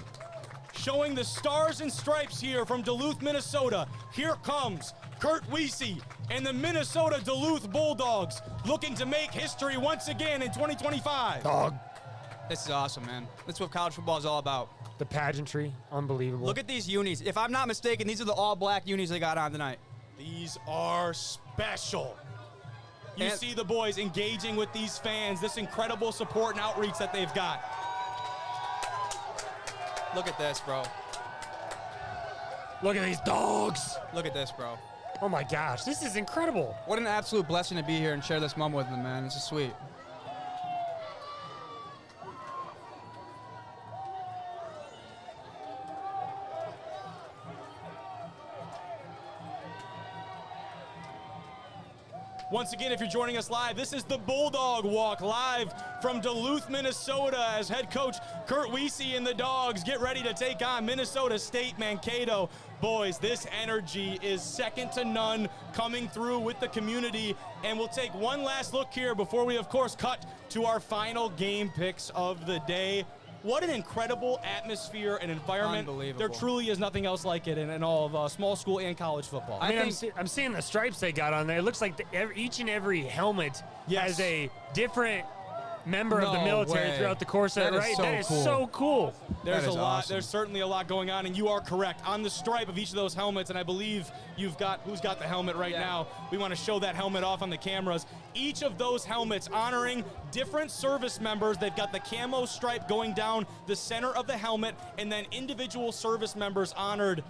showing the stars and stripes here from Duluth, Minnesota. Here comes Kurt Wiese and the Minnesota Duluth Bulldogs, looking to make history once again in 2025. Dog. This is awesome, man. That's what college football is all about. The pageantry, unbelievable. Look at these unis. If I'm not mistaken, these are the all-black unis they got on tonight. These are special. You And see the boys engaging with these fans, this incredible support and outreach that they've got. look at this, bro. Look at these dogs. Look at this, bro. Oh my gosh, this is incredible. What an absolute blessing to be here and share this moment with them, man. This is sweet. Once again, if you're joining us live, this is the Bulldog Walk live from Duluth, Minnesota, as head coach Kurt Wiese and the Dogs get ready to take on Minnesota State Mankato. Boys, this energy is second to none coming through with the community. And we'll take one last look here before we, of course, cut to our final game picks of the day. What an incredible atmosphere and environment. Unbelievable. There truly is nothing else like it in all of small school and college football. I mean, I'm seeing the stripes they got on there. It looks like each and every helmet has a different member of the military throughout the course of it, right? That is so cool. There's a lot. There's certainly a lot going on, and you are correct. On the stripe of each of those helmets, and I believe you've got, who's got the helmet right now? We want to show that helmet off on the cameras. Each of those helmets honoring different service members. They've got the camo stripe going down the center of the helmet, and then individual service members honored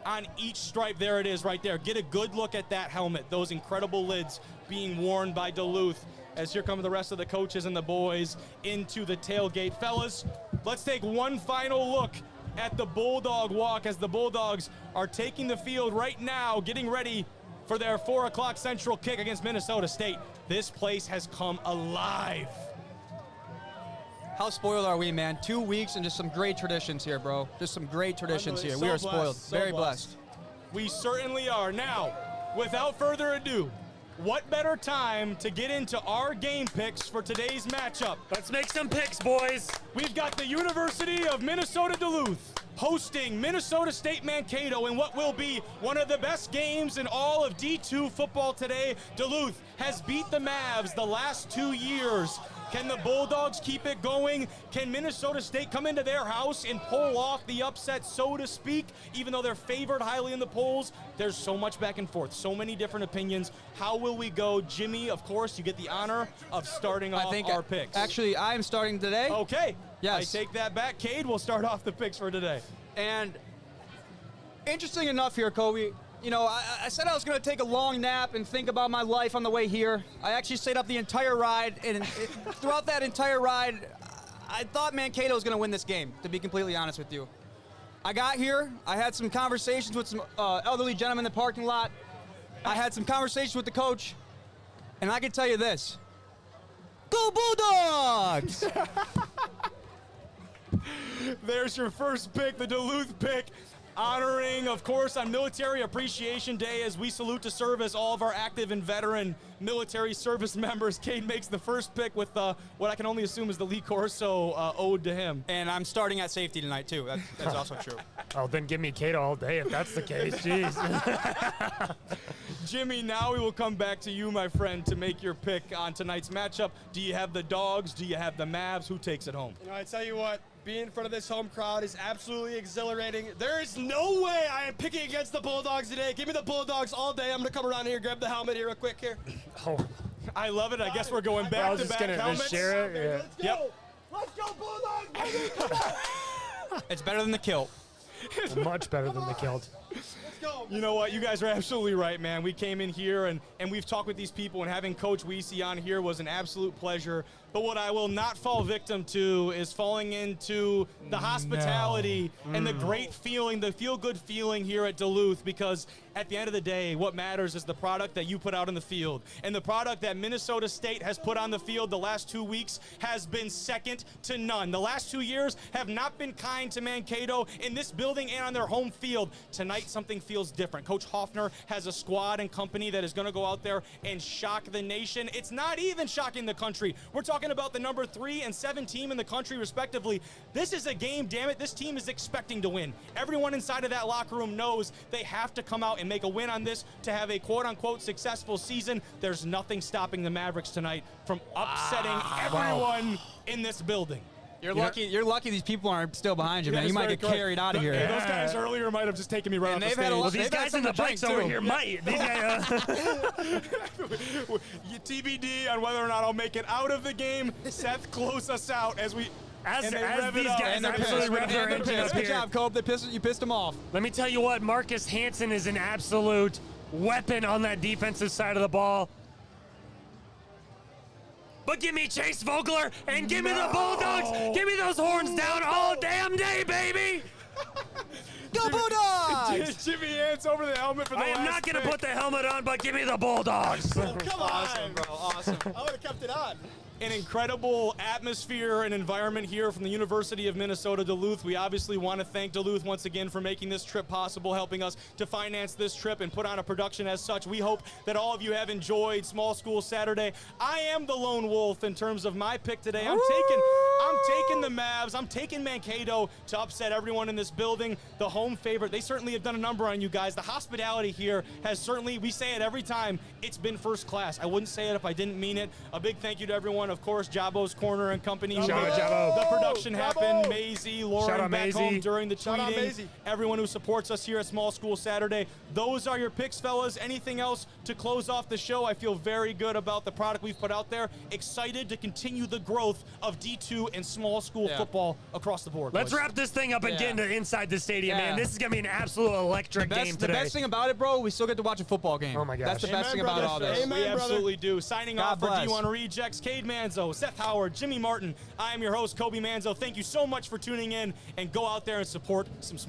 on each stripe. There it is right there. Get a good look at that helmet. Those incredible lids being worn by Duluth. As here come the rest of the coaches and the boys into the tailgate. Fellas, let's take one final look at the Bulldog walk as the Bulldogs are taking the field right now, getting ready for their 4 o'clock Central kick against Minnesota State. This place has come alive. How spoiled are we, man? 2 weeks and just some great traditions here, bro. Just some great traditions here. So We are blessed, spoiled. so Very blessed. We certainly are. Now, without further ado, what better time to get into our game picks for today's matchup? Let's make some picks, boys. We've got the University of Minnesota Duluth hosting Minnesota State Mankato in what will be one of the best games in all of D2 football today. Duluth has beat the Mavs the last 2 years. Can the Bulldogs keep it going? Can Minnesota State come into their house and pull off the upset, so to speak, even though they're favored highly in the polls? There's so much back and forth, so many different opinions. How will we go? Jimmy, of course, you get the honor of starting off our picks. Actually, I am starting today. Okay. Yes. I take that back. Cade will start off the picks for today. And interesting enough here, Kobe, you know, I said I was going to take a long nap and think about my life on the way here. I actually stayed up the entire ride, and throughout that entire ride, I thought Mankato was going to win this game, to be completely honest with you. I got here, I had some conversations with some elderly gentlemen in the parking lot. I had some conversations with the coach, and I can tell you this. Go Bulldogs! There's your first pick, the Duluth pick, honoring, of course, on Military Appreciation Day as we salute to service all of our active and veteran military service members. Cade makes the first pick with what I can only assume is the Lee Corso ode to him. And I'm starting at safety tonight, too. That's also true. Oh, then give me Cato all day if that's the case. Jeez. Jimmy, now we will come back to you, my friend, to make your pick on tonight's matchup. Do you have the Dogs? Do you have the Mavs? Who takes it home? You know, I tell you what, being in front of this home crowd is absolutely exhilarating. There is no way I am picking against the Bulldogs today. Give me the Bulldogs all day. I'm going to come around here, grab the helmet here real quick here. Oh, I love it. I guess we're going back-to-back helmets. share it. Let's go. Yep. Let's go, Bulldogs, baby. Come on. It's better than the kilt. Much better than the kilt. Let's go. You know what? You guys are absolutely right, man. We came in here and we've talked with these people, and having Coach Weesey on here was an absolute pleasure. But what I will not fall victim to is falling into the hospitality and the great feeling, the feel-good feeling here at Duluth, because at the end of the day, what matters is the product that you put out in the field. And the product that Minnesota State has put on the field the last 2 weeks has been second to none. The last 2 years have not been kind to Mankato in this building and on their home field. Tonight, something feels different. Coach Hoffner has a squad and company that is going to go out there and shock the nation. It's not even shocking the country. We're talking about the number 3 and 7 team in the country, respectively. This is a game, damn it. This team is expecting to win. Everyone inside of that locker room knows they have to come out and make a win on this to have a quote-unquote successful season. There's nothing stopping the Mavericks tonight from upsetting everyone in this building. You're lucky these people aren't still behind you, man. Yes, You might very get correct. carried out of here. Hey, those guys earlier might have just taken me right And off the they've had a stage. lot- These They've had guys in the something to bikes drink, over too. here might. These guys, TBD on whether or not I'll make it out of the game. Seth, close us out as we. as and they as rev it these up. guys And they're absolutely pissed. rev their And they're engine up pissed. Good here. job, Cope. You pissed them off. Let me tell you what, Marcus Hansen is an absolute weapon on that defensive side of the ball. But give me Chase Vogler and give me the Bulldogs. Give me those horns down all damn day, baby. Go Bulldogs! Jimmy Ants over the helmet for the I am last not going to pick. put the helmet on, but give me the Bulldogs. Oh, come on. Awesome, bro. Awesome. I would have kept it on. An incredible atmosphere and environment here from the University of Minnesota Duluth. We obviously want to thank Duluth once again for making this trip possible, helping us to finance this trip and put on a production as such. We hope that all of you have enjoyed Small School Saturday. I am the lone wolf in terms of my pick today. I'm taking the Mavs. I'm taking Mankato to upset everyone in this building. The home favorite. They certainly have done a number on you guys. The hospitality here has certainly, we say it every time, it's been first class. I wouldn't say it if I didn't mean it. A big thank you to everyone. Of course, Jabo's Corner and Company. Shout out made Jabo. The production Jabo. happen. Maisie, Shout Lauren out back Maisie. home during the Shout out tweeting. Maisie. Everyone who supports us here at Small School Saturday. Those are your picks, fellas. Anything else to close off the show? I feel very good about the product we've put out there. Excited to continue the growth of D2 and small school football across the board. Let's boys. wrap this thing up and get into inside the stadium, Yeah. man. This is going to be an absolute electric game today. The best thing about it, bro, we still get to watch a football game. Oh, my gosh. That's the best Amen, thing about brother. all this. Amen, We brother. absolutely do. Signing God off for bless. D1 Rejects, Cade Manzo, Seth Howard, Jimmy Martin. I am your host, Kobe Manzo. Thank you so much for tuning in, and go out there and support some small